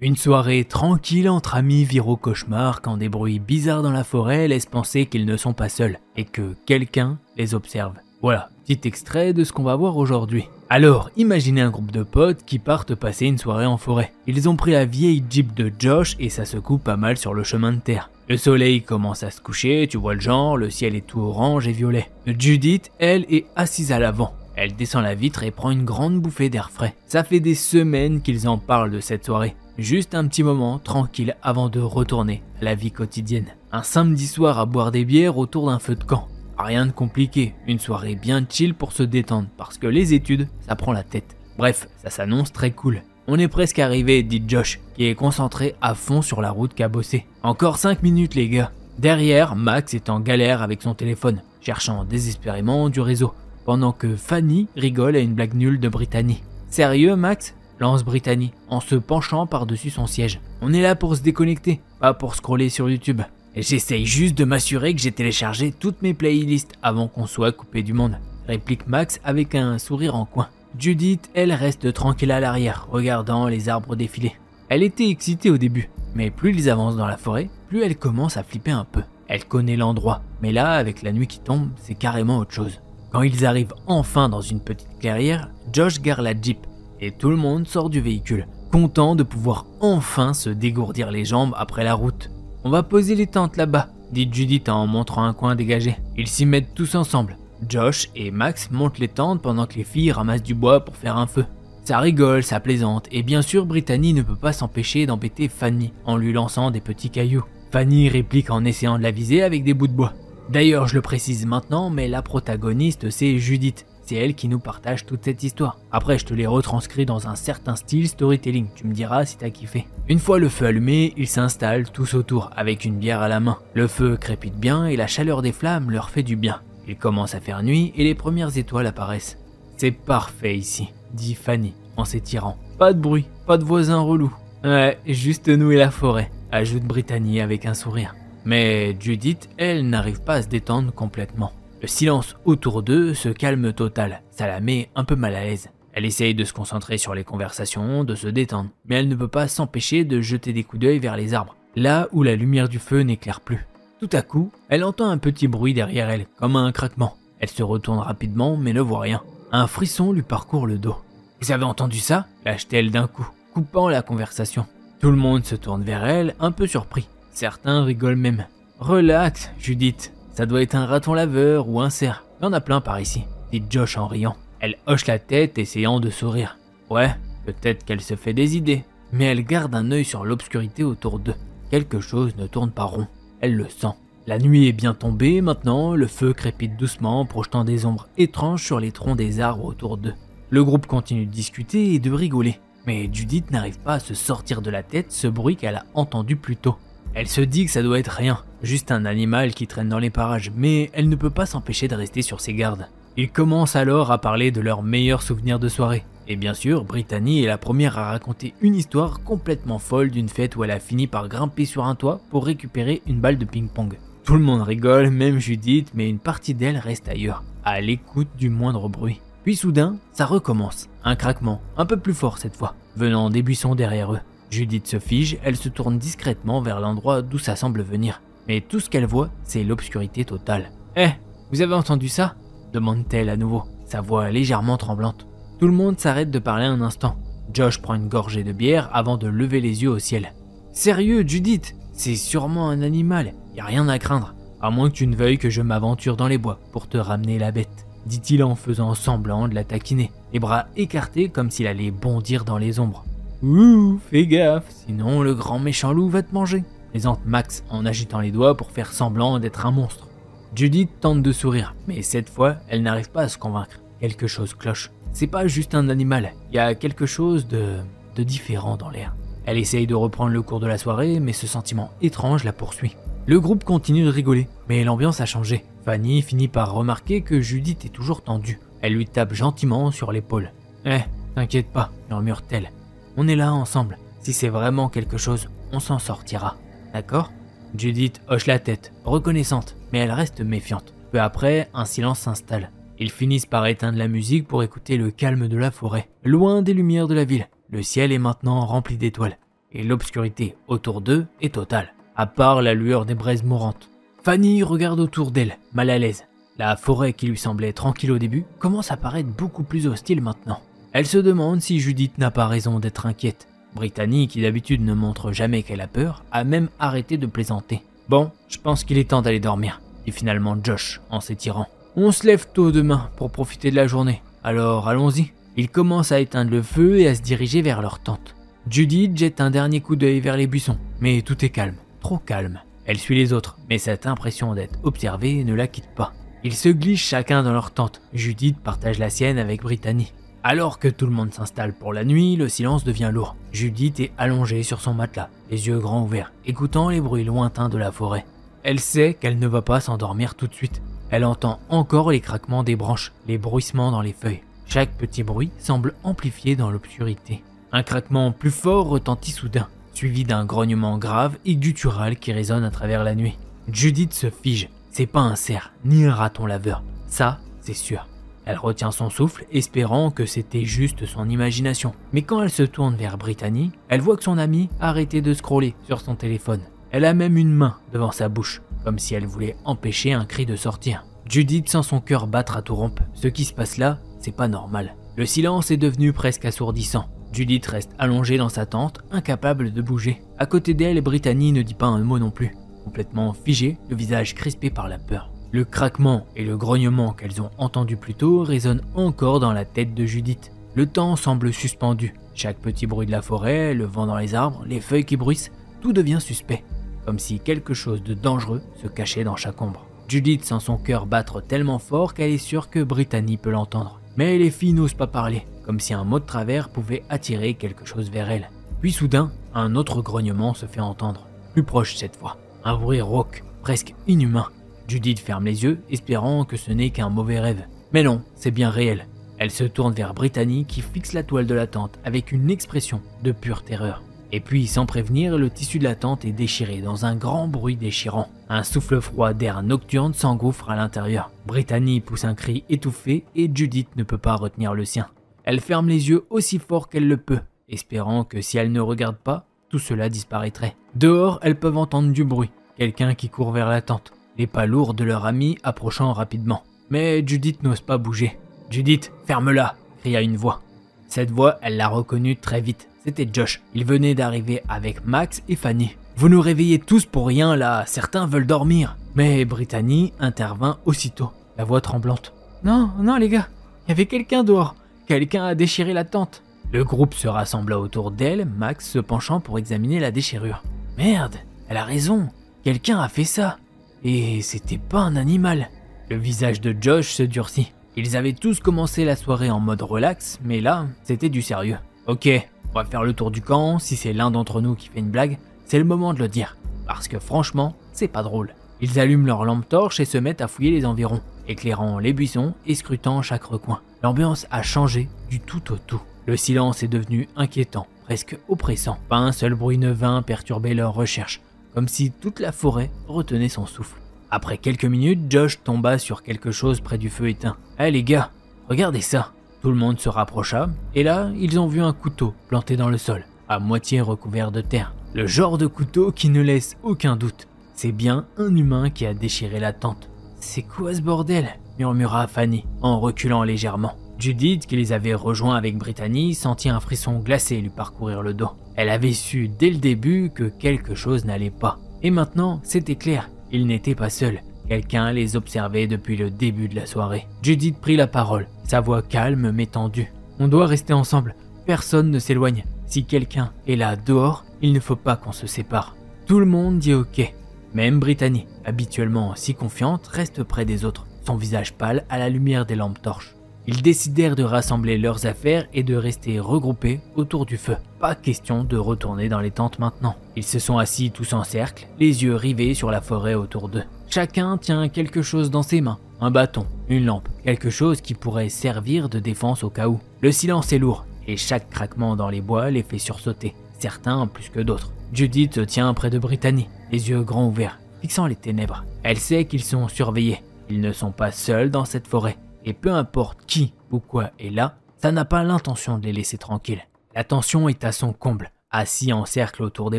Une soirée tranquille entre amis vire au cauchemar quand des bruits bizarres dans la forêt laissent penser qu'ils ne sont pas seuls et que quelqu'un les observe. Voilà, petit extrait de ce qu'on va voir aujourd'hui. Alors, imaginez un groupe de potes qui partent passer une soirée en forêt. Ils ont pris la vieille Jeep de Josh et ça secoue pas mal sur le chemin de terre. Le soleil commence à se coucher, tu vois le genre, le ciel est tout orange et violet. Judith, elle, est assise à l'avant. Elle descend la vitre et prend une grande bouffée d'air frais. Ça fait des semaines qu'ils en parlent de cette soirée. Juste un petit moment tranquille avant de retourner à la vie quotidienne. Un samedi soir à boire des bières autour d'un feu de camp. Rien de compliqué, une soirée bien chill pour se détendre parce que les études, ça prend la tête. Bref, ça s'annonce très cool. On est presque arrivé, dit Josh, qui est concentré à fond sur la route cabossée. Encore 5 minutes les gars. Derrière, Max est en galère avec son téléphone, cherchant désespérément du réseau, pendant que Fanny rigole à une blague nulle de Brittany. Sérieux Max ? Lance Brittany, en se penchant par-dessus son siège. On est là pour se déconnecter, pas pour scroller sur YouTube. Et j'essaye juste de m'assurer que j'ai téléchargé toutes mes playlists avant qu'on soit coupé du monde, réplique Max avec un sourire en coin. Judith, elle reste tranquille à l'arrière, regardant les arbres défiler. Elle était excitée au début, mais plus ils avancent dans la forêt, plus elle commence à flipper un peu. Elle connaît l'endroit, mais là, avec la nuit qui tombe, c'est carrément autre chose. Quand ils arrivent enfin dans une petite clairière, Josh gare la Jeep. Et tout le monde sort du véhicule, content de pouvoir enfin se dégourdir les jambes après la route. « On va poser les tentes là-bas », dit Judith en montrant un coin dégagé. Ils s'y mettent tous ensemble. Josh et Max montent les tentes pendant que les filles ramassent du bois pour faire un feu. Ça rigole, ça plaisante, et bien sûr Brittany ne peut pas s'empêcher d'embêter Fanny en lui lançant des petits cailloux. Fanny réplique en essayant de la viser avec des bouts de bois. D'ailleurs, je le précise maintenant, mais la protagoniste c'est Judith. C'est elle qui nous partage toute cette histoire. Après, je te l'ai retranscrit dans un certain style storytelling, tu me diras si t'as kiffé. Une fois le feu allumé, ils s'installent tous autour, avec une bière à la main. Le feu crépite bien et la chaleur des flammes leur fait du bien. Il commence à faire nuit et les premières étoiles apparaissent. C'est parfait ici, dit Fanny en s'étirant. Pas de bruit, pas de voisins relous. Ouais, juste nous et la forêt, ajoute Brittany avec un sourire. Mais Judith, elle, n'arrive pas à se détendre complètement. Le silence autour d'eux se calme total, ça la met un peu mal à l'aise. Elle essaye de se concentrer sur les conversations, de se détendre, mais elle ne peut pas s'empêcher de jeter des coups d'œil vers les arbres, là où la lumière du feu n'éclaire plus. Tout à coup, elle entend un petit bruit derrière elle, comme un craquement. Elle se retourne rapidement, mais ne voit rien. Un frisson lui parcourt le dos. « Vous avez entendu ça ?» lâche-t-elle d'un coup, coupant la conversation. Tout le monde se tourne vers elle, un peu surpris. Certains rigolent même. « Relax, Judith. Ça doit être un raton laveur ou un cerf. Il y en a plein par ici, dit Josh en riant. Elle hoche la tête, essayant de sourire. Ouais, peut-être qu'elle se fait des idées, mais elle garde un œil sur l'obscurité autour d'eux. Quelque chose ne tourne pas rond. Elle le sent. La nuit est bien tombée maintenant, le feu crépite doucement, projetant des ombres étranges sur les troncs des arbres autour d'eux. Le groupe continue de discuter et de rigoler, mais Judith n'arrive pas à se sortir de la tête ce bruit qu'elle a entendu plus tôt. Elle se dit que ça doit être rien, juste un animal qui traîne dans les parages, mais elle ne peut pas s'empêcher de rester sur ses gardes. Ils commencent alors à parler de leurs meilleurs souvenirs de soirée. Et bien sûr, Brittany est la première à raconter une histoire complètement folle d'une fête où elle a fini par grimper sur un toit pour récupérer une balle de ping-pong. Tout le monde rigole, même Judith, mais une partie d'elle reste ailleurs, à l'écoute du moindre bruit. Puis soudain, ça recommence, un craquement, un peu plus fort cette fois, venant des buissons derrière eux. Judith se fige, elle se tourne discrètement vers l'endroit d'où ça semble venir. Mais tout ce qu'elle voit, c'est l'obscurité totale. « Eh, vous avez entendu ça ?» demande-t-elle à nouveau, sa voix légèrement tremblante. Tout le monde s'arrête de parler un instant. Josh prend une gorgée de bière avant de lever les yeux au ciel. « Sérieux, Judith, c'est sûrement un animal, y a rien à craindre. À moins que tu ne veuilles que je m'aventure dans les bois pour te ramener la bête. » dit-il en faisant semblant de la taquiner, les bras écartés comme s'il allait bondir dans les ombres. « Ouh, fais gaffe, sinon le grand méchant loup va te manger », plaisante Max en agitant les doigts pour faire semblant d'être un monstre. Judith tente de sourire, mais cette fois, elle n'arrive pas à se convaincre. Quelque chose cloche. C'est pas juste un animal, il y a quelque chose de différent dans l'air. Elle essaye de reprendre le cours de la soirée, mais ce sentiment étrange la poursuit. Le groupe continue de rigoler, mais l'ambiance a changé. Fanny finit par remarquer que Judith est toujours tendue. Elle lui tape gentiment sur l'épaule. « Eh, t'inquiète pas », murmure-t-elle. On est là ensemble. Si c'est vraiment quelque chose, on s'en sortira. D'accord ? Judith hoche la tête, reconnaissante, mais elle reste méfiante. Peu après, un silence s'installe. Ils finissent par éteindre la musique pour écouter le calme de la forêt, loin des lumières de la ville. Le ciel est maintenant rempli d'étoiles. et l'obscurité autour d'eux est totale, à part la lueur des braises mourantes. Fanny regarde autour d'elle, mal à l'aise. La forêt qui lui semblait tranquille au début commence à paraître beaucoup plus hostile maintenant. Elle se demande si Judith n'a pas raison d'être inquiète. Brittany, qui d'habitude ne montre jamais qu'elle a peur, a même arrêté de plaisanter. « Bon, je pense qu'il est temps d'aller dormir », dit finalement Josh en s'étirant. « On se lève tôt demain pour profiter de la journée, alors allons-y. » Ils commencent à éteindre le feu et à se diriger vers leur tente. Judith jette un dernier coup d'œil vers les buissons, mais tout est calme, trop calme. Elle suit les autres, mais cette impression d'être observée ne la quitte pas. Ils se glissent chacun dans leur tente. Judith partage la sienne avec Brittany. Alors que tout le monde s'installe pour la nuit, le silence devient lourd. Judith est allongée sur son matelas, les yeux grands ouverts, écoutant les bruits lointains de la forêt. Elle sait qu'elle ne va pas s'endormir tout de suite. Elle entend encore les craquements des branches, les bruissements dans les feuilles. Chaque petit bruit semble amplifié dans l'obscurité. Un craquement plus fort retentit soudain, suivi d'un grognement grave et guttural qui résonne à travers la nuit. Judith se fige. C'est pas un cerf, ni un raton laveur. Ça, c'est sûr. Elle retient son souffle, espérant que c'était juste son imagination. Mais quand elle se tourne vers Brittany, elle voit que son amie a arrêté de scroller sur son téléphone. Elle a même une main devant sa bouche, comme si elle voulait empêcher un cri de sortir. Judith sent son cœur battre à tout rompre. Ce qui se passe là, c'est pas normal. Le silence est devenu presque assourdissant. Judith reste allongée dans sa tente, incapable de bouger. À côté d'elle, Brittany ne dit pas un mot non plus. Complètement figée, le visage crispé par la peur. Le craquement et le grognement qu'elles ont entendus plus tôt résonnent encore dans la tête de Judith. Le temps semble suspendu. Chaque petit bruit de la forêt, le vent dans les arbres, les feuilles qui bruissent, tout devient suspect. Comme si quelque chose de dangereux se cachait dans chaque ombre. Judith sent son cœur battre tellement fort qu'elle est sûre que Brittany peut l'entendre. Mais les filles n'osent pas parler, comme si un mot de travers pouvait attirer quelque chose vers elles. Puis soudain, un autre grognement se fait entendre, plus proche cette fois. Un bruit rauque, presque inhumain. Judith ferme les yeux, espérant que ce n'est qu'un mauvais rêve. Mais non, c'est bien réel. Elle se tourne vers Brittany qui fixe la toile de la tente avec une expression de pure terreur. Et puis, sans prévenir, le tissu de la tente est déchiré dans un grand bruit déchirant. Un souffle froid d'air nocturne s'engouffre à l'intérieur. Brittany pousse un cri étouffé et Judith ne peut pas retenir le sien. Elle ferme les yeux aussi fort qu'elle le peut, espérant que si elle ne regarde pas, tout cela disparaîtrait. Dehors, elles peuvent entendre du bruit, quelqu'un qui court vers la tente, les pas lourds de leur ami approchant rapidement. Mais Judith n'ose pas bouger. « Judith, ferme-la !» cria une voix. Cette voix, elle l'a reconnue très vite. C'était Josh. Il venait d'arriver avec Max et Fanny. « Vous nous réveillez tous pour rien là, certains veulent dormir !» Mais Brittany intervint aussitôt, la voix tremblante. « Non, non les gars, il y avait quelqu'un dehors. Quelqu'un a déchiré la tente. » Le groupe se rassembla autour d'elle, Max se penchant pour examiner la déchirure. « Merde, elle a raison, quelqu'un a fait ça. Et c'était pas un animal. » Le visage de Josh se durcit. Ils avaient tous commencé la soirée en mode relax, mais là, c'était du sérieux. « Ok, on va faire le tour du camp, si c'est l'un d'entre nous qui fait une blague, c'est le moment de le dire. Parce que franchement, c'est pas drôle. » Ils allument leur lampe torche et se mettent à fouiller les environs, éclairant les buissons et scrutant chaque recoin. L'ambiance a changé du tout au tout. Le silence est devenu inquiétant, presque oppressant. Pas un seul bruit ne vint perturber leurs recherches, comme si toute la forêt retenait son souffle. Après quelques minutes, Josh tomba sur quelque chose près du feu éteint. « Hey les gars, regardez ça !» Tout le monde se rapprocha, et là, ils ont vu un couteau planté dans le sol, à moitié recouvert de terre. Le genre de couteau qui ne laisse aucun doute. C'est bien un humain qui a déchiré la tente. « C'est quoi ce bordel ?» murmura Fanny, en reculant légèrement. Judith, qui les avait rejoints avec Brittany, sentit un frisson glacé lui parcourir le dos. Elle avait su dès le début que quelque chose n'allait pas. Et maintenant, c'était clair, ils n'étaient pas seuls. Quelqu'un les observait depuis le début de la soirée. Judith prit la parole, sa voix calme mais tendue. « On doit rester ensemble, personne ne s'éloigne. Si quelqu'un est là dehors, il ne faut pas qu'on se sépare. » Tout le monde dit ok. Même Brittany, habituellement si confiante, reste près des autres, son visage pâle à la lumière des lampes torches. Ils décidèrent de rassembler leurs affaires et de rester regroupés autour du feu. Pas question de retourner dans les tentes maintenant. Ils se sont assis tous en cercle, les yeux rivés sur la forêt autour d'eux. Chacun tient quelque chose dans ses mains, un bâton, une lampe, quelque chose qui pourrait servir de défense au cas où. Le silence est lourd et chaque craquement dans les bois les fait sursauter, certains plus que d'autres. Judith se tient près de Brittany, les yeux grands ouverts, fixant les ténèbres. Elle sait qu'ils sont surveillés, ils ne sont pas seuls dans cette forêt. Et peu importe qui ou quoi est là, ça n'a pas l'intention de les laisser tranquilles. La tension est à son comble. Assis en cercle autour des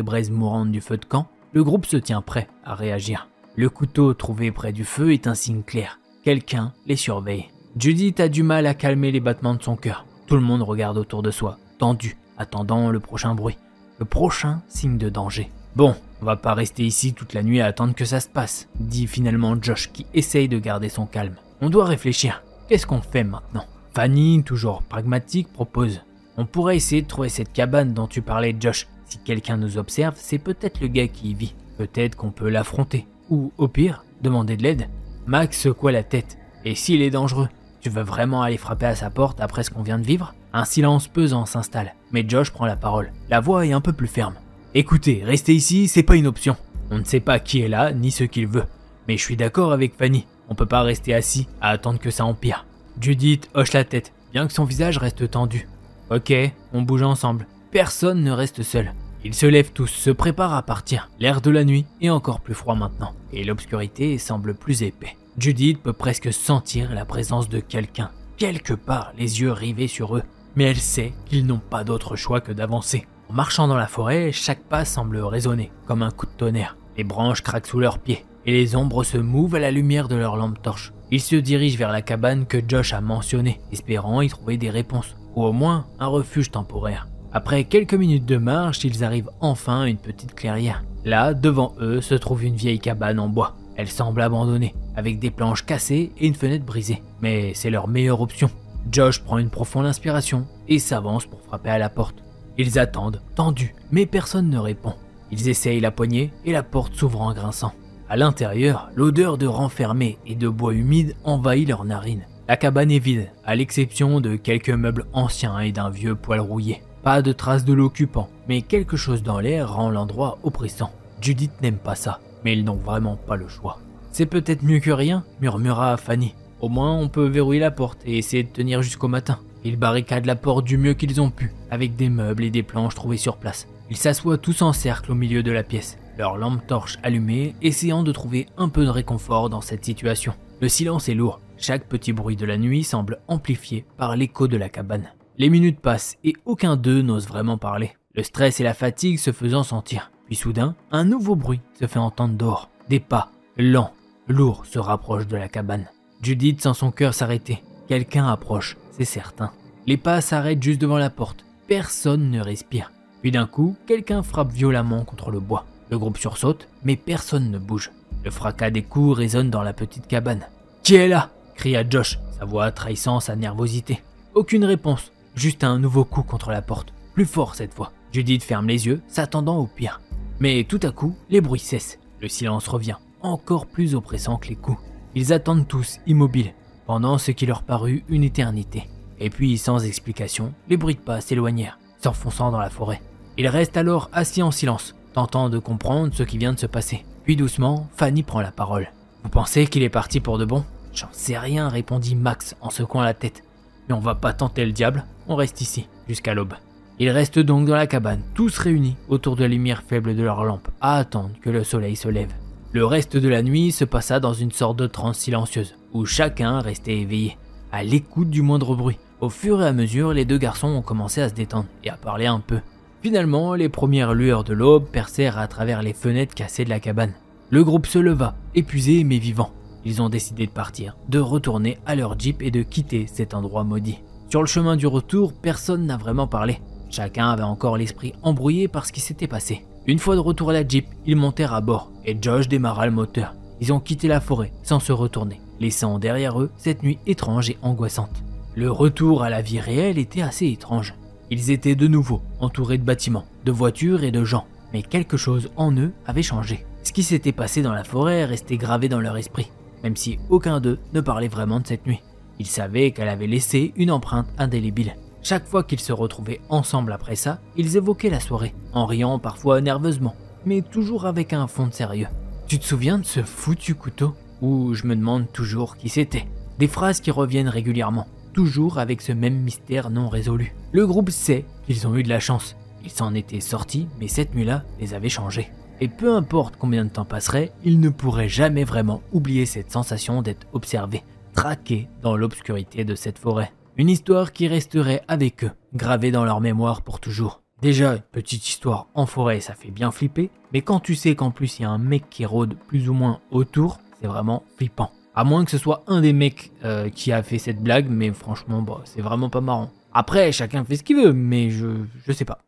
braises mourantes du feu de camp, le groupe se tient prêt à réagir. Le couteau trouvé près du feu est un signe clair. Quelqu'un les surveille. Judith a du mal à calmer les battements de son cœur. Tout le monde regarde autour de soi, tendu, attendant le prochain bruit. Le prochain signe de danger. Bon, on va pas rester ici toute la nuit à attendre que ça se passe, dit finalement Josh qui essaye de garder son calme. On doit réfléchir. Qu'est-ce qu'on fait maintenant? Fanny, toujours pragmatique, propose. On pourrait essayer de trouver cette cabane dont tu parlais, Josh. Si quelqu'un nous observe, c'est peut-être le gars qui y vit. Peut-être qu'on peut l'affronter. Ou, au pire, demander de l'aide. Max secoua la tête. Et s'il est dangereux? Tu veux vraiment aller frapper à sa porte après ce qu'on vient de vivre? Un silence pesant s'installe, mais Josh prend la parole. La voix est un peu plus ferme. Écoutez, rester ici, c'est pas une option. On ne sait pas qui est là, ni ce qu'il veut. Mais je suis d'accord avec Fanny. On peut pas rester assis à attendre que ça empire. Judith hoche la tête, bien que son visage reste tendu. Ok, on bouge ensemble. Personne ne reste seul. Ils se lèvent tous, se préparent à partir. L'air de la nuit est encore plus froid maintenant, et l'obscurité semble plus épais. Judith peut presque sentir la présence de quelqu'un, quelque part les yeux rivés sur eux. Mais elle sait qu'ils n'ont pas d'autre choix que d'avancer. En marchant dans la forêt, chaque pas semble résonner, comme un coup de tonnerre. Les branches craquent sous leurs pieds, et les ombres se mouvent à la lumière de leurs lampes torches. Ils se dirigent vers la cabane que Josh a mentionnée, espérant y trouver des réponses, ou au moins un refuge temporaire. Après quelques minutes de marche, ils arrivent enfin à une petite clairière. Là, devant eux, se trouve une vieille cabane en bois. Elle semble abandonnée, avec des planches cassées et une fenêtre brisée. Mais c'est leur meilleure option. Josh prend une profonde inspiration et s'avance pour frapper à la porte. Ils attendent, tendus, mais personne ne répond. Ils essayent la poignée et la porte s'ouvre en grinçant. À l'intérieur, l'odeur de renfermé et de bois humide envahit leurs narines. La cabane est vide, à l'exception de quelques meubles anciens et d'un vieux poêle rouillé. Pas de traces de l'occupant, mais quelque chose dans l'air rend l'endroit oppressant. Judith n'aime pas ça, mais ils n'ont vraiment pas le choix. C'est peut-être mieux que rien, murmura Fanny. Au moins on peut verrouiller la porte et essayer de tenir jusqu'au matin. Ils barricadent la porte du mieux qu'ils ont pu, avec des meubles et des planches trouvées sur place. Ils s'assoient tous en cercle au milieu de la pièce, leurs lampes torches allumées, essayant de trouver un peu de réconfort dans cette situation. Le silence est lourd, chaque petit bruit de la nuit semble amplifié par l'écho de la cabane. Les minutes passent et aucun d'eux n'ose vraiment parler, le stress et la fatigue se faisant sentir. Puis soudain, un nouveau bruit se fait entendre dehors. Des pas, lents, lourds, se rapprochent de la cabane. Judith sent son cœur s'arrêter. Quelqu'un approche, c'est certain. Les pas s'arrêtent juste devant la porte. Personne ne respire. Puis d'un coup, quelqu'un frappe violemment contre le bois. Le groupe sursaute, mais personne ne bouge. Le fracas des coups résonne dans la petite cabane. « Qui est là ?» cria Josh, sa voix trahissant sa nervosité. Aucune réponse. Juste un nouveau coup contre la porte, plus fort cette fois. Judith ferme les yeux, s'attendant au pire. Mais tout à coup, les bruits cessent. Le silence revient, encore plus oppressant que les coups. Ils attendent tous, immobiles, pendant ce qui leur parut une éternité. Et puis, sans explication, les bruits de pas s'éloignèrent, s'enfonçant dans la forêt. Ils restent alors assis en silence, tentant de comprendre ce qui vient de se passer. Puis doucement, Fanny prend la parole. « Vous pensez qu'il est parti pour de bon ?»« J'en sais rien, répondit Max en secouant la tête. Mais on va pas tenter le diable, on reste ici, jusqu'à l'aube. Ils restent donc dans la cabane, tous réunis autour de la lumière faible de leur lampe, à attendre que le soleil se lève. Le reste de la nuit se passa dans une sorte de transe silencieuse, où chacun restait éveillé, à l'écoute du moindre bruit. Au fur et à mesure, les deux garçons ont commencé à se détendre et à parler un peu. Finalement, les premières lueurs de l'aube percèrent à travers les fenêtres cassées de la cabane. Le groupe se leva, épuisé mais vivant. Ils ont décidé de partir, de retourner à leur jeep et de quitter cet endroit maudit. Sur le chemin du retour, personne n'a vraiment parlé. Chacun avait encore l'esprit embrouillé par ce qui s'était passé. Une fois de retour à la jeep, ils montèrent à bord et Josh démarra le moteur. Ils ont quitté la forêt sans se retourner, laissant derrière eux cette nuit étrange et angoissante. Le retour à la vie réelle était assez étrange. Ils étaient de nouveau entourés de bâtiments, de voitures et de gens, mais quelque chose en eux avait changé. Ce qui s'était passé dans la forêt restait gravé dans leur esprit, même si aucun d'eux ne parlait vraiment de cette nuit. Ils savaient qu'elle avait laissé une empreinte indélébile. Chaque fois qu'ils se retrouvaient ensemble après ça, ils évoquaient la soirée, en riant parfois nerveusement, mais toujours avec un fond de sérieux. « Tu te souviens de ce foutu couteau ?» Ou « Je me demande toujours qui c'était ?» Des phrases qui reviennent régulièrement, toujours avec ce même mystère non résolu. Le groupe sait qu'ils ont eu de la chance. Ils s'en étaient sortis, mais cette nuit-là les avait changés. Et peu importe combien de temps passerait, ils ne pourraient jamais vraiment oublier cette sensation d'être observés, traqués dans l'obscurité de cette forêt. Une histoire qui resterait avec eux, gravée dans leur mémoire pour toujours. Déjà, une petite histoire en forêt, ça fait bien flipper, mais quand tu sais qu'en plus il y a un mec qui rôde plus ou moins autour, c'est vraiment flippant. À moins que ce soit un des mecs qui a fait cette blague, mais franchement, bah, c'est vraiment pas marrant. Après, chacun fait ce qu'il veut, mais je sais pas.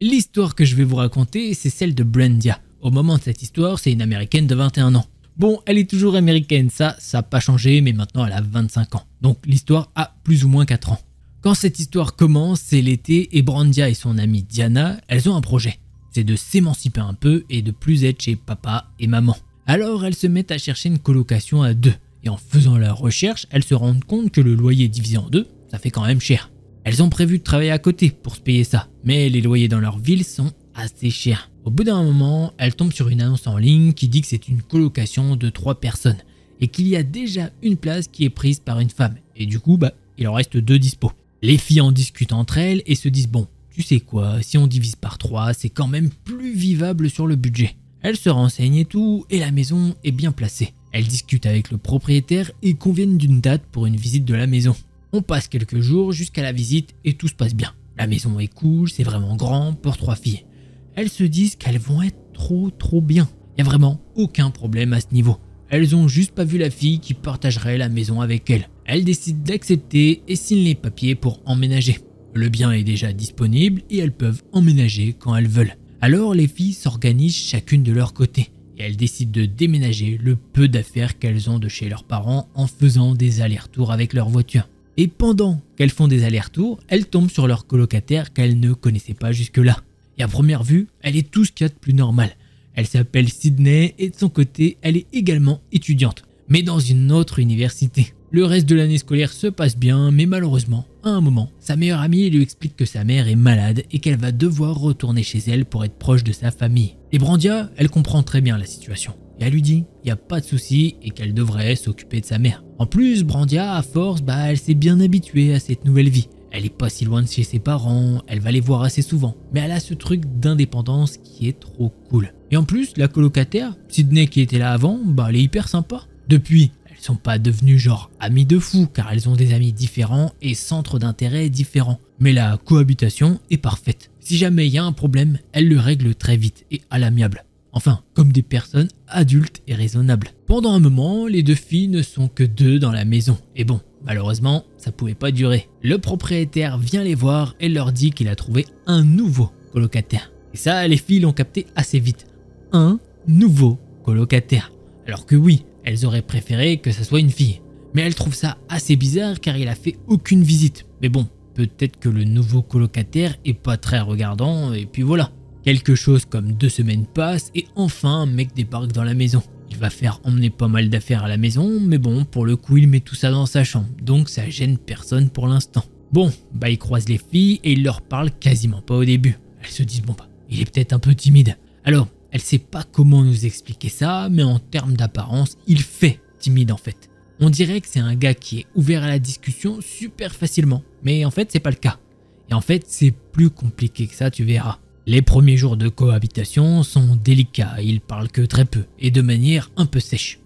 L'histoire que je vais vous raconter, c'est celle de Brandia. Au moment de cette histoire, c'est une américaine de 21 ans. Bon, elle est toujours américaine, ça n'a pas changé, mais maintenant elle a 25 ans. Donc l'histoire a plus ou moins 4 ans. Quand cette histoire commence, c'est l'été et Brandia et son amie Diana, elles ont un projet. C'est de s'émanciper un peu et de plus être chez papa et maman. Alors elles se mettent à chercher une colocation à 2. Et en faisant leurs recherches, elles se rendent compte que le loyer divisé en 2, ça fait quand même cher. Elles ont prévu de travailler à côté pour se payer ça, mais les loyers dans leur ville sont assez chers. Au bout d'un moment, elles tombent sur une annonce en ligne qui dit que c'est une colocation de 3 personnes et qu'il y a déjà une place qui est prise par une femme. Et du coup, il en reste 2 dispo. Les filles en discutent entre elles et se disent bon, tu sais quoi, si on divise par 3, c'est quand même plus vivable sur le budget. Elles se renseignent et tout, et la maison est bien placée. Elles discutent avec le propriétaire et conviennent d'une date pour une visite de la maison. On passe quelques jours jusqu'à la visite et tout se passe bien. La maison est cool, c'est vraiment grand pour 3 filles. Elles se disent qu'elles vont être trop bien. Il n'y a vraiment aucun problème à ce niveau. Elles ont juste pas vu la fille qui partagerait la maison avec elles. Elles décident d'accepter et signent les papiers pour emménager. Le bien est déjà disponible et elles peuvent emménager quand elles veulent. Alors les filles s'organisent chacune de leur côté et elles décident de déménager le peu d'affaires qu'elles ont de chez leurs parents en faisant des allers-retours avec leur voiture. Et pendant qu'elles font des allers-retours, elles tombent sur leur colocataire qu'elles ne connaissaient pas jusque-là. Et à première vue, elle est tout ce qu'il y a de plus normal. Elle s'appelle Sydney et de son côté, elle est également étudiante, mais dans une autre université. Le reste de l'année scolaire se passe bien, mais malheureusement, à un moment, sa meilleure amie lui explique que sa mère est malade et qu'elle va devoir retourner chez elle pour être proche de sa famille. Et Brandia, elle comprend très bien la situation. Et elle lui dit il n'y a pas de souci et qu'elle devrait s'occuper de sa mère. En plus, Brandia, à force, elle s'est bien habituée à cette nouvelle vie. Elle est pas si loin de chez ses parents, elle va les voir assez souvent, mais elle a ce truc d'indépendance qui est trop cool. Et en plus, la colocataire, Sydney qui était là avant, elle est hyper sympa. Depuis, elles sont pas devenues genre amies de fou, car elles ont des amis différents et centres d'intérêt différents. Mais la cohabitation est parfaite. Si jamais il y a un problème, elles le règlent très vite et à l'amiable. Enfin, comme des personnes adultes et raisonnables. Pendant un moment, les 2 filles ne sont que 2 dans la maison. Et bon, malheureusement, ça pouvait pas durer. Le propriétaire vient les voir et leur dit qu'il a trouvé un nouveau colocataire. Et ça, les filles l'ont capté assez vite. Un nouveau colocataire. Alors que oui, elles auraient préféré que ça soit une fille. Mais elles trouvent ça assez bizarre car il a fait aucune visite. Mais bon, peut-être que le nouveau colocataire est pas très regardant et puis voilà. Quelque chose comme 2 semaines passent et enfin un mec débarque dans la maison. Il va faire emmener pas mal d'affaires à la maison, mais bon, pour le coup, il met tout ça dans sa chambre, donc ça gêne personne pour l'instant. Bon, il croise les filles et il leur parle quasiment pas au début. Elles se disent il est peut-être un peu timide. Alors, elle sait pas comment nous expliquer ça, mais en termes d'apparence, il fait timide en fait. On dirait que c'est un gars qui est ouvert à la discussion super facilement, mais en fait, c'est pas le cas. Et en fait, c'est plus compliqué que ça, tu verras. Les premiers jours de cohabitation sont délicats, il parle que très peu et de manière un peu sèche.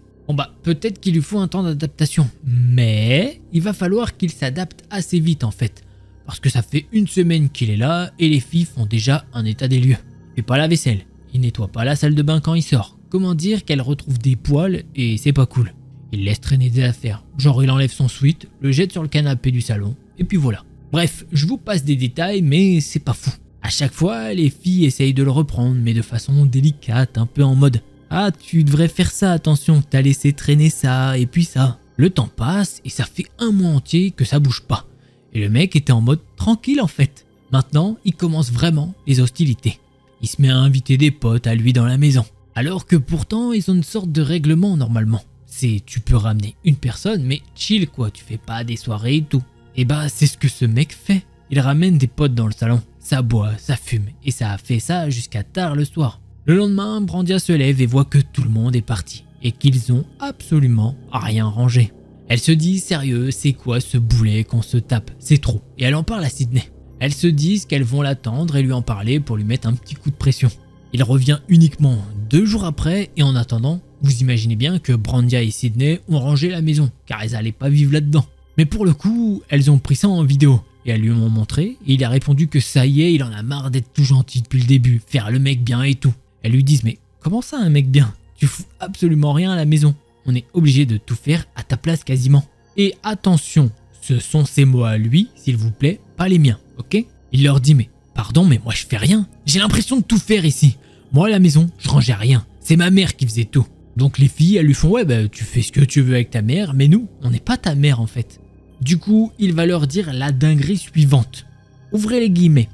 Peut-être qu'il lui faut un temps d'adaptation, mais il va falloir qu'il s'adapte assez vite en fait. Parce que ça fait 1 semaine qu'il est là et les filles font déjà un état des lieux. Il fait pas la vaisselle, il nettoie pas la salle de bain quand il sort. Comment dire qu'elle retrouve des poils et c'est pas cool. Il laisse traîner des affaires, genre il enlève son sweat, le jette sur le canapé du salon et puis voilà. Bref, je vous passe des détails mais c'est pas fou. À chaque fois, les filles essayent de le reprendre, mais de façon délicate, un peu en mode « Ah, tu devrais faire ça, attention, t'as laissé traîner ça, et puis ça. » Le temps passe, et ça fait 1 mois entier que ça bouge pas. Et le mec était en mode tranquille en fait. Maintenant, il commence vraiment les hostilités. Il se met à inviter des potes à lui dans la maison. Alors que pourtant, ils ont une sorte de règlement normalement. C'est tu peux ramener une personne, mais chill quoi, tu fais pas des soirées et tout. Et c'est ce que ce mec fait. Il ramène des potes dans le salon. Ça boit, ça fume, et ça a fait ça jusqu'à tard le soir. Le lendemain, Brandia se lève et voit que tout le monde est parti, et qu'ils ont absolument rien rangé. Elle se dit sérieux, c'est quoi ce boulet qu'on se tape, c'est trop, et elle en parle à Sydney. Elles se disent qu'elles vont l'attendre et lui en parler pour lui mettre un petit coup de pression. Il revient uniquement 2 jours après, et en attendant, vous imaginez bien que Brandia et Sydney ont rangé la maison, car elles n'allaient pas vivre là-dedans. Mais pour le coup, elles ont pris ça en vidéo. Et elles lui ont montré, et il a répondu que ça y est, il en a marre d'être tout gentil depuis le début, faire le mec bien et tout. Elles lui disent, mais comment ça un mec bien? Tu fous absolument rien à la maison. On est obligé de tout faire à ta place quasiment. Et attention, ce sont ses mots à lui, s'il vous plaît, pas les miens, ok? Il leur dit, mais pardon, mais moi je fais rien. J'ai l'impression de tout faire ici. Moi à la maison, je rangeais rien. C'est ma mère qui faisait tout. Donc les filles, elles lui font, ouais, bah tu fais ce que tu veux avec ta mère, mais nous, on n'est pas ta mère en fait. Du coup, il va leur dire la dinguerie suivante. Ouvrez les guillemets.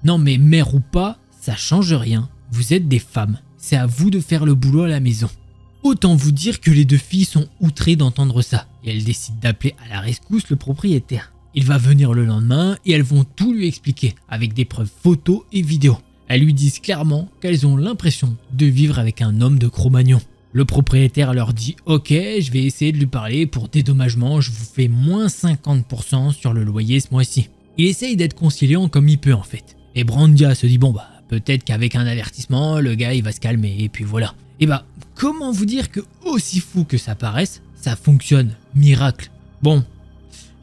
Non mais mère ou pas, ça change rien. Vous êtes des femmes. C'est à vous de faire le boulot à la maison. Autant vous dire que les deux filles sont outrées d'entendre ça. Et elles décident d'appeler à la rescousse le propriétaire. Il va venir le lendemain et elles vont tout lui expliquer avec des preuves photos et vidéos. Elles lui disent clairement qu'elles ont l'impression de vivre avec un homme de Cro-Magnon. Le propriétaire leur dit « Ok, je vais essayer de lui parler pour dédommagement, je vous fais moins 50% sur le loyer ce mois-ci. » Il essaye d'être conciliant comme il peut en fait. Et Brandia se dit « Bon bah peut-être qu'avec un avertissement, le gars il va se calmer et puis voilà. » Et bah comment vous dire que aussi fou que ça paraisse, ça fonctionne, miracle. Bon,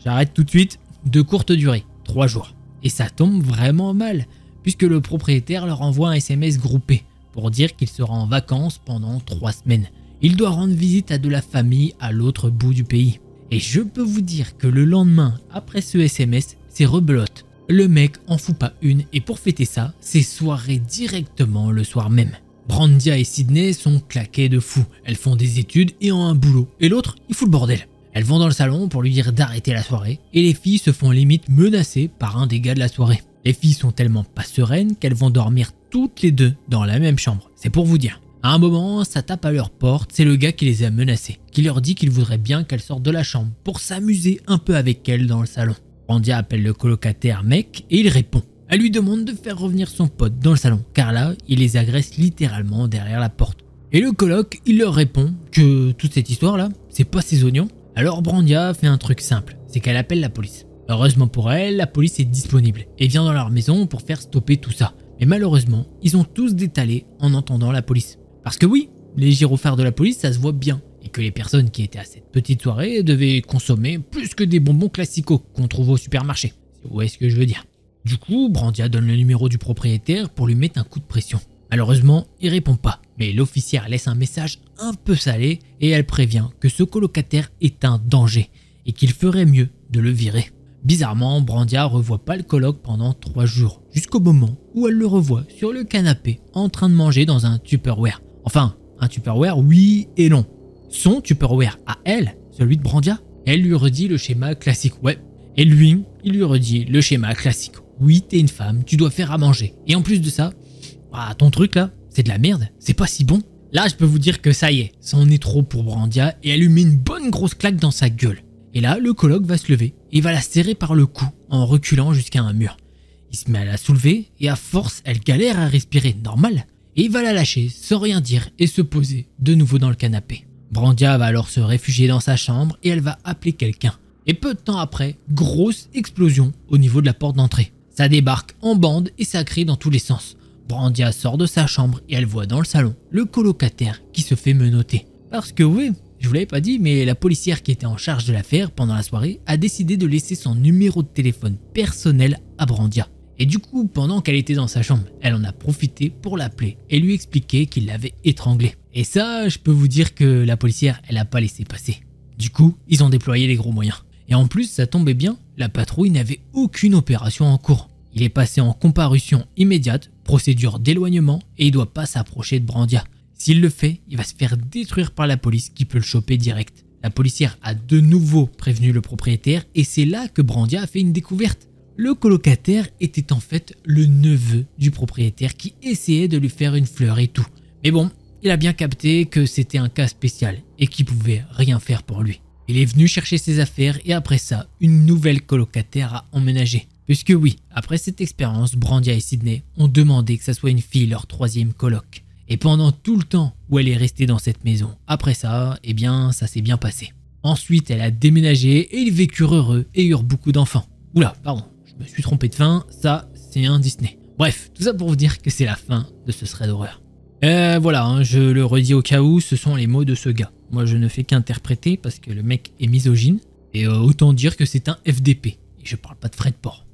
j'arrête tout de suite, de courte durée, 3 jours. Et ça tombe vraiment mal, puisque le propriétaire leur envoie un SMS groupé pour dire qu'il sera en vacances pendant 3 semaines. Il doit rendre visite à de la famille à l'autre bout du pays. Et je peux vous dire que le lendemain, après ce SMS, c'est rebelote. Le mec en fout pas une et pour fêter ça, c'est soirée directement le soir même. Brandia et Sydney sont claquées de fou. Elles font des études et ont un boulot. Et l'autre, il fout le bordel. Elles vont dans le salon pour lui dire d'arrêter la soirée. Et les filles se font limite menacer par un des gars de la soirée. Les filles sont tellement pas sereines qu'elles vont dormir toutes les deux dans la même chambre. C'est pour vous dire. À un moment, ça tape à leur porte, c'est le gars qui les a menacées, qui leur dit qu'il voudrait bien qu'elles sortent de la chambre pour s'amuser un peu avec elles dans le salon. Brandia appelle le colocataire mec et il répond. Elle lui demande de faire revenir son pote dans le salon, car là, il les agresse littéralement derrière la porte. Et le coloc, il leur répond que toute cette histoire-là, c'est pas ses oignons. Alors Brandia fait un truc simple, c'est qu'elle appelle la police. Heureusement pour elle, la police est disponible et vient dans leur maison pour faire stopper tout ça. Mais malheureusement, ils ont tous détalé en entendant la police. Parce que oui, les gyrophares de la police, ça se voit bien. Et que les personnes qui étaient à cette petite soirée devaient consommer plus que des bonbons classicaux qu'on trouve au supermarché. Vous voyez ce que je veux dire. Du coup, Brandia donne le numéro du propriétaire pour lui mettre un coup de pression. Malheureusement, il répond pas. Mais l'officière laisse un message un peu salé et elle prévient que ce colocataire est un danger et qu'il ferait mieux de le virer. Bizarrement, Brandia revoit pas le coloc pendant 3 jours, jusqu'au moment où elle le revoit sur le canapé en train de manger dans un Tupperware. Enfin, un Tupperware oui et non. Son Tupperware à elle, celui de Brandia, elle lui redit le schéma classique, ouais. Et lui, il lui redit le schéma classique. Oui, t'es une femme, tu dois faire à manger. Et en plus de ça, ton truc là, c'est de la merde, c'est pas si bon. Là, je peux vous dire que ça y est, ça en est trop pour Brandia et elle lui met une bonne grosse claque dans sa gueule. Et là, le coloc va se lever et va la serrer par le cou en reculant jusqu'à un mur. Il se met à la soulever et à force, elle galère à respirer, normal. Et il va la lâcher sans rien dire et se poser de nouveau dans le canapé. Brandia va alors se réfugier dans sa chambre et elle va appeler quelqu'un. Et peu de temps après, grosse explosion au niveau de la porte d'entrée. Ça débarque en bande et ça crie dans tous les sens. Brandia sort de sa chambre et elle voit dans le salon le colocataire qui se fait menotter. Parce que oui, je vous l'avais pas dit, mais la policière qui était en charge de l'affaire pendant la soirée a décidé de laisser son numéro de téléphone personnel à Brandia. Et du coup, pendant qu'elle était dans sa chambre, elle en a profité pour l'appeler et lui expliquer qu'il l'avait étranglée. Et ça, je peux vous dire que la policière, elle a pas laissé passer. Du coup, ils ont déployé les gros moyens. Et en plus, ça tombait bien, la patrouille n'avait aucune opération en cours. Il est passé en comparution immédiate, procédure d'éloignement, et il doit pas s'approcher de Brandia. S'il le fait, il va se faire détruire par la police qui peut le choper direct. La policière a de nouveau prévenu le propriétaire et c'est là que Brandia a fait une découverte. Le colocataire était en fait le neveu du propriétaire qui essayait de lui faire une fleur et tout. Mais bon, il a bien capté que c'était un cas spécial et qu'il pouvait rien faire pour lui. Il est venu chercher ses affaires et après ça, une nouvelle colocataire a emménagé. Puisque oui, après cette expérience, Brandia et Sydney ont demandé que ça soit une fille leur 3e coloc. Et pendant tout le temps où elle est restée dans cette maison, après ça, eh bien, ça s'est bien passé. Ensuite, elle a déménagé et ils vécurent heureux et eurent beaucoup d'enfants. Oula, pardon, je me suis trompé de fin, ça, c'est un Disney. Bref, tout ça pour vous dire que c'est la fin de ce thread d'horreur. Voilà, je le redis au cas où, ce sont les mots de ce gars. Moi, je ne fais qu'interpréter parce que le mec est misogyne. Et autant dire que c'est un FDP. Et je parle pas de frais de port.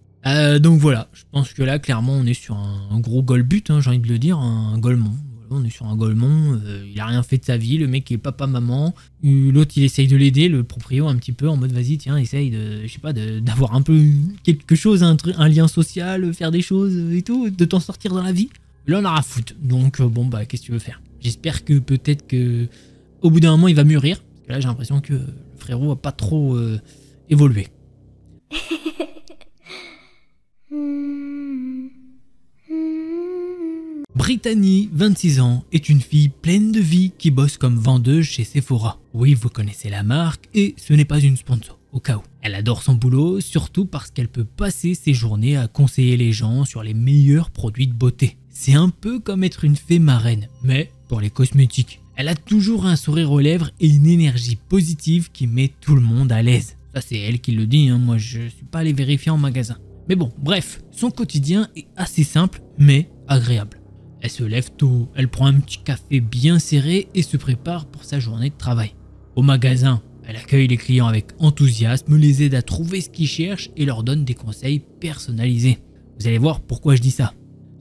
Donc voilà, je pense que là, clairement, on est sur un gros goal-but, hein, j'ai envie de le dire, un golemon. Voilà, on est sur un golemon, il a rien fait de sa vie, le mec est papa-maman. L'autre, il essaye de l'aider, le proprio, un petit peu, en mode vas-y, tiens, essaye de, je sais pas, d'avoir un peu quelque chose, un lien social, faire des choses et tout, de t'en sortir dans la vie. Là, on a rien à foutre. Donc, bon, bah, qu'est-ce que tu veux faire? J'espère que peut-être que au bout d'un moment, il va mûrir. Parce que là, j'ai l'impression que le frérot a pas trop évolué. Brittany, 26 ans, est une fille pleine de vie qui bosse comme vendeuse chez Sephora. Oui, vous connaissez la marque et ce n'est pas une sponsor, au cas où. Elle adore son boulot, surtout parce qu'elle peut passer ses journées à conseiller les gens sur les meilleurs produits de beauté. C'est un peu comme être une fée marraine, mais pour les cosmétiques. Elle a toujours un sourire aux lèvres et une énergie positive qui met tout le monde à l'aise. Ça, c'est elle qui le dit, hein. Moi je suis pas allé vérifier en magasin. Mais bon, bref, son quotidien est assez simple, mais agréable. Elle se lève tôt, elle prend un petit café bien serré et se prépare pour sa journée de travail. Au magasin, elle accueille les clients avec enthousiasme, les aide à trouver ce qu'ils cherchent et leur donne des conseils personnalisés. Vous allez voir pourquoi je dis ça.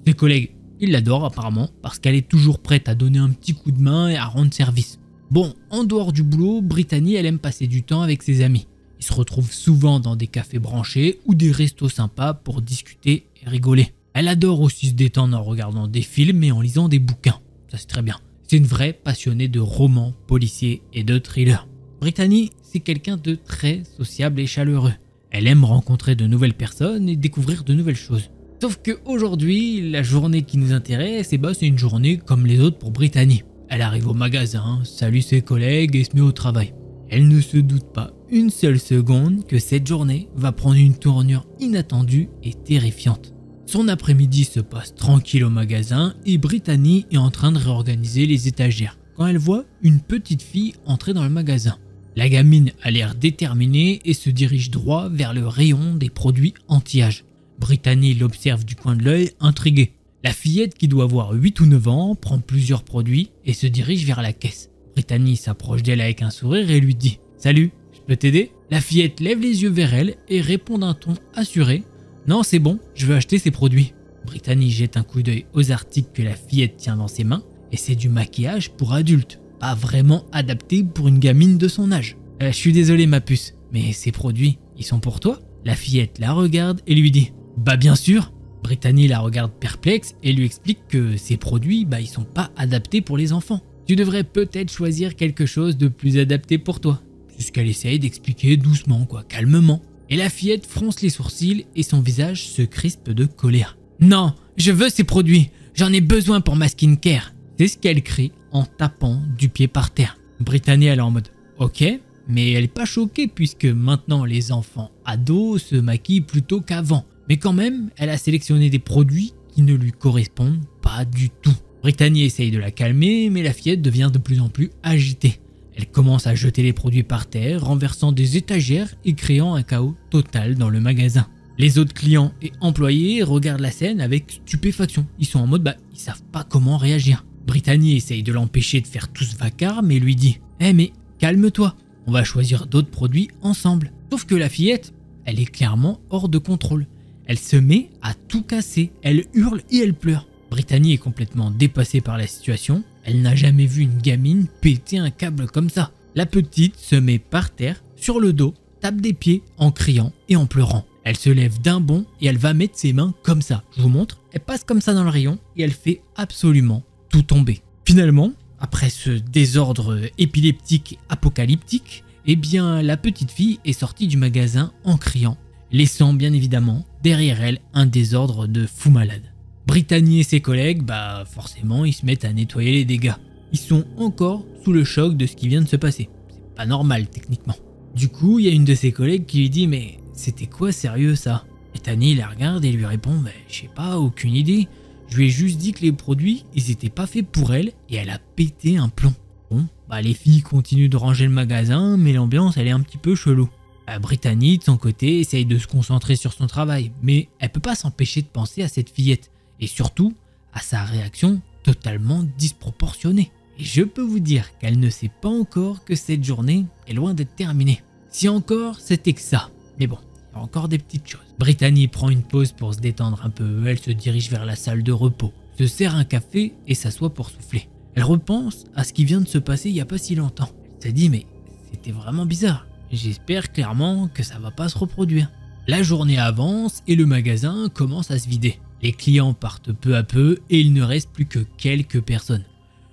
Ses collègues, ils l'adorent apparemment parce qu'elle est toujours prête à donner un petit coup de main et à rendre service. Bon, en dehors du boulot, Brittany, elle aime passer du temps avec ses amis. Ils se retrouvent souvent dans des cafés branchés ou des restos sympas pour discuter et rigoler. Elle adore aussi se détendre en regardant des films et en lisant des bouquins. Ça, c'est très bien. C'est une vraie passionnée de romans, policiers et de thrillers. Brittany, c'est quelqu'un de très sociable et chaleureux. Elle aime rencontrer de nouvelles personnes et découvrir de nouvelles choses. Sauf qu'aujourd'hui, la journée qui nous intéresse, c'est une journée comme les autres pour Brittany. Elle arrive au magasin, salue ses collègues et se met au travail. Elle ne se doute pas une seule seconde que cette journée va prendre une tournure inattendue et terrifiante. Son après-midi se passe tranquille au magasin et Brittany est en train de réorganiser les étagères quand elle voit une petite fille entrer dans le magasin. La gamine a l'air déterminée et se dirige droit vers le rayon des produits anti-âge. Brittany l'observe du coin de l'œil, intriguée. La fillette, qui doit avoir 8 ou 9 ans, prend plusieurs produits et se dirige vers la caisse. Brittany s'approche d'elle avec un sourire et lui dit « Salut, je peux t'aider ?» La fillette lève les yeux vers elle et répond d'un ton assuré « Non, c'est bon, je veux acheter ces produits. » Brittany jette un coup d'œil aux articles que la fillette tient dans ses mains et c'est du maquillage pour adultes, pas vraiment adapté pour une gamine de son âge. Je suis désolé ma puce, mais ces produits, ils sont pour toi ?» La fillette la regarde et lui dit « Bah bien sûr !» Brittany la regarde perplexe et lui explique que ces produits, ils sont pas adaptés pour les enfants. Tu devrais peut-être choisir quelque chose de plus adapté pour toi. C'est ce qu'elle essaye d'expliquer doucement, calmement. Et la fillette fronce les sourcils et son visage se crispe de colère. Non, je veux ces produits, j'en ai besoin pour ma skincare. C'est ce qu'elle crie en tapant du pied par terre. Brittany, elle est en mode ok, mais elle est pas choquée puisque maintenant les enfants ados se maquillent plutôt qu'avant. Mais quand même, elle a sélectionné des produits qui ne lui correspondent pas du tout. Brittany essaye de la calmer, mais la fillette devient de plus en plus agitée. Elle commence à jeter les produits par terre, renversant des étagères et créant un chaos total dans le magasin. Les autres clients et employés regardent la scène avec stupéfaction. Ils sont en mode ils savent pas comment réagir. Brittany essaye de l'empêcher de faire tout ce vacarme et lui dit « mais calme-toi, on va choisir d'autres produits ensemble. » Sauf que la fillette, elle est clairement hors de contrôle. Elle se met à tout casser, elle hurle et elle pleure. Brittany est complètement dépassée par la situation, elle n'a jamais vu une gamine péter un câble comme ça. La petite se met par terre, sur le dos, tape des pieds en criant et en pleurant. Elle se lève d'un bond et elle va mettre ses mains comme ça. Je vous montre, elle passe comme ça dans le rayon et elle fait absolument tout tomber. Finalement, après ce désordre épileptique apocalyptique, la petite fille est sortie du magasin en criant, laissant bien évidemment derrière elle un désordre de fou malade. Brittany et ses collègues, forcément, ils se mettent à nettoyer les dégâts. Ils sont encore sous le choc de ce qui vient de se passer. C'est pas normal techniquement. Du coup, il y a une de ses collègues qui lui dit « Mais c'était quoi sérieux ça ?» Brittany la regarde et lui répond « Je sais pas, aucune idée. Je lui ai juste dit que les produits, ils étaient pas faits pour elle et elle a pété un plomb. » Bon, les filles continuent de ranger le magasin, mais l'ambiance elle est un petit peu chelou. Brittany, de son côté, essaye de se concentrer sur son travail, mais elle peut pas s'empêcher de penser à cette fillette. Et surtout, à sa réaction totalement disproportionnée. Et je peux vous dire qu'elle ne sait pas encore que cette journée est loin d'être terminée. Si encore c'était que ça. Mais bon, il y a encore des petites choses. Brittany prend une pause pour se détendre un peu. Elle se dirige vers la salle de repos, se sert un café et s'assoit pour souffler. Elle repense à ce qui vient de se passer il n'y a pas si longtemps. Elle se dit mais c'était vraiment bizarre. J'espère clairement que ça va pas se reproduire. La journée avance et le magasin commence à se vider. Les clients partent peu à peu et il ne reste plus que quelques personnes.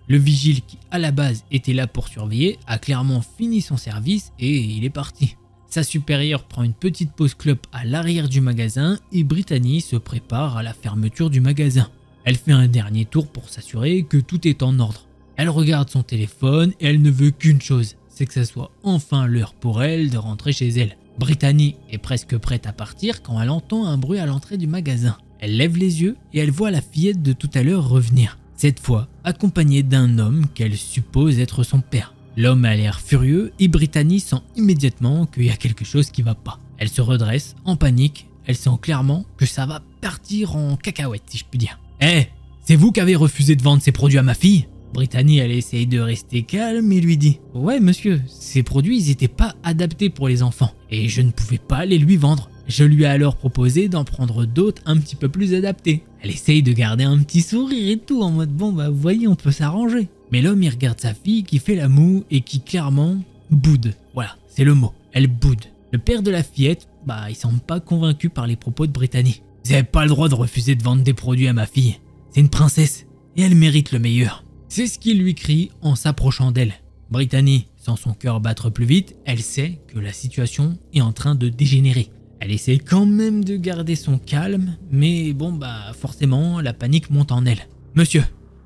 Le vigile qui à la base était là pour surveiller a clairement fini son service et il est parti. Sa supérieure prend une petite pause clope à l'arrière du magasin et Brittany se prépare à la fermeture du magasin. Elle fait un dernier tour pour s'assurer que tout est en ordre. Elle regarde son téléphone et elle ne veut qu'une chose, c'est que ça soit enfin l'heure pour elle de rentrer chez elle. Brittany est presque prête à partir quand elle entend un bruit à l'entrée du magasin. Elle lève les yeux et elle voit la fillette de tout à l'heure revenir. Cette fois, accompagnée d'un homme qu'elle suppose être son père. L'homme a l'air furieux et Brittany sent immédiatement qu'il y a quelque chose qui va pas. Elle se redresse en panique, elle sent clairement que ça va partir en cacahuète si je puis dire. « Hé, c'est vous qui avez refusé de vendre ces produits à ma fille ?» Brittany, elle essaye de rester calme et lui dit « Ouais monsieur, ces produits ils étaient pas adaptés pour les enfants et je ne pouvais pas les lui vendre. Je lui ai alors proposé d'en prendre d'autres un petit peu plus adaptés. » Elle essaye de garder un petit sourire et tout en mode bon bah vous voyez on peut s'arranger. Mais l'homme il regarde sa fille qui fait la moue et qui clairement boude. Voilà, c'est le mot, elle boude. Le père de la fillette, bah il semble pas convaincu par les propos de Brittany. « Vous avez pas le droit de refuser de vendre des produits à ma fille. C'est une princesse et elle mérite le meilleur. » C'est ce qu'il lui crie en s'approchant d'elle. Brittany sent son cœur battre plus vite, elle sait que la situation est en train de dégénérer. Elle essaie quand même de garder son calme, mais bon bah forcément la panique monte en elle. « Monsieur,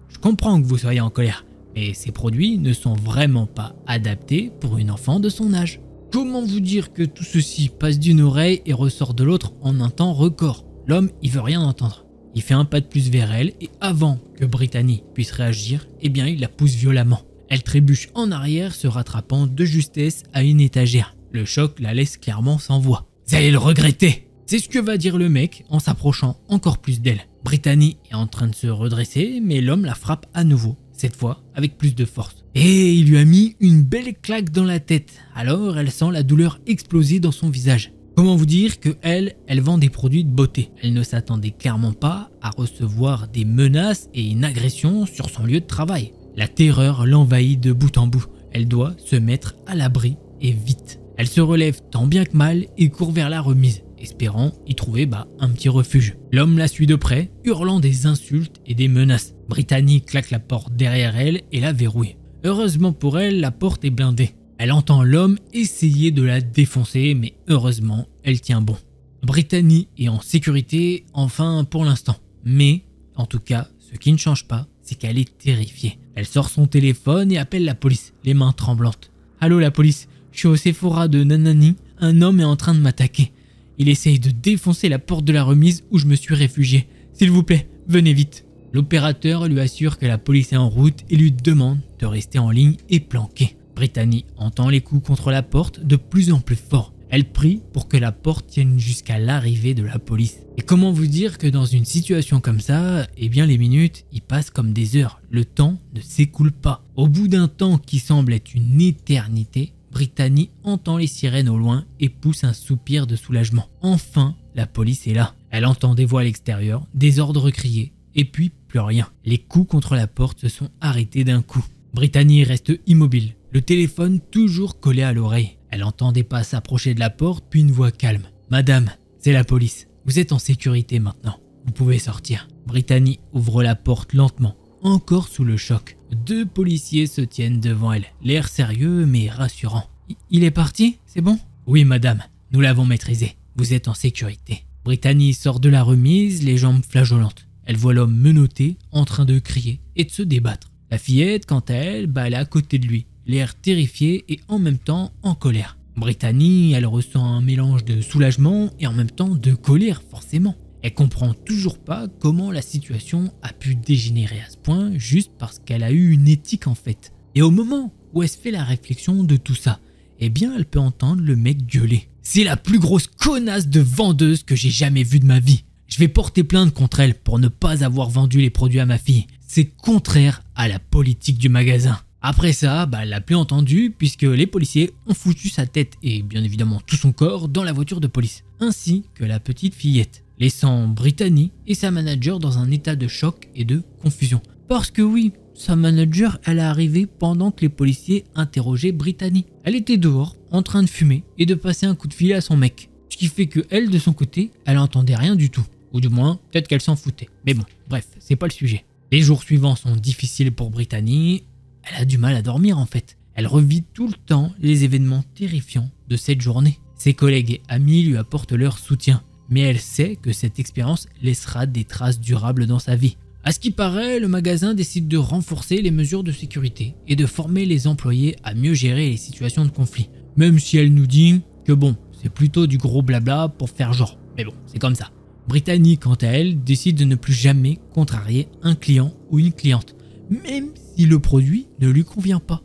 je comprends que vous soyez en colère, mais ces produits ne sont vraiment pas adaptés pour une enfant de son âge. » Comment vous dire que tout ceci passe d'une oreille et ressort de l'autre en un temps record? L'homme il veut rien entendre. Il fait un pas de plus vers elle et avant que Brittany puisse réagir, eh bien il la pousse violemment. Elle trébuche en arrière se rattrapant de justesse à une étagère. Le choc la laisse clairement sans voix. « Vous allez le regretter !» C'est ce que va dire le mec en s'approchant encore plus d'elle. Brittany est en train de se redresser mais l'homme la frappe à nouveau, cette fois avec plus de force. Et il lui a mis une belle claque dans la tête, alors elle sent la douleur exploser dans son visage. Comment vous dire que elle vend des produits de beauté. Elle ne s'attendait clairement pas à recevoir des menaces et une agression sur son lieu de travail. La terreur l'envahit de bout en bout. Elle doit se mettre à l'abri et vite. Elle se relève tant bien que mal et court vers la remise, espérant y trouver un petit refuge. L'homme la suit de près, hurlant des insultes et des menaces. Brittany claque la porte derrière elle et la verrouille. Heureusement pour elle, la porte est blindée. Elle entend l'homme essayer de la défoncer, mais heureusement, elle tient bon. Brittany est en sécurité, enfin pour l'instant. Mais, en tout cas, ce qui ne change pas, c'est qu'elle est terrifiée. Elle sort son téléphone et appelle la police, les mains tremblantes. « Allô la police, je suis au Sephora de Nanani, un homme est en train de m'attaquer. Il essaye de défoncer la porte de la remise où je me suis réfugié. S'il vous plaît, venez vite. » L'opérateur lui assure que la police est en route et lui demande de rester en ligne et planqué. Brittany entend les coups contre la porte de plus en plus fort. Elle prie pour que la porte tienne jusqu'à l'arrivée de la police. Et comment vous dire que dans une situation comme ça, eh bien les minutes, y passent comme des heures. Le temps ne s'écoule pas. Au bout d'un temps qui semble être une éternité, Brittany entend les sirènes au loin et pousse un soupir de soulagement. Enfin, la police est là. Elle entend des voix à l'extérieur, des ordres criés, et puis plus rien. Les coups contre la porte se sont arrêtés d'un coup. Brittany reste immobile, le téléphone toujours collé à l'oreille. Elle entend des pas s'approcher de la porte, puis une voix calme. « Madame, c'est la police. Vous êtes en sécurité maintenant. Vous pouvez sortir. » Brittany ouvre la porte lentement, encore sous le choc. 2 policiers se tiennent devant elle, l'air sérieux mais rassurant. « Il est parti? C'est bon ?»« Oui madame, nous l'avons maîtrisé. Vous êtes en sécurité. » Brittany sort de la remise, les jambes flageolantes. Elle voit l'homme menotté, en train de crier et de se débattre. La fillette, quant à elle, elle est à côté de lui, l'air terrifié et en même temps en colère. Brittany, elle ressent un mélange de soulagement et en même temps de colère forcément. Elle comprend toujours pas comment la situation a pu dégénérer à ce point juste parce qu'elle a eu une éthique en fait. Et au moment où elle se fait la réflexion de tout ça, eh bien elle peut entendre le mec gueuler. « C'est la plus grosse connasse de vendeuse que j'ai jamais vue de ma vie. Je vais porter plainte contre elle pour ne pas avoir vendu les produits à ma fille. C'est contraire à la politique du magasin. » Après ça, elle l'a plus entendu puisque les policiers ont foutu sa tête et bien évidemment tout son corps dans la voiture de police, ainsi que la petite fillette, laissant Brittany et sa manager dans un état de choc et de confusion. Parce que oui, sa manager, elle est arrivée pendant que les policiers interrogeaient Brittany. Elle était dehors, en train de fumer et de passer un coup de fil à son mec. Ce qui fait que elle, de son côté, elle entendait rien du tout. Ou du moins, peut-être qu'elle s'en foutait. Mais bon, bref, c'est pas le sujet. Les jours suivants sont difficiles pour Brittany. Elle a du mal à dormir en fait. Elle revit tout le temps les événements terrifiants de cette journée. Ses collègues et amis lui apportent leur soutien. Mais elle sait que cette expérience laissera des traces durables dans sa vie. À ce qui paraît, le magasin décide de renforcer les mesures de sécurité et de former les employés à mieux gérer les situations de conflit. Même si elle nous dit que bon, c'est plutôt du gros blabla pour faire genre. Mais bon, c'est comme ça. Brittany, quant à elle, décide de ne plus jamais contrarier un client ou une cliente, même si le produit ne lui convient pas.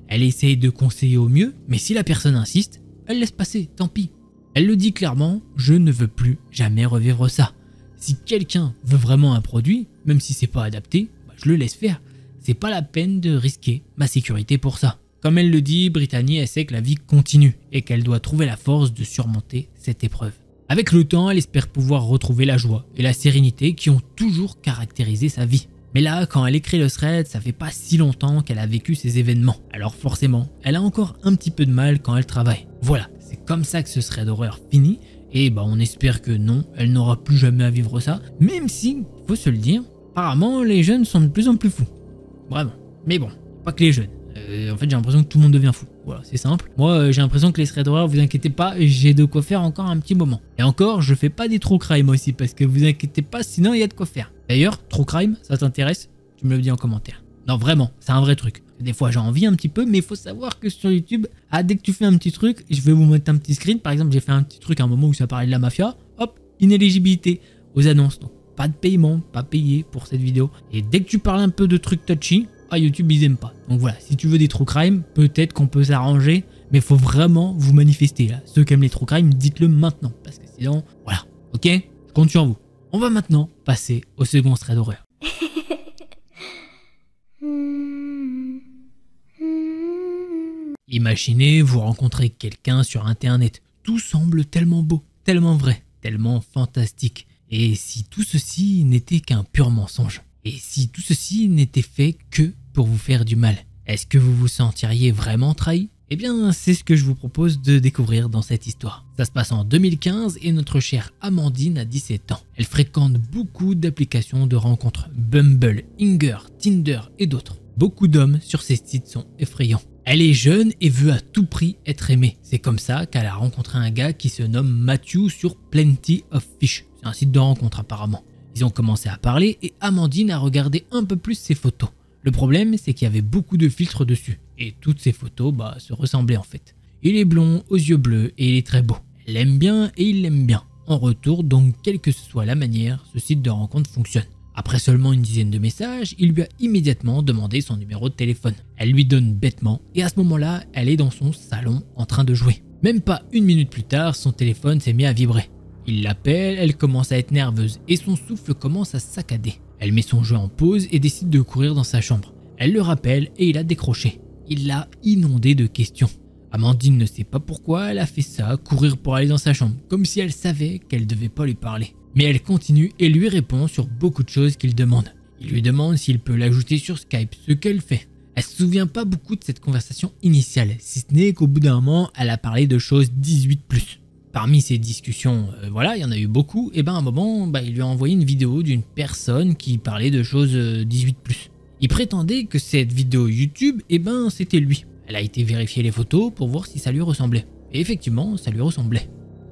Elle essaye de conseiller au mieux, mais si la personne insiste, elle laisse passer, tant pis. Elle le dit clairement, je ne veux plus jamais revivre ça. Si quelqu'un veut vraiment un produit, même si c'est pas adapté, je le laisse faire. C'est pas la peine de risquer ma sécurité pour ça. Comme elle le dit, Brittany, elle sait que la vie continue et qu'elle doit trouver la force de surmonter cette épreuve. Avec le temps, elle espère pouvoir retrouver la joie et la sérénité qui ont toujours caractérisé sa vie. Mais là, quand elle écrit le thread, ça fait pas si longtemps qu'elle a vécu ces événements. Alors forcément, elle a encore un petit peu de mal quand elle travaille. Voilà, c'est comme ça que ce thread d'horreur finit. Et on espère que non, elle n'aura plus jamais à vivre ça. Même si, faut se le dire, apparemment les jeunes sont de plus en plus fous. Vraiment. Mais bon, pas que les jeunes. En fait, j'ai l'impression que tout le monde devient fou. Voilà, c'est simple. Moi, j'ai l'impression que les threads d'horreur, vous inquiétez pas, j'ai de quoi faire encore un petit moment. Et encore, je fais pas des true crime aussi, parce que vous inquiétez pas, sinon il y a de quoi faire. D'ailleurs, true crime, ça t'intéresse? Tu me le dis en commentaire. Non, vraiment, c'est un vrai truc. Des fois, j'ai envie un petit peu, mais il faut savoir que sur YouTube, dès que tu fais un petit truc, je vais vous mettre un petit screen. Par exemple, j'ai fait un petit truc à un moment où ça parlait de la mafia. Hop, inéligibilité aux annonces. Donc, pas de paiement, pas payé pour cette vidéo. Et dès que tu parles un peu de trucs touchy, YouTube, ils aiment pas. Donc voilà, si tu veux des true crime, peut-être qu'on peut s'arranger, mais il faut vraiment vous manifester là. Ceux qui aiment les true crime, dites-le maintenant, parce que sinon, voilà, ok? Je compte sur vous. On va maintenant passer au second thread d'horreur. Imaginez, vous rencontrez quelqu'un sur internet. Tout semble tellement beau, tellement vrai, tellement fantastique. Et si tout ceci n'était qu'un pur mensonge? Et si tout ceci n'était fait que pour vous faire du mal? Est-ce que vous vous sentiriez vraiment trahi? Eh bien, c'est ce que je vous propose de découvrir dans cette histoire. Ça se passe en 2015 et notre chère Amandine a 17 ans. Elle fréquente beaucoup d'applications de rencontres, Bumble, Hinge, Tinder et d'autres. Beaucoup d'hommes sur ces sites sont effrayants. Elle est jeune et veut à tout prix être aimée. C'est comme ça qu'elle a rencontré un gars qui se nomme Matthew sur Plenty of Fish. C'est un site de rencontre apparemment. Ils ont commencé à parler et Amandine a regardé un peu plus ses photos. Le problème, c'est qu'il y avait beaucoup de filtres dessus. Et toutes ces photos, se ressemblaient en fait. Il est blond, aux yeux bleus et il est très beau. Elle l'aime bien et il l'aime bien. En retour, donc, quelle que ce soit la manière, ce site de rencontre fonctionne. Après seulement une dizaine de messages, il lui a immédiatement demandé son numéro de téléphone. Elle lui donne bêtement et à ce moment-là, elle est dans son salon en train de jouer. Même pas une minute plus tard, son téléphone s'est mis à vibrer. Il l'appelle, elle commence à être nerveuse et son souffle commence à saccader. Elle met son jeu en pause et décide de courir dans sa chambre. Elle le rappelle et il a décroché. Il l'a inondé de questions. Amandine ne sait pas pourquoi elle a fait ça, courir pour aller dans sa chambre, comme si elle savait qu'elle devait pas lui parler. Mais elle continue et lui répond sur beaucoup de choses qu'il demande. Il lui demande s'il peut l'ajouter sur Skype, ce qu'elle fait. Elle se souvient pas beaucoup de cette conversation initiale, si ce n'est qu'au bout d'un moment, elle a parlé de choses 18+. Parmi ces discussions, il y en a eu beaucoup, et à un moment, il lui a envoyé une vidéo d'une personne qui parlait de choses 18+. Il prétendait que cette vidéo YouTube, c'était lui. Elle a été vérifier les photos pour voir si ça lui ressemblait. Et effectivement, ça lui ressemblait.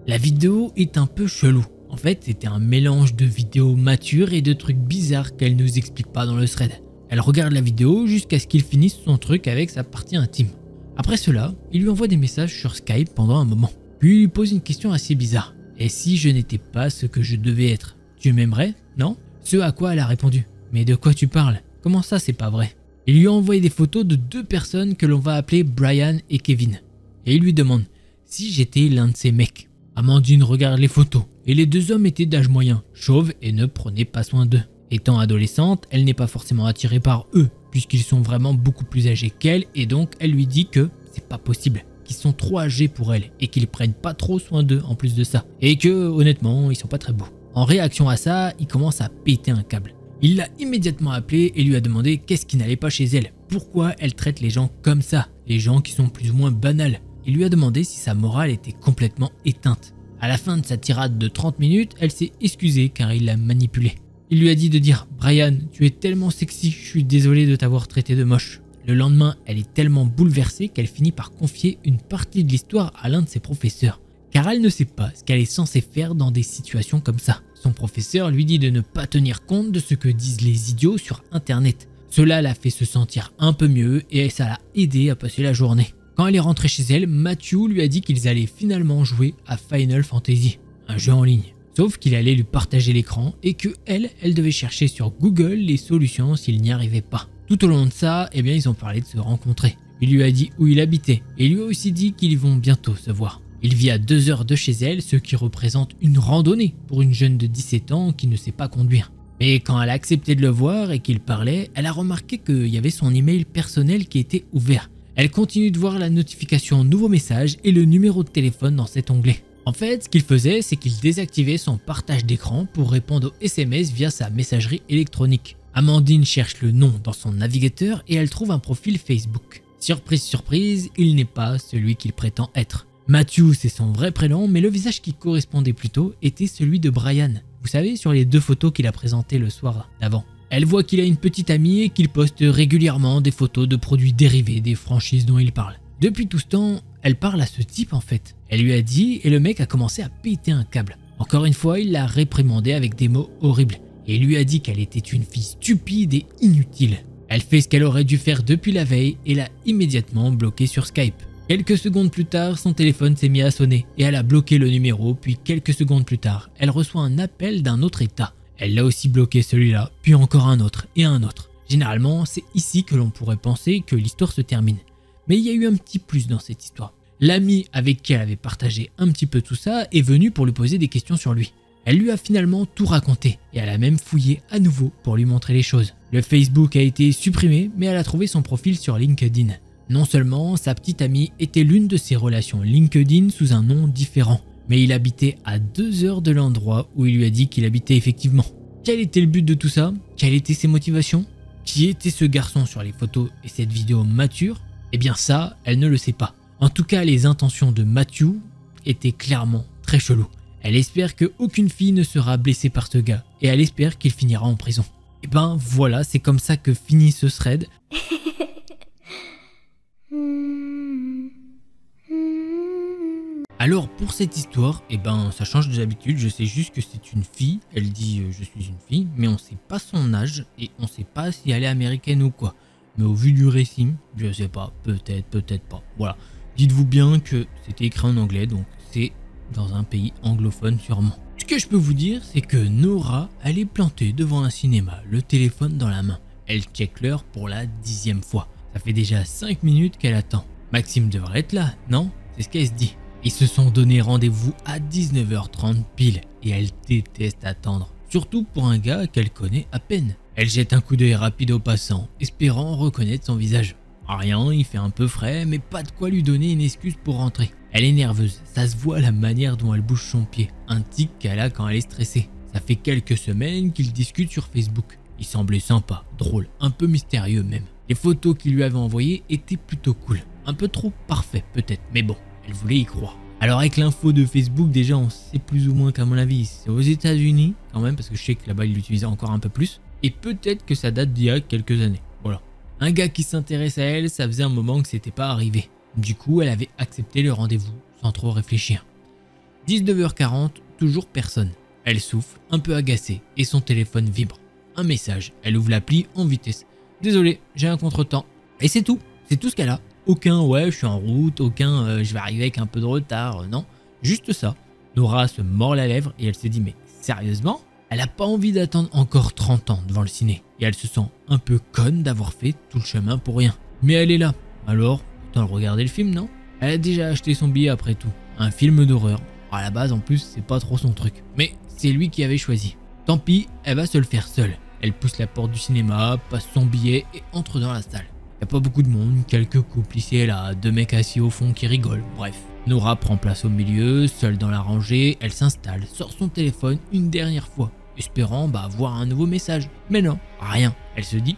La vidéo est un peu chelou. En fait, c'était un mélange de vidéos matures et de trucs bizarres qu'elle ne nous explique pas dans le thread. Elle regarde la vidéo jusqu'à ce qu'il finisse son truc avec sa partie intime. Après cela, il lui envoie des messages sur Skype pendant un moment. Puis il lui pose une question assez bizarre. « Et si je n'étais pas ce que je devais être, tu m'aimerais, non ?» Ce à quoi elle a répondu. « Mais de quoi tu parles? Comment ça c'est pas vrai ?» Il lui a envoyé des photos de deux personnes que l'on va appeler Brian et Kevin. Et il lui demande « Si j'étais l'un de ces mecs ?» Amandine regarde les photos. Et les deux hommes étaient d'âge moyen, chauves et ne prenaient pas soin d'eux. Étant adolescente, elle n'est pas forcément attirée par eux. puisqu'ils sont vraiment beaucoup plus âgés qu'elle, et donc elle lui dit que c'est pas possible, qu'ils sont trop âgés pour elle et qu'ils prennent pas trop soin d'eux en plus de ça, et que honnêtement ils sont pas très beaux. En réaction à ça, il commence à péter un câble. Il l'a immédiatement appelée et lui a demandé qu'est-ce qui n'allait pas chez elle, pourquoi elle traite les gens comme ça, les gens qui sont plus ou moins banals. Il lui a demandé si sa morale était complètement éteinte. À la fin de sa tirade de 30 minutes, elle s'est excusée car il l'a manipulée. Il lui a dit de dire « Brian, tu es tellement sexy, je suis désolé de t'avoir traité de moche ». Le lendemain, elle est tellement bouleversée qu'elle finit par confier une partie de l'histoire à l'un de ses professeurs. Car elle ne sait pas ce qu'elle est censée faire dans des situations comme ça. Son professeur lui dit de ne pas tenir compte de ce que disent les idiots sur internet. Cela l'a fait se sentir un peu mieux et ça l'a aidé à passer la journée. Quand elle est rentrée chez elle, Matthew lui a dit qu'ils allaient finalement jouer à Final Fantasy, un jeu en ligne. Sauf qu'il allait lui partager l'écran et que elle devait chercher sur Google les solutions s'il n'y arrivait pas. Tout au long de ça, ils ont parlé de se rencontrer. Il lui a dit où il habitait et il lui a aussi dit qu'ils vont bientôt se voir. Il vit à 2 heures de chez elle, ce qui représente une randonnée pour une jeune de 17 ans qui ne sait pas conduire. Mais quand elle a accepté de le voir et qu'il parlait, elle a remarqué qu'il y avait son email personnel qui était ouvert. Elle continue de voir la notification nouveau message et le numéro de téléphone dans cet onglet. En fait, ce qu'il faisait, c'est qu'il désactivait son partage d'écran pour répondre aux SMS via sa messagerie électronique. Amandine cherche le nom dans son navigateur et elle trouve un profil Facebook. Surprise, surprise, il n'est pas celui qu'il prétend être. Matthew, c'est son vrai prénom, mais le visage qui correspondait plutôt était celui de Brian. Vous savez, sur les 2 photos qu'il a présentées le soir d'avant. Elle voit qu'il a une petite amie et qu'il poste régulièrement des photos de produits dérivés des franchises dont il parle. Depuis tout ce temps, elle parle à ce type en fait. Elle lui a dit et le mec a commencé à péter un câble. Encore une fois, il l'a réprimandée avec des mots horribles et lui a dit qu'elle était une fille stupide et inutile. Elle fait ce qu'elle aurait dû faire depuis la veille et l'a immédiatement bloqué sur Skype. Quelques secondes plus tard, son téléphone s'est mis à sonner et elle a bloqué le numéro, puis quelques secondes plus tard, elle reçoit un appel d'un autre état. Elle l'a aussi bloqué celui-là, puis encore un autre et un autre. Généralement, c'est ici que l'on pourrait penser que l'histoire se termine. Mais il y a eu un petit plus dans cette histoire. L'ami avec qui elle avait partagé un petit peu tout ça est venu pour lui poser des questions sur lui. Elle lui a finalement tout raconté et elle a même fouillé à nouveau pour lui montrer les choses. Le Facebook a été supprimé, mais elle a trouvé son profil sur LinkedIn. Non seulement sa petite amie était l'une de ses relations LinkedIn sous un nom différent, mais il habitait à 2 heures de l'endroit où il lui a dit qu'il habitait effectivement. Quel était le but de tout ça? Quelles étaient ses motivations? Qui était ce garçon sur les photos et cette vidéo mature? Eh bien ça, elle ne le sait pas. En tout cas, les intentions de Matthew étaient clairement très cheloues. Elle espère qu'aucune fille ne sera blessée par ce gars et elle espère qu'il finira en prison. Et ben voilà, c'est comme ça que finit ce thread. Alors pour cette histoire, ça change de d'habitude, je sais juste que c'est une fille, elle dit je suis une fille, mais on sait pas son âge et on sait pas si elle est américaine ou quoi. Mais au vu du récit, je sais pas, peut-être pas. Voilà, dites-vous bien que c'était écrit en anglais, donc c'est dans un pays anglophone sûrement. Ce que je peux vous dire, c'est que Nora, elle est plantée devant un cinéma, le téléphone dans la main. Elle check l'heure pour la 10e fois. Ça fait déjà 5 minutes qu'elle attend. Maxime devrait être là, non? C'est ce qu'elle se dit. Ils se sont donné rendez-vous à 19h30 pile et elle déteste attendre. Surtout pour un gars qu'elle connaît à peine. Elle jette un coup d'œil rapide au passant, espérant reconnaître son visage. Rien, il fait un peu frais, mais pas de quoi lui donner une excuse pour rentrer. Elle est nerveuse, ça se voit la manière dont elle bouge son pied, un tic qu'elle a quand elle est stressée. Ça fait quelques semaines qu'ils discutent sur Facebook. Il semblait sympa, drôle, un peu mystérieux même. Les photos qu'il lui avait envoyées étaient plutôt cool. Un peu trop parfait peut-être, mais bon, elle voulait y croire. Alors avec l'info de Facebook, déjà on sait plus ou moins qu'à mon avis c'est aux États-Unis quand même, parce que je sais que là-bas ils l'utilisaient encore un peu plus. Et peut-être que ça date d'il y a quelques années, voilà. Un gars qui s'intéresse à elle, ça faisait un moment que c'était pas arrivé. Du coup, elle avait accepté le rendez-vous sans trop réfléchir. 19h40, toujours personne. Elle souffle, un peu agacée, et son téléphone vibre. Un message, elle ouvre l'appli en vitesse. Désolé, j'ai un contretemps. Et c'est tout ce qu'elle a. Aucun ouais, je suis en route, aucun je vais arriver avec un peu de retard, non. Juste ça. Nora se mord la lèvre et elle se dit mais sérieusement? Elle a pas envie d'attendre encore 30 ans devant le ciné. Et elle se sent un peu conne d'avoir fait tout le chemin pour rien. Mais elle est là. Alors, autant regarder le film, non? Elle a déjà acheté son billet après tout. Un film d'horreur. À la base, en plus, c'est pas trop son truc. Mais c'est lui qui avait choisi. Tant pis, elle va se le faire seule. Elle pousse la porte du cinéma, passe son billet et entre dans la salle. Y a pas beaucoup de monde, quelques couples ici et là, 2 mecs assis au fond qui rigolent, bref. Nora prend place au milieu, seule dans la rangée, elle s'installe, sort son téléphone une dernière fois, espérant voir un nouveau message. Mais non, rien. Elle se dit,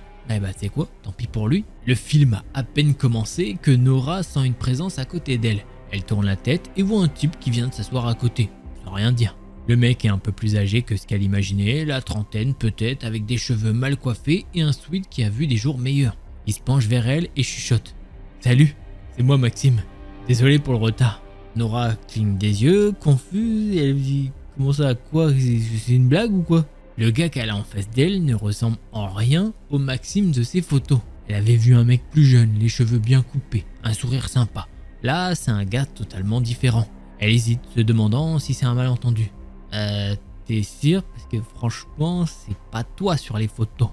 c'est quoi, tant pis pour lui. Le film a à peine commencé que Nora sent une présence à côté d'elle. Elle tourne la tête et voit un type qui vient de s'asseoir à côté, sans rien dire. Le mec est un peu plus âgé que ce qu'elle imaginait, la trentaine peut-être, avec des cheveux mal coiffés et un sweat qui a vu des jours meilleurs. Il se penche vers elle et chuchote. « Salut, c'est moi Maxime. Désolé pour le retard. » Nora cligne des yeux, confuse, et elle dit « Comment ça, quoi? C'est une blague ou quoi ?» Le gars qu'elle a en face d'elle ne ressemble en rien au Maxime de ses photos. Elle avait vu un mec plus jeune, les cheveux bien coupés, un sourire sympa. Là, c'est un gars totalement différent. Elle hésite, se demandant si c'est un malentendu. T'es sûr? Parce que franchement, c'est pas toi sur les photos.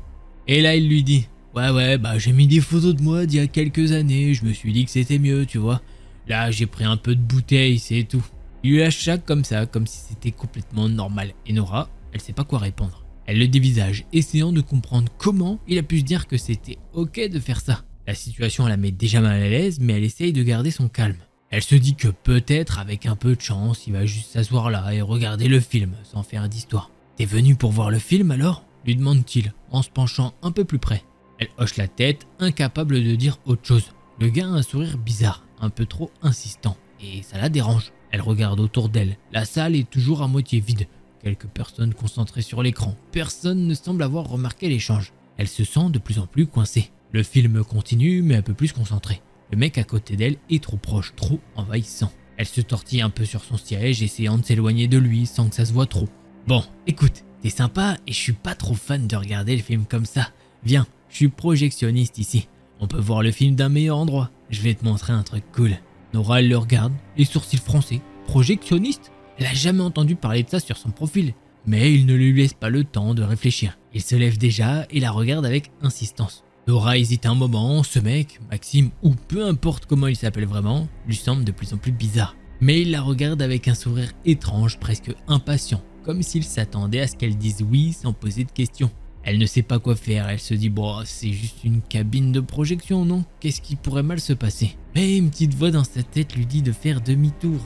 Et là, il lui dit Ouais, j'ai mis des photos de moi d'il y a quelques années, je me suis dit que c'était mieux, tu vois. Là, j'ai pris un peu de bouteille, c'est tout. Il lui lâche ça comme ça, comme si c'était complètement normal. Et Nora, elle sait pas quoi répondre. Elle le dévisage, essayant de comprendre comment il a pu se dire que c'était ok de faire ça. La situation la met déjà mal à l'aise, mais elle essaye de garder son calme. Elle se dit que peut-être, avec un peu de chance, il va juste s'asseoir là et regarder le film, sans faire d'histoire. « T'es venu pour voir le film alors ?» lui demande-t-il, en se penchant un peu plus près. Elle hoche la tête, incapable de dire autre chose. Le gars a un sourire bizarre, un peu trop insistant, et ça la dérange. Elle regarde autour d'elle. La salle est toujours à moitié vide. Quelques personnes concentrées sur l'écran. Personne ne semble avoir remarqué l'échange. Elle se sent de plus en plus coincée. Le film continue, mais un peu plus concentré. Le mec à côté d'elle est trop proche, trop envahissant. Elle se tortille un peu sur son siège, essayant de s'éloigner de lui sans que ça se voit trop. Bon, écoute, t'es sympa et je suis pas trop fan de regarder le film comme ça. Viens, je suis projectionniste ici. On peut voir le film d'un meilleur endroit. Je vais te montrer un truc cool. Nora, elle le regarde, les sourcils froncés. Projectionniste? Elle a jamais entendu parler de ça sur son profil. Mais il ne lui laisse pas le temps de réfléchir. Il se lève déjà et la regarde avec insistance. Nora hésite un moment, ce mec, Maxime, ou peu importe comment il s'appelle vraiment, lui semble de plus en plus bizarre. Mais il la regarde avec un sourire étrange, presque impatient, comme s'il s'attendait à ce qu'elle dise oui sans poser de questions. Elle ne sait pas quoi faire, elle se dit bon, c'est juste une cabine de projection, non? Qu'est-ce qui pourrait mal se passer? Mais une petite voix dans sa tête lui dit de faire demi-tour.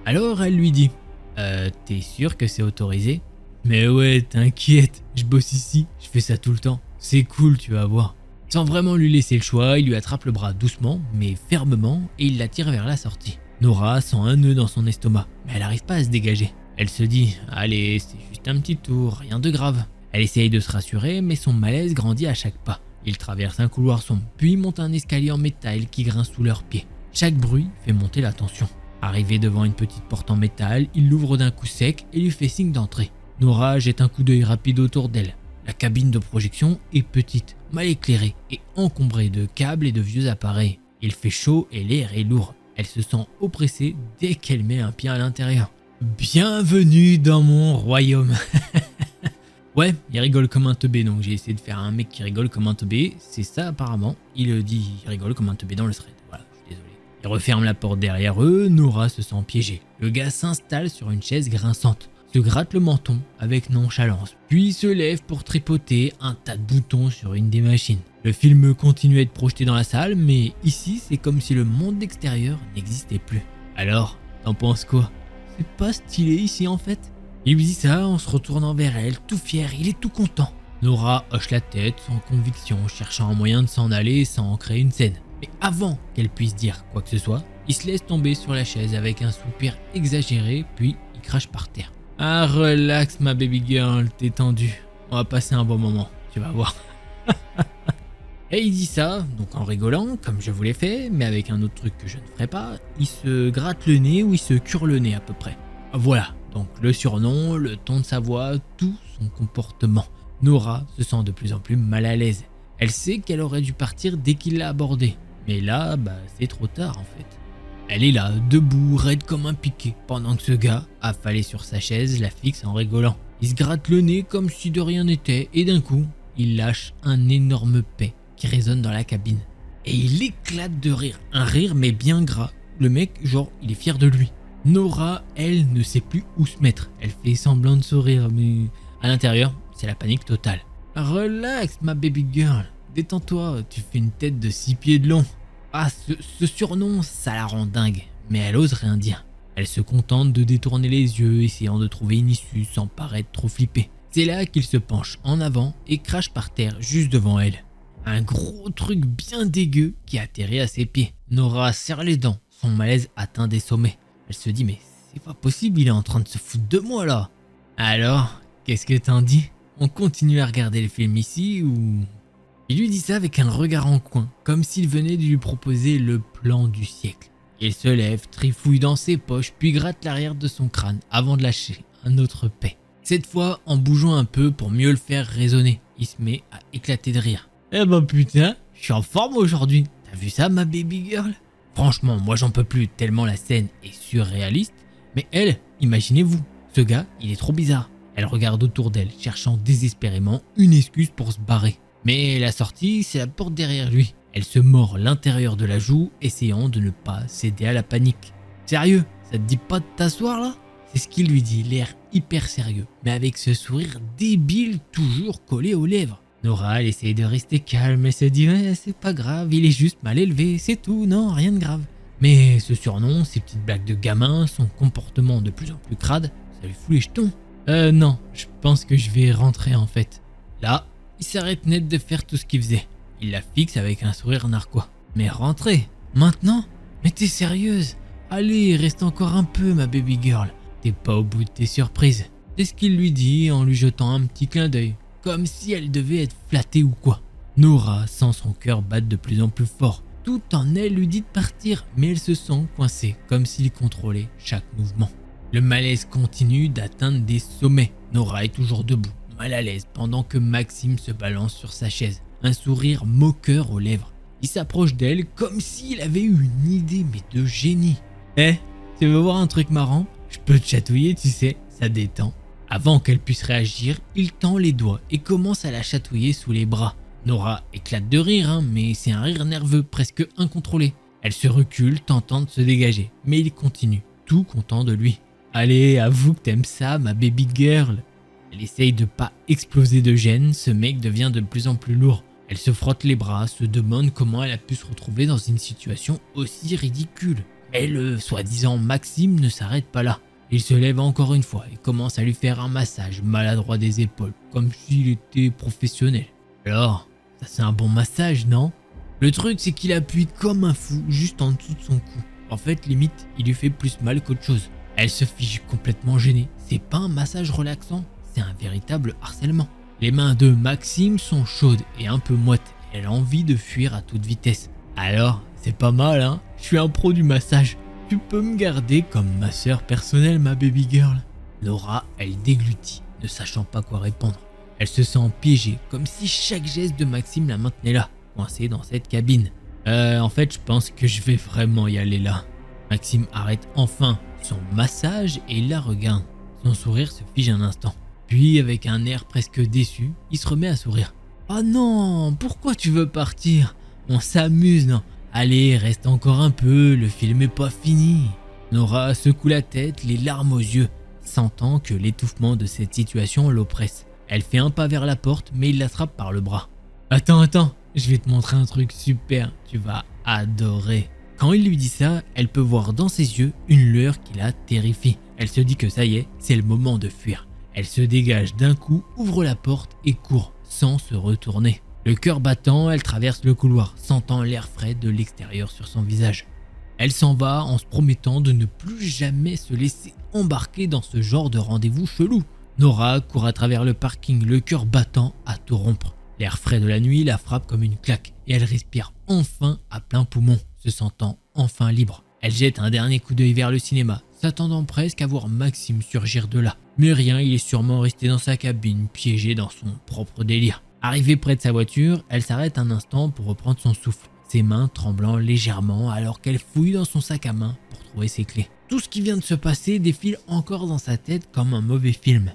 Alors elle lui dit t'es sûr que c'est autorisé? Mais ouais, t'inquiète, je bosse ici, je fais ça tout le temps, c'est cool, tu vas voir. Sans vraiment lui laisser le choix, il lui attrape le bras doucement, mais fermement, et il la tire vers la sortie. Nora sent un nœud dans son estomac, mais elle n'arrive pas à se dégager. Elle se dit « Allez, c'est juste un petit tour, rien de grave ». Elle essaye de se rassurer, mais son malaise grandit à chaque pas. Il traverse un couloir sombre, puis monte un escalier en métal qui grince sous leurs pieds. Chaque bruit fait monter la tension. Arrivé devant une petite porte en métal, il l'ouvre d'un coup sec et lui fait signe d'entrer. Nora jette un coup d'œil rapide autour d'elle. La cabine de projection est petite, mal éclairée et encombrée de câbles et de vieux appareils. Il fait chaud et l'air est lourd. Elle se sent oppressée dès qu'elle met un pied à l'intérieur. Bienvenue dans mon royaume. Ouais, il rigole comme un teubé, donc j'ai essayé de faire un mec qui rigole comme un teubé. C'est ça apparemment. Il dit il rigole comme un teubé dans le thread. Voilà, je suis désolé. Il referme la porte derrière eux, Nora se sent piégée. Le gars s'installe sur une chaise grinçante. Se gratte le menton avec nonchalance, puis se lève pour tripoter un tas de boutons sur une des machines. Le film continue à être projeté dans la salle, mais ici c'est comme si le monde extérieur n'existait plus. Alors, t'en penses quoi? C'est pas stylé ici en fait? Il lui dit ça en se retournant vers elle, tout fier, il est tout content. Nora hoche la tête sans conviction, cherchant un moyen de s'en aller sans créer une scène. Mais avant qu'elle puisse dire quoi que ce soit, il se laisse tomber sur la chaise avec un soupir exagéré, puis il crache par terre. Ah, relax ma baby girl, t'es tendue. On va passer un bon moment, tu vas voir. Et il dit ça, donc en rigolant, comme je vous l'ai fait, mais avec un autre truc que je ne ferai pas, il se gratte le nez ou il se cure le nez à peu près. Voilà, donc le surnom, le ton de sa voix, tout son comportement. Nora se sent de plus en plus mal à l'aise. Elle sait qu'elle aurait dû partir dès qu'il l'a abordée. Mais là, c'est trop tard en fait. Elle est là, debout, raide comme un piquet, pendant que ce gars, affalé sur sa chaise, la fixe en rigolant. Il se gratte le nez comme si de rien n'était, et d'un coup, il lâche un énorme paix qui résonne dans la cabine. Et il éclate de rire, un rire mais bien gras. Le mec, genre, il est fier de lui. Nora, elle, ne sait plus où se mettre. Elle fait semblant de sourire, mais à l'intérieur, c'est la panique totale. Relax, ma baby girl. Détends-toi, tu fais une tête de 6 pieds de long. Ah, ce surnom, ça la rend dingue. Mais elle ose rien dire. Elle se contente de détourner les yeux, essayant de trouver une issue sans paraître trop flippée. C'est là qu'il se penche en avant et crache par terre juste devant elle. Un gros truc bien dégueu qui atterrit à ses pieds. Nora serre les dents, son malaise atteint des sommets. Elle se dit mais c'est pas possible, il est en train de se foutre de moi là. Alors, qu'est-ce que t'en dis? On continue à regarder le film ici ou... Il lui dit ça avec un regard en coin, comme s'il venait de lui proposer le plan du siècle. Il se lève, trifouille dans ses poches, puis gratte l'arrière de son crâne avant de lâcher un autre paix. Cette fois, en bougeant un peu pour mieux le faire résonner, il se met à éclater de rire. Eh ben putain, je suis en forme aujourd'hui. T'as vu ça, ma baby girl? Franchement, moi j'en peux plus tellement la scène est surréaliste. Mais elle, imaginez-vous, ce gars, il est trop bizarre. Elle regarde autour d'elle, cherchant désespérément une excuse pour se barrer. Mais la sortie, c'est la porte derrière lui. Elle se mord l'intérieur de la joue, essayant de ne pas céder à la panique. Sérieux, ça te dit pas de t'asseoir là? C'est ce qu'il lui dit, l'air hyper sérieux, mais avec ce sourire débile toujours collé aux lèvres. Nora, elle essaye de rester calme et se dit ouais, c'est pas grave, il est juste mal élevé, c'est tout, non, rien de grave. Mais ce surnom, ces petites blagues de gamin, son comportement de plus en plus crade, ça lui fout les jetons. Non, je pense que je vais rentrer en fait. Là, il s'arrête net de faire tout ce qu'il faisait. Il la fixe avec un sourire narquois. Mais rentrez, maintenant? Mais t'es sérieuse? Allez, reste encore un peu ma baby girl. T'es pas au bout de tes surprises. C'est ce qu'il lui dit en lui jetant un petit clin d'œil. Comme si elle devait être flattée ou quoi. Nora sent son cœur battre de plus en plus fort. Tout en elle lui dit de partir, mais elle se sent coincée, comme s'il contrôlait chaque mouvement. Le malaise continue d'atteindre des sommets. Nora est toujours debout, mal à l'aise, pendant que Maxime se balance sur sa chaise, un sourire moqueur aux lèvres. Il s'approche d'elle comme s'il avait eu une idée, mais de génie. Tu veux voir un truc marrant? Je peux te chatouiller, tu sais, ça détend. Avant qu'elle puisse réagir, il tend les doigts et commence à la chatouiller sous les bras. Nora éclate de rire, mais c'est un rire nerveux, presque incontrôlé. Elle se recule, tentant de se dégager, mais il continue, tout content de lui. Allez, avoue que t'aimes ça, ma baby girl. Elle essaye de pas exploser de gêne, ce mec devient de plus en plus lourd. Elle se frotte les bras, se demande comment elle a pu se retrouver dans une situation aussi ridicule. Mais le soi-disant Maxime ne s'arrête pas là. Il se lève encore une fois et commence à lui faire un massage maladroit des épaules, comme s'il était professionnel. Alors, ça c'est un bon massage, non? Le truc c'est qu'il appuie comme un fou juste en dessous de son cou. En fait, limite, il lui fait plus mal qu'autre chose. Elle se fige complètement gênée. C'est pas un massage relaxant, c'est un véritable harcèlement. Les mains de Maxime sont chaudes et un peu moites. Elle a envie de fuir à toute vitesse. Alors, c'est pas mal, hein? Je suis un pro du massage. Tu peux me garder comme ma sœur personnelle, ma baby girl. Nora, elle déglutit, ne sachant pas quoi répondre. Elle se sent piégée, comme si chaque geste de Maxime la maintenait là, coincée dans cette cabine. En fait, je pense que je vais vraiment y aller là. Maxime arrête enfin son massage et la regarde. Son sourire se fige un instant. Puis, avec un air presque déçu, il se remet à sourire. « Oh non, pourquoi tu veux partir? On s'amuse, non? Allez, reste encore un peu, le film est pas fini. » Nora secoue la tête, les larmes aux yeux, sentant que l'étouffement de cette situation l'oppresse. Elle fait un pas vers la porte, mais il l'attrape par le bras. « Attends, je vais te montrer un truc super, tu vas adorer. » Quand il lui dit ça, elle peut voir dans ses yeux une lueur qui la terrifie. Elle se dit que ça y est, c'est le moment de fuir. Elle se dégage d'un coup, ouvre la porte et court, sans se retourner. Le cœur battant, elle traverse le couloir, sentant l'air frais de l'extérieur sur son visage. Elle s'en va en se promettant de ne plus jamais se laisser embarquer dans ce genre de rendez-vous chelou. Nora court à travers le parking, le cœur battant à tout rompre. L'air frais de la nuit la frappe comme une claque et elle respire enfin à plein poumon, se sentant enfin libre. Elle jette un dernier coup d'œil vers le cinéma, s'attendant presque à voir Maxime surgir de là. Mais rien, il est sûrement resté dans sa cabine, piégé dans son propre délire. Arrivée près de sa voiture, elle s'arrête un instant pour reprendre son souffle, ses mains tremblant légèrement alors qu'elle fouille dans son sac à main pour trouver ses clés. Tout ce qui vient de se passer défile encore dans sa tête comme un mauvais film.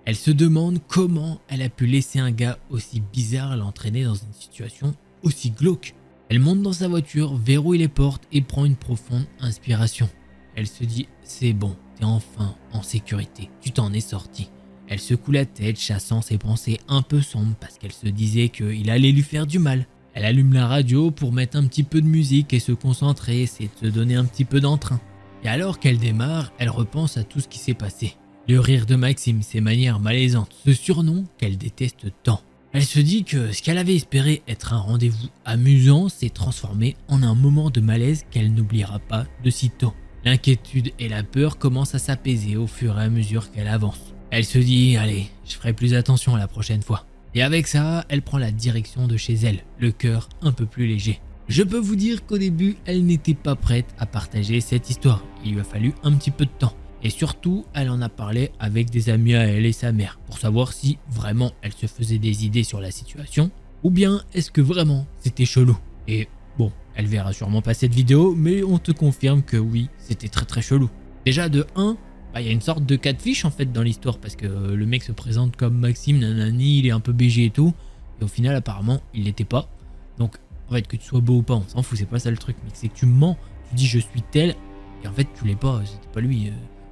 Elle se demande comment elle a pu laisser un gars aussi bizarre l'entraîner dans une situation aussi glauque. Elle monte dans sa voiture, verrouille les portes et prend une profonde inspiration. Elle se dit « c'est bon, t'es enfin en sécurité, tu t'en es sorti ». Elle secoue la tête, chassant ses pensées un peu sombres parce qu'elle se disait qu'il allait lui faire du mal. Elle allume la radio pour mettre un petit peu de musique et se concentrer, essayer de se donner un petit peu d'entrain. Et alors qu'elle démarre, elle repense à tout ce qui s'est passé. Le rire de Maxime, ses manières malaisantes, ce surnom qu'elle déteste tant. Elle se dit que ce qu'elle avait espéré être un rendez-vous amusant s'est transformé en un moment de malaise qu'elle n'oubliera pas de sitôt. L'inquiétude et la peur commencent à s'apaiser au fur et à mesure qu'elle avance. Elle se dit « Allez, je ferai plus attention la prochaine fois ». Et avec ça, elle prend la direction de chez elle, le cœur un peu plus léger. Je peux vous dire qu'au début, elle n'était pas prête à partager cette histoire. Il lui a fallu un petit peu de temps. Et surtout, elle en a parlé avec des amis à elle et sa mère pour savoir si vraiment elle se faisait des idées sur la situation ou bien est-ce que vraiment c'était chelou. Et bon, elle verra sûrement pas cette vidéo, mais on te confirme que oui, c'était très très chelou. Déjà de 1, il y a une sorte de catfish en fait dans l'histoire parce que le mec se présente comme Maxime, nanani, il est un peu BG et tout. Et au final apparemment il l'était pas. Donc en fait que tu sois beau ou pas, on s'en fout, c'est pas ça le truc. Mais c'est que tu mens, tu dis je suis tel et en fait tu l'es pas, c'était pas lui.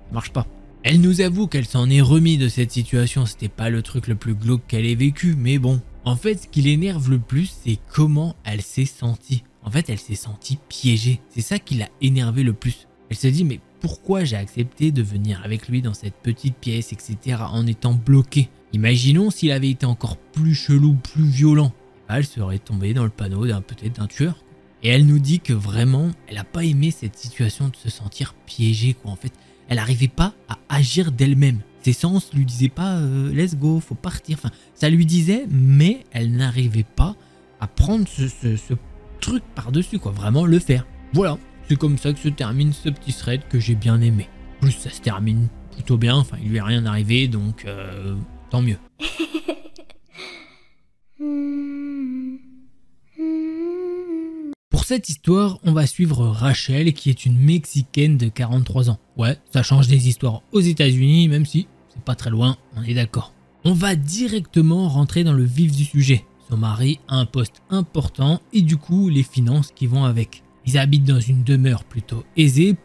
Ça marche pas. Elle nous avoue qu'elle s'en est remis de cette situation, c'était pas le truc le plus glauque qu'elle ait vécu, mais bon. En fait, ce qui l'énerve le plus, c'est comment elle s'est sentie. En fait, elle s'est sentie piégée. C'est ça qui l'a énervé le plus. Elle se dit, mais pourquoi j'ai accepté de venir avec lui dans cette petite pièce, etc. en étant bloquée. Imaginons s'il avait été encore plus chelou, plus violent. Elle serait tombée dans le panneau peut-être d'un tueur. Et elle nous dit que vraiment, elle a pas aimé cette situation de se sentir piégée, quoi. En fait, elle n'arrivait pas à agir d'elle-même. Ses sens lui disaient pas let's go, faut partir. Enfin, ça lui disait, mais elle n'arrivait pas à prendre ce truc par-dessus, quoi. Vraiment le faire. Voilà, c'est comme ça que se termine ce petit thread que j'ai bien aimé. En plus, ça se termine plutôt bien. Enfin, il lui est rien arrivé, donc tant mieux. Pour cette histoire, on va suivre Rachel qui est une Mexicaine de 43 ans. Ouais, ça change des histoires aux États-Unis, même si c'est pas très loin, on est d'accord. On va directement rentrer dans le vif du sujet. Son mari a un poste important et du coup les finances qui vont avec. Ils habitent dans une demeure plutôt aisée,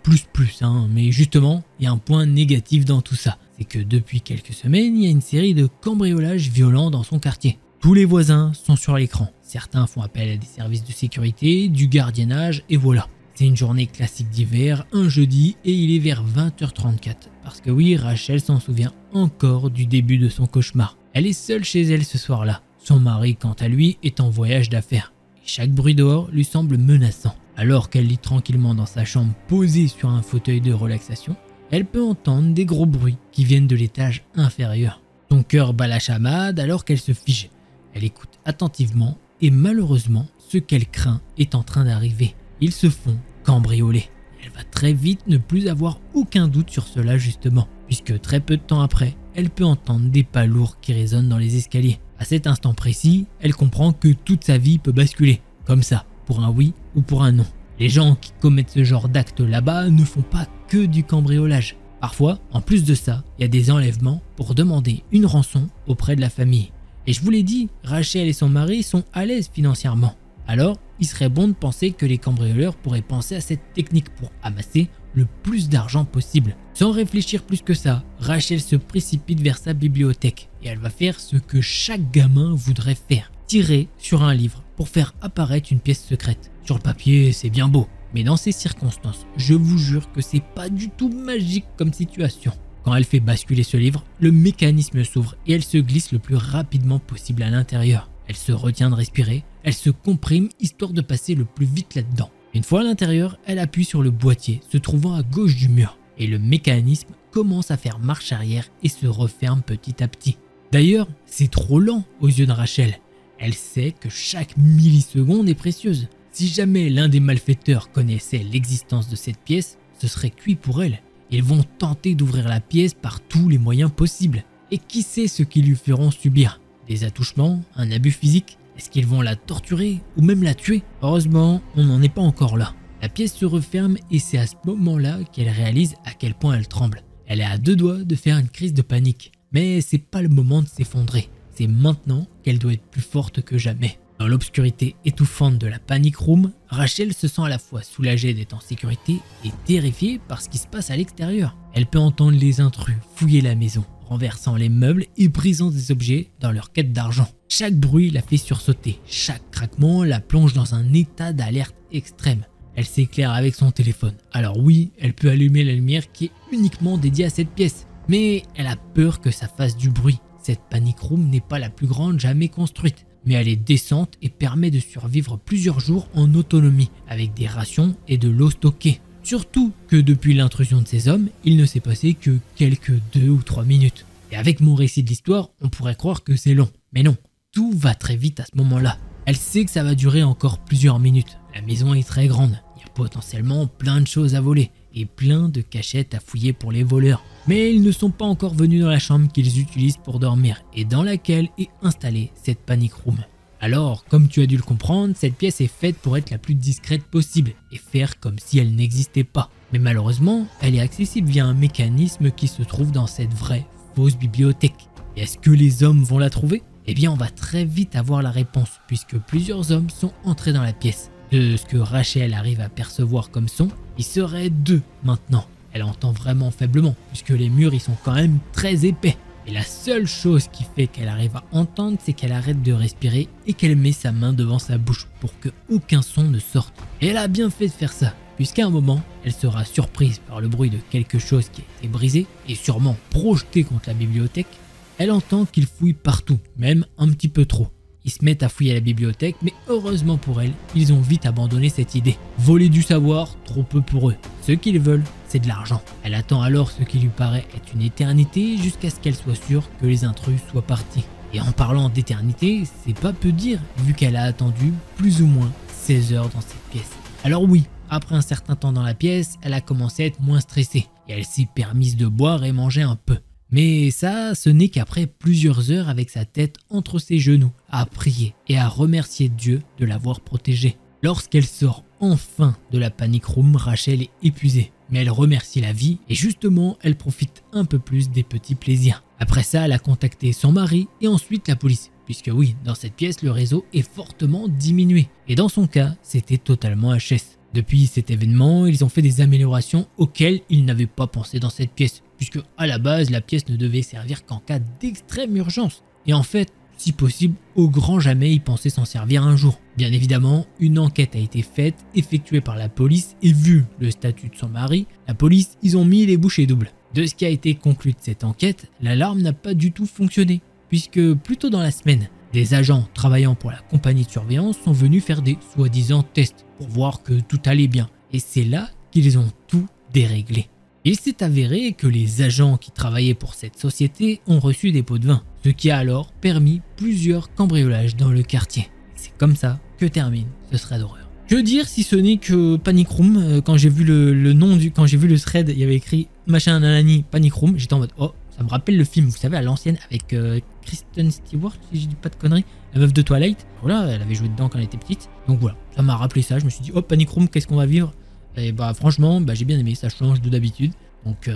mais justement, il y a un point négatif dans tout ça. C'est que depuis quelques semaines, il y a une série de cambriolages violents dans son quartier. Tous les voisins sont sur l'écran. Certains font appel à des services de sécurité, du gardiennage et voilà. C'est une journée classique d'hiver, un jeudi et il est vers 20h34. Parce que oui, Rachel s'en souvient encore du début de son cauchemar. Elle est seule chez elle ce soir-là. Son mari, quant à lui, est en voyage d'affaires. Et chaque bruit dehors lui semble menaçant. Alors qu'elle lit tranquillement dans sa chambre posée sur un fauteuil de relaxation, elle peut entendre des gros bruits qui viennent de l'étage inférieur. Son cœur bat la chamade alors qu'elle se fige. Elle écoute attentivement et malheureusement, ce qu'elle craint est en train d'arriver. Ils se font cambrioler. Elle va très vite ne plus avoir aucun doute sur cela justement, puisque très peu de temps après, elle peut entendre des pas lourds qui résonnent dans les escaliers. À cet instant précis, elle comprend que toute sa vie peut basculer, comme ça, pour un oui ou pour un non. Les gens qui commettent ce genre d'actes là-bas ne font pas que du cambriolage. Parfois, en plus de ça, il y a des enlèvements pour demander une rançon auprès de la famille. Et je vous l'ai dit, Rachel et son mari sont à l'aise financièrement. Alors, il serait bon de penser que les cambrioleurs pourraient penser à cette technique pour amasser le plus d'argent possible. Sans réfléchir plus que ça, Rachel se précipite vers sa bibliothèque et elle va faire ce que chaque gamin voudrait faire. Tirer sur un livre pour faire apparaître une pièce secrète. Sur le papier, c'est bien beau, mais dans ces circonstances, je vous jure que c'est pas du tout magique comme situation. Quand elle fait basculer ce livre, le mécanisme s'ouvre et elle se glisse le plus rapidement possible à l'intérieur. Elle se retient de respirer, elle se comprime histoire de passer le plus vite là-dedans. Une fois à l'intérieur, elle appuie sur le boîtier se trouvant à gauche du mur et le mécanisme commence à faire marche arrière et se referme petit à petit. D'ailleurs, c'est trop lent aux yeux de Rachel. Elle sait que chaque milliseconde est précieuse. Si jamais l'un des malfaiteurs connaissait l'existence de cette pièce, ce serait cuit pour elle. Ils vont tenter d'ouvrir la pièce par tous les moyens possibles. Et qui sait ce qu'ils lui feront subir? Des attouchements? Un abus physique? Est-ce qu'ils vont la torturer ou même la tuer? Heureusement, on n'en est pas encore là. La pièce se referme et c'est à ce moment-là qu'elle réalise à quel point elle tremble. Elle est à deux doigts de faire une crise de panique. Mais c'est pas le moment de s'effondrer. C'est maintenant qu'elle doit être plus forte que jamais. Dans l'obscurité étouffante de la panic room, Rachel se sent à la fois soulagée d'être en sécurité et terrifiée par ce qui se passe à l'extérieur. Elle peut entendre les intrus fouiller la maison, renversant les meubles et brisant des objets dans leur quête d'argent. Chaque bruit la fait sursauter, chaque craquement la plonge dans un état d'alerte extrême. Elle s'éclaire avec son téléphone. Alors oui, elle peut allumer la lumière qui est uniquement dédiée à cette pièce, mais elle a peur que ça fasse du bruit. Cette panic room n'est pas la plus grande jamais construite, mais elle est décente et permet de survivre plusieurs jours en autonomie, avec des rations et de l'eau stockée. Surtout que depuis l'intrusion de ces hommes, il ne s'est passé que quelques 2 ou 3 minutes. Et avec mon récit de l'histoire, on pourrait croire que c'est long. Mais non, tout va très vite à ce moment-là. Elle sait que ça va durer encore plusieurs minutes. La maison est très grande, il y a potentiellement plein de choses à voler et plein de cachettes à fouiller pour les voleurs. Mais ils ne sont pas encore venus dans la chambre qu'ils utilisent pour dormir et dans laquelle est installée cette panic room. Alors, comme tu as dû le comprendre, cette pièce est faite pour être la plus discrète possible et faire comme si elle n'existait pas. Mais malheureusement, elle est accessible via un mécanisme qui se trouve dans cette vraie fausse bibliothèque. Et est-ce que les hommes vont la trouver ? Eh bien, on va très vite avoir la réponse puisque plusieurs hommes sont entrés dans la pièce. De ce que Rachel arrive à percevoir comme son, il serait 2 maintenant. Elle entend vraiment faiblement puisque les murs ils sont quand même très épais. Et la seule chose qui fait qu'elle arrive à entendre, c'est qu'elle arrête de respirer et qu'elle met sa main devant sa bouche pour que aucun son ne sorte. Et elle a bien fait de faire ça, puisqu'à un moment, elle sera surprise par le bruit de quelque chose qui a été brisé et sûrement projeté contre la bibliothèque. Elle entend qu'ils fouillent partout, même un petit peu trop. Ils se mettent à fouiller la bibliothèque, mais heureusement pour elle, ils ont vite abandonné cette idée. Voler du savoir, trop peu pour eux. Ce qu'ils veulent, c'est de l'argent. Elle attend alors ce qui lui paraît être une éternité jusqu'à ce qu'elle soit sûre que les intrus soient partis. Et en parlant d'éternité, c'est pas peu dire, vu qu'elle a attendu plus ou moins 16 heures dans cette pièce. Alors oui, après un certain temps dans la pièce, elle a commencé à être moins stressée, et elle s'est permise de boire et manger un peu. Mais ça, ce n'est qu'après plusieurs heures avec sa tête entre ses genoux, à prier et à remercier Dieu de l'avoir protégée. Lorsqu'elle sort enfin de la panic room, Rachel est épuisée, mais elle remercie la vie et justement, elle profite un peu plus des petits plaisirs. Après ça, elle a contacté son mari et ensuite la police, puisque oui, dans cette pièce, le réseau est fortement diminué. Et dans son cas, c'était totalement HS. Depuis cet événement, ils ont fait des améliorations auxquelles ils n'avaient pas pensé dans cette pièce, puisque à la base, la pièce ne devait servir qu'en cas d'extrême urgence. Et en fait, si possible, au grand jamais, ils pensaient s'en servir un jour. Bien évidemment, une enquête a été faite, effectuée par la police, et vu le statut de son mari, la police, ils ont mis les bouchées doubles. De ce qui a été conclu de cette enquête, l'alarme n'a pas du tout fonctionné, puisque plus tôt dans la semaine, des agents travaillant pour la compagnie de surveillance sont venus faire des soi-disant tests pour voir que tout allait bien. Et c'est là qu'ils ont tout déréglé. Il s'est avéré que les agents qui travaillaient pour cette société ont reçu des pots de vin, ce qui a alors permis plusieurs cambriolages dans le quartier. C'est comme ça que termine ce thread d'horreur. Que dire si ce n'est que Panic Room, quand j'ai vu quand j'ai vu le thread, il y avait écrit machin nanani Panic Room, j'étais en mode oh, ça me rappelle le film, vous savez, à l'ancienne avec Kristen Stewart, si je dis pas de conneries, la meuf de Twilight. Voilà, elle avait joué dedans quand elle était petite. Donc voilà, ça m'a rappelé ça, je me suis dit oh Panic Room, qu'est-ce qu'on va vivre? Et bah franchement, j'ai bien aimé, ça change de d'habitude. Donc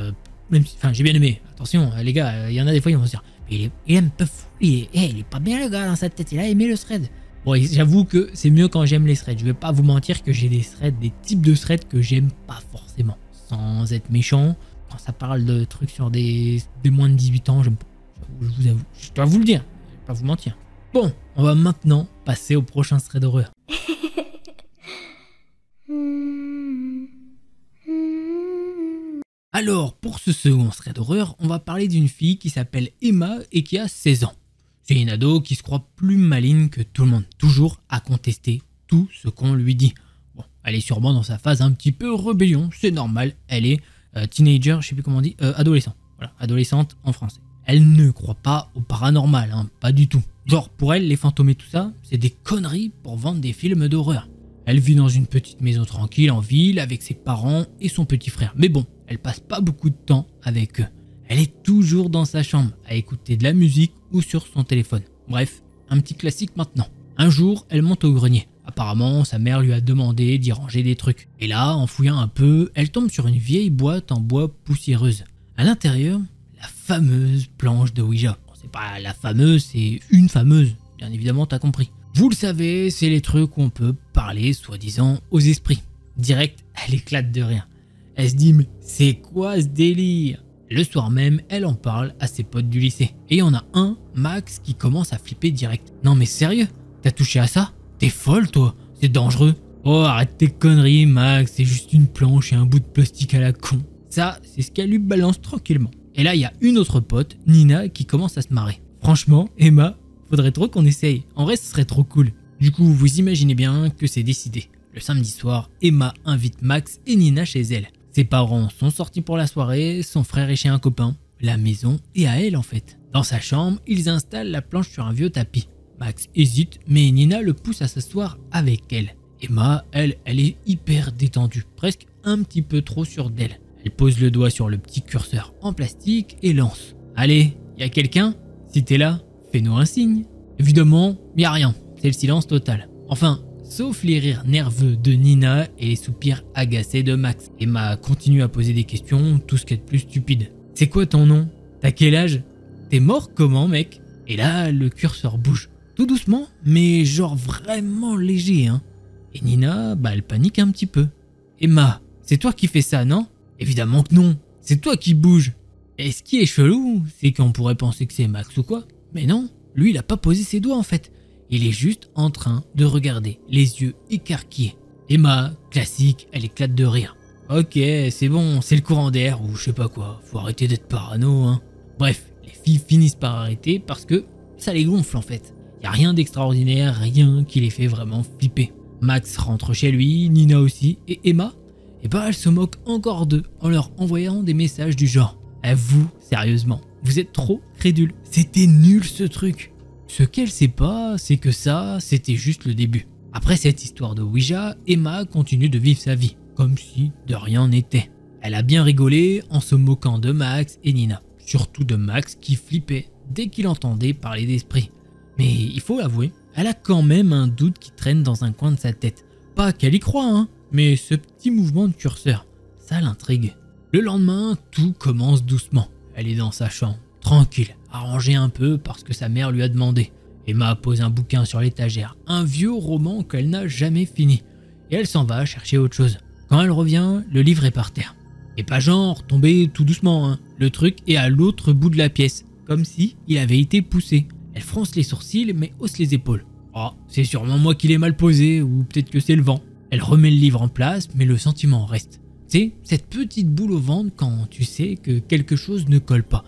même si, j'ai bien aimé. Attention les gars, il y en a des fois ils vont se dire mais il est un peu fou, il est pas bien le gars dans sa tête, il a aimé le thread. Bon, j'avoue que c'est mieux quand j'aime les threads. Je vais pas vous mentir que j'ai des threads, des types de threads que j'aime pas forcément. Sans être méchant, quand ça parle de trucs sur des moins de 18 ans, j'aime pas. Je vous avoue, je dois vous le dire, je vais pas vous mentir. Bon, on va maintenant passer au prochain thread d'horreur. Alors, pour ce second thread d'horreur, on va parler d'une fille qui s'appelle Emma et qui a 16 ans. C'est une ado qui se croit plus maligne que tout le monde, toujours à contester tout ce qu'on lui dit. Bon, elle est sûrement dans sa phase un petit peu rébellion, c'est normal, elle est teenager, je sais plus comment on dit, adolescent. Voilà, adolescente en français. Elle ne croit pas au paranormal, pas du tout. Genre, pour elle, les fantômes et tout ça, c'est des conneries pour vendre des films d'horreur. Elle vit dans une petite maison tranquille en ville avec ses parents et son petit frère. Mais bon, elle passe pas beaucoup de temps avec eux. Elle est toujours dans sa chambre à écouter de la musique ou sur son téléphone. Bref, un petit classique maintenant. Un jour, elle monte au grenier. Apparemment, sa mère lui a demandé d'y ranger des trucs. Et là, en fouillant un peu, elle tombe sur une vieille boîte en bois poussiéreuse. À l'intérieur, la fameuse planche de Ouija. Bon, c'est pas la fameuse, c'est une fameuse. Bien évidemment, t'as compris. Vous le savez, c'est les trucs où on peut parler, soi-disant, aux esprits. Direct, elle éclate de rire. Elle se dit, mais c'est quoi ce délire? Le soir même, elle en parle à ses potes du lycée. Et il y en a un, Max, qui commence à flipper direct. Non mais sérieux, t'as touché à ça? T'es folle toi, c'est dangereux. Oh arrête tes conneries Max, c'est juste une planche et un bout de plastique à la con. Ça, c'est ce qu'elle lui balance tranquillement. Et là, il y a une autre pote, Nina, qui commence à se marrer. Franchement, Emma, faudrait trop qu'on essaye. En vrai, ce serait trop cool. Du coup, vous imaginez bien que c'est décidé. Le samedi soir, Emma invite Max et Nina chez elle. Ses parents sont sortis pour la soirée, son frère est chez un copain. La maison est à elle en fait. Dans sa chambre, ils installent la planche sur un vieux tapis. Max hésite, mais Nina le pousse à s'asseoir avec elle. Emma, elle est hyper détendue, presque un petit peu trop sûre d'elle. Elle pose le doigt sur le petit curseur en plastique et lance. Allez, y a quelqu'un? Si t'es là, fais-nous un signe. Évidemment, y a rien, c'est le silence total. Enfin, sauf les rires nerveux de Nina et les soupirs agacés de Max. Emma continue à poser des questions, tout ce qu'il y a de plus stupide. C'est quoi ton nom? T'as quel âge? T'es mort comment mec? Et là, le curseur bouge. Tout doucement, mais genre vraiment léger hein. Et Nina, elle panique un petit peu. Emma, c'est toi qui fais ça, non? Évidemment que non, c'est toi qui bouge. Et ce qui est chelou, c'est qu'on pourrait penser que c'est Max ou quoi. Mais non, lui il a pas posé ses doigts en fait. Il est juste en train de regarder, les yeux écarquillés. Emma, classique, elle éclate de rire. Ok, c'est bon, c'est le courant d'air ou je sais pas quoi, faut arrêter d'être parano hein. Bref, les filles finissent par arrêter parce que ça les gonfle en fait. Y a rien d'extraordinaire, rien qui les fait vraiment flipper. Max rentre chez lui, Nina aussi, et Emma, elle se moque encore d'eux en leur envoyant des messages du genre « Vous, sérieusement, vous êtes trop crédules, c'était nul ce truc !» Ce qu'elle sait pas, c'est que ça, c'était juste le début. Après cette histoire de Ouija, Emma continue de vivre sa vie, comme si de rien n'était. Elle a bien rigolé en se moquant de Max et Nina, surtout de Max qui flippait dès qu'il entendait parler d'esprit. Mais il faut l'avouer, elle a quand même un doute qui traîne dans un coin de sa tête. Pas qu'elle y croit, hein, mais ce petit mouvement de curseur, ça l'intrigue. Le lendemain, tout commence doucement. Elle est dans sa chambre, tranquille, arrangée un peu parce que sa mère lui a demandé. Emma pose un bouquin sur l'étagère, un vieux roman qu'elle n'a jamais fini. Et elle s'en va chercher autre chose. Quand elle revient, le livre est par terre. Et pas genre tombé tout doucement, hein. Le truc est à l'autre bout de la pièce, comme si il avait été poussé. Elle fronce les sourcils mais hausse les épaules. Oh, c'est sûrement moi qui l'ai mal posé, ou peut-être que c'est le vent. Elle remet le livre en place, mais le sentiment reste. C'est cette petite boule au ventre quand tu sais que quelque chose ne colle pas.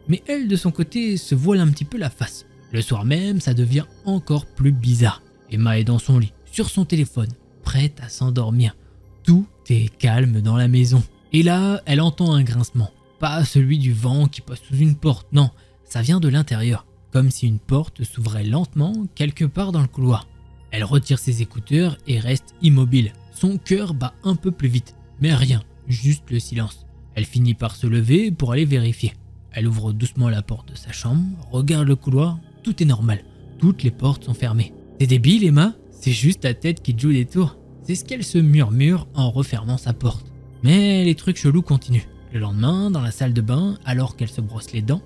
Mais elle, de son côté, se voile un petit peu la face. Le soir même, ça devient encore plus bizarre. Emma est dans son lit, sur son téléphone, prête à s'endormir. Tout est calme dans la maison. Et là, elle entend un grincement. Pas celui du vent qui passe sous une porte, non, ça vient de l'intérieur. Comme si une porte s'ouvrait lentement quelque part dans le couloir. Elle retire ses écouteurs et reste immobile. Son cœur bat un peu plus vite, mais rien, juste le silence. Elle finit par se lever pour aller vérifier. Elle ouvre doucement la porte de sa chambre, regarde le couloir, tout est normal. Toutes les portes sont fermées. T'es débile Emma? C'est juste ta tête qui te joue des tours. C'est ce qu'elle se murmure en refermant sa porte. Mais les trucs chelous continuent. Le lendemain, dans la salle de bain, alors qu'elle se brosse les dents,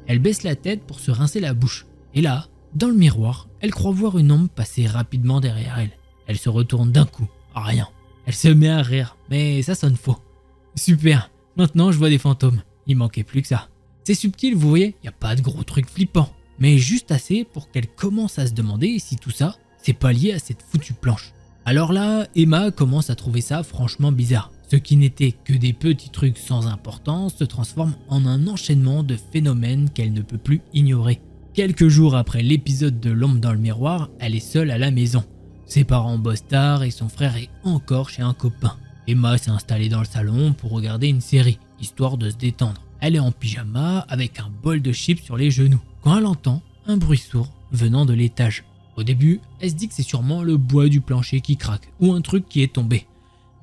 elle baisse la tête pour se rincer la bouche. Et là, dans le miroir, elle croit voir une ombre passer rapidement derrière elle. Elle se retourne d'un coup, rien. Elle se met à rire, mais ça sonne faux. Super, maintenant je vois des fantômes. Il manquait plus que ça. C'est subtil, vous voyez, y a pas de gros trucs flippants. Mais juste assez pour qu'elle commence à se demander si tout ça, c'est pas lié à cette foutue planche. Alors là, Emma commence à trouver ça franchement bizarre. Ce qui n'était que des petits trucs sans importance se transforme en un enchaînement de phénomènes qu'elle ne peut plus ignorer. Quelques jours après l'épisode de l'ombre dans le miroir, elle est seule à la maison. Ses parents bossent tard et son frère est encore chez un copain. Emma s'est installée dans le salon pour regarder une série, histoire de se détendre. Elle est en pyjama avec un bol de chips sur les genoux, quand elle entend un bruit sourd venant de l'étage. Au début, elle se dit que c'est sûrement le bois du plancher qui craque ou un truc qui est tombé.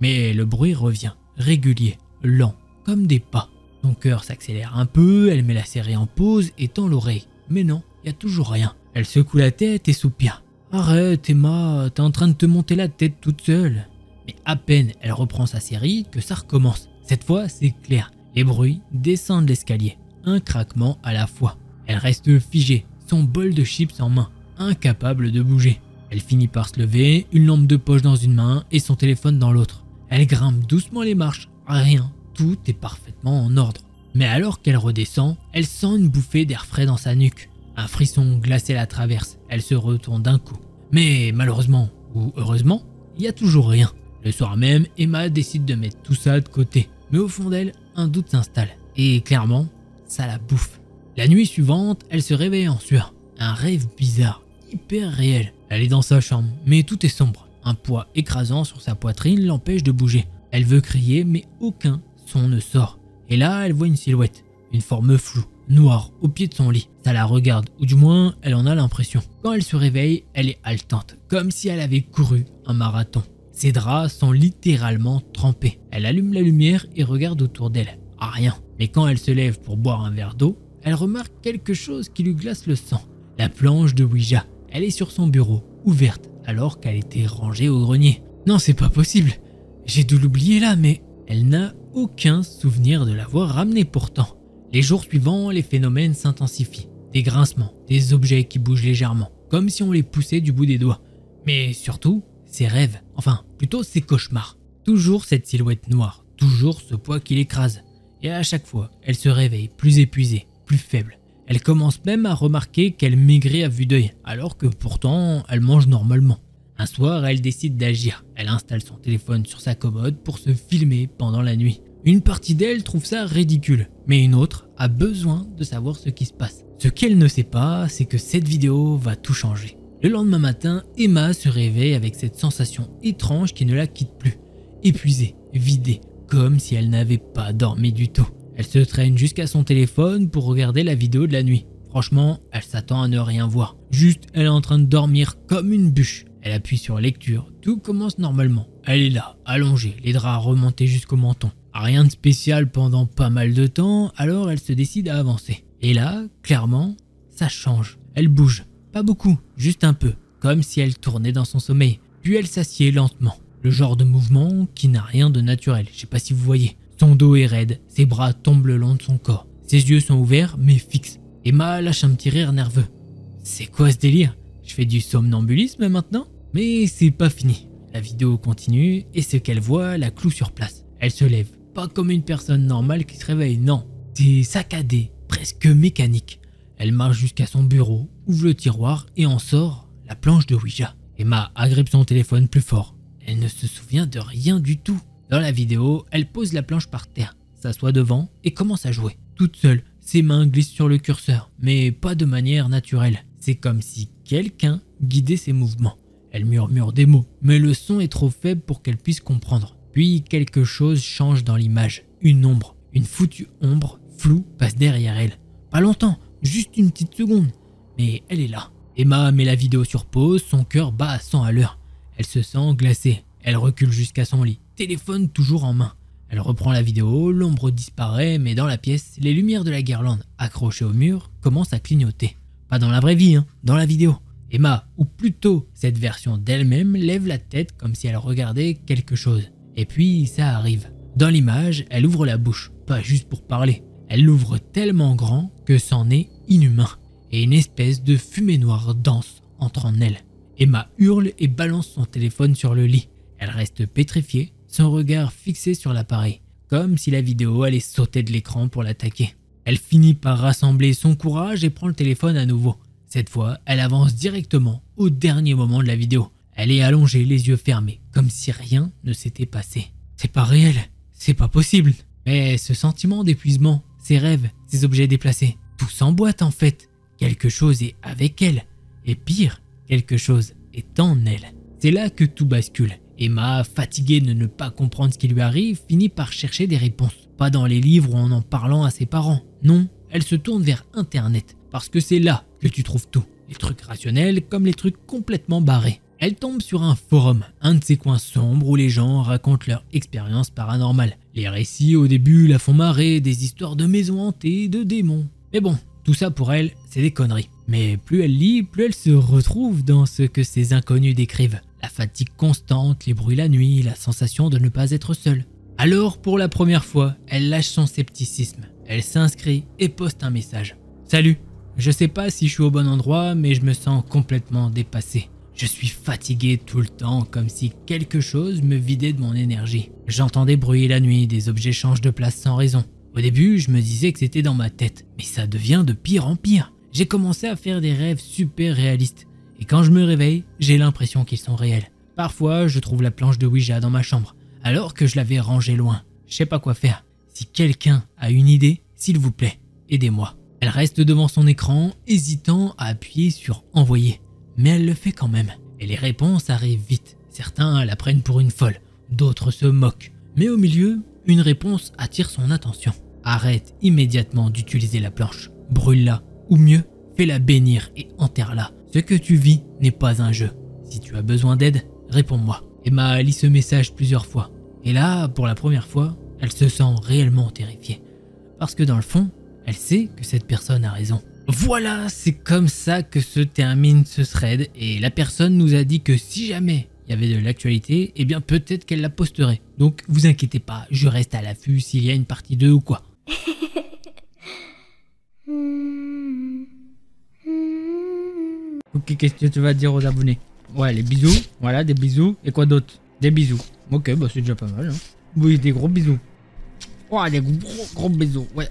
Mais le bruit revient, régulier, lent, comme des pas. Son cœur s'accélère un peu, elle met la série en pause et tend l'oreille. Mais non, il n'y a toujours rien. Elle secoue la tête et soupire. « Arrête Emma, t'es en train de te monter la tête toute seule. » Mais à peine elle reprend sa série que ça recommence. Cette fois, c'est clair. Les bruits descendent l'escalier, un craquement à la fois. Elle reste figée, son bol de chips en main, incapable de bouger. Elle finit par se lever, une lampe de poche dans une main et son téléphone dans l'autre. Elle grimpe doucement les marches, rien, tout est parfaitement en ordre. Mais alors qu'elle redescend, elle sent une bouffée d'air frais dans sa nuque. Un frisson glacé la traverse, elle se retourne d'un coup. Mais malheureusement, ou heureusement, il n'y a toujours rien. Le soir même, Emma décide de mettre tout ça de côté. Mais au fond d'elle, un doute s'installe. Et clairement, ça la bouffe. La nuit suivante, elle se réveille en sueur. Un rêve bizarre, hyper réel. Elle est dans sa chambre, mais tout est sombre. Un poids écrasant sur sa poitrine l'empêche de bouger. Elle veut crier, mais aucun son ne sort. Et là, elle voit une silhouette, une forme floue, noire, au pied de son lit. Ça la regarde, ou du moins, elle en a l'impression. Quand elle se réveille, elle est haletante, comme si elle avait couru un marathon. Ses draps sont littéralement trempés. Elle allume la lumière et regarde autour d'elle. Rien. Mais quand elle se lève pour boire un verre d'eau, elle remarque quelque chose qui lui glace le sang. La planche de Ouija. Elle est sur son bureau, ouverte, alors qu'elle était rangée au grenier. Non, c'est pas possible. J'ai dû l'oublier là, mais elle n'a aucun souvenir de l'avoir ramenée pourtant. Les jours suivants, les phénomènes s'intensifient. Des grincements, des objets qui bougent légèrement, comme si on les poussait du bout des doigts. Mais surtout, ses rêves, enfin plutôt ses cauchemars. Toujours cette silhouette noire, toujours ce poids qui l'écrase. Et à chaque fois, elle se réveille plus épuisée, plus faible. Elle commence même à remarquer qu'elle maigrit à vue d'œil, alors que pourtant, elle mange normalement. Un soir, elle décide d'agir. Elle installe son téléphone sur sa commode pour se filmer pendant la nuit. Une partie d'elle trouve ça ridicule, mais une autre a besoin de savoir ce qui se passe. Ce qu'elle ne sait pas, c'est que cette vidéo va tout changer. Le lendemain matin, Emma se réveille avec cette sensation étrange qui ne la quitte plus. Épuisée, vidée, comme si elle n'avait pas dormi du tout. Elle se traîne jusqu'à son téléphone pour regarder la vidéo de la nuit. Franchement, elle s'attend à ne rien voir. Juste, elle est en train de dormir comme une bûche. Elle appuie sur lecture, tout commence normalement. Elle est là, allongée, les draps remontés jusqu'au menton. Rien de spécial pendant pas mal de temps, alors elle se décide à avancer. Et là, clairement, ça change. Elle bouge, pas beaucoup, juste un peu, comme si elle tournait dans son sommeil. Puis elle s'assied lentement. Le genre de mouvement qui n'a rien de naturel, je sais pas si vous voyez. Son dos est raide, ses bras tombent le long de son corps. Ses yeux sont ouverts mais fixes. Emma lâche un petit rire nerveux. C'est quoi ce délire? Je fais du somnambulisme maintenant? Mais c'est pas fini. La vidéo continue et ce qu'elle voit la cloue sur place. Elle se lève, pas comme une personne normale qui se réveille, non. C'est saccadé, presque mécanique. Elle marche jusqu'à son bureau, ouvre le tiroir et en sort la planche de Ouija. Emma agrippe son téléphone plus fort. Elle ne se souvient de rien du tout. Dans la vidéo, elle pose la planche par terre, s'assoit devant et commence à jouer. Toute seule, ses mains glissent sur le curseur, mais pas de manière naturelle. C'est comme si quelqu'un guidait ses mouvements. Elle murmure des mots, mais le son est trop faible pour qu'elle puisse comprendre. Puis quelque chose change dans l'image. Une ombre, une foutue ombre floue passe derrière elle. Pas longtemps, juste une petite seconde. Mais elle est là. Emma met la vidéo sur pause, son cœur bat à 100 à l'heure. Elle se sent glacée. Elle recule jusqu'à son lit, téléphone toujours en main. Elle reprend la vidéo, l'ombre disparaît, mais dans la pièce, les lumières de la guirlande accrochées au mur commencent à clignoter. Pas dans la vraie vie, dans la vidéo. Emma, ou plutôt cette version d'elle-même, lève la tête comme si elle regardait quelque chose. Et puis ça arrive. Dans l'image, elle ouvre la bouche, pas juste pour parler. Elle l'ouvre tellement grand que c'en est inhumain. Et une espèce de fumée noire dense entre en elle. Emma hurle et balance son téléphone sur le lit. Elle reste pétrifiée, son regard fixé sur l'appareil, comme si la vidéo allait sauter de l'écran pour l'attaquer. Elle finit par rassembler son courage et prend le téléphone à nouveau. Cette fois, elle avance directement au dernier moment de la vidéo. Elle est allongée, les yeux fermés, comme si rien ne s'était passé. C'est pas réel, c'est pas possible. Mais ce sentiment d'épuisement, ces rêves, ces objets déplacés, tout s'emboîte en fait. Quelque chose est avec elle. Et pire, quelque chose est en elle. C'est là que tout bascule. Emma, fatiguée de ne pas comprendre ce qui lui arrive, finit par chercher des réponses. Pas dans les livres ou en parlant à ses parents. Non, elle se tourne vers Internet. Parce que c'est là que tu trouves tout. Les trucs rationnels comme les trucs complètement barrés. Elle tombe sur un forum, un de ces coins sombres où les gens racontent leur expérience paranormale. Les récits au début la font marrer, des histoires de maisons hantées, de démons. Mais bon, tout ça pour elle, c'est des conneries. Mais plus elle lit, plus elle se retrouve dans ce que ces inconnus décrivent. La fatigue constante, les bruits la nuit, la sensation de ne pas être seule. Alors, pour la première fois, elle lâche son scepticisme. Elle s'inscrit et poste un message. Salut, je sais pas si je suis au bon endroit, mais je me sens complètement dépassée. Je suis fatiguée tout le temps, comme si quelque chose me vidait de mon énergie. J'entends des bruits la nuit, des objets changent de place sans raison. Au début, je me disais que c'était dans ma tête, mais ça devient de pire en pire. J'ai commencé à faire des rêves super réalistes, et quand je me réveille, j'ai l'impression qu'ils sont réels. Parfois, je trouve la planche de Ouija dans ma chambre, alors que je l'avais rangée loin. Je sais pas quoi faire. Si quelqu'un a une idée, s'il vous plaît, aidez-moi. Elle reste devant son écran, hésitant à appuyer sur « Envoyer ». Mais elle le fait quand même. Et les réponses arrivent vite. Certains la prennent pour une folle, d'autres se moquent. Mais au milieu, une réponse attire son attention. Arrête immédiatement d'utiliser la planche. Brûle-la, ou mieux, fais-la bénir et enterre-la. Ce que tu vis n'est pas un jeu. Si tu as besoin d'aide, réponds-moi. Emma lit ce message plusieurs fois. Et là, pour la première fois, elle se sent réellement terrifiée. Parce que dans le fond, elle sait que cette personne a raison. Voilà, c'est comme ça que se termine ce thread. Et la personne nous a dit que si jamais il y avait de l'actualité, eh bien peut-être qu'elle la posterait. Donc vous inquiétez pas, je reste à l'affût s'il y a une partie 2 ou quoi. Ok, qu'est-ce que tu vas dire aux abonnés? Ouais, les bisous, voilà, des bisous. Et quoi d'autre? Des bisous. Ok, bah c'est déjà pas mal. Hein. Oui, des gros bisous. Oh, des gros bisous. Ouais.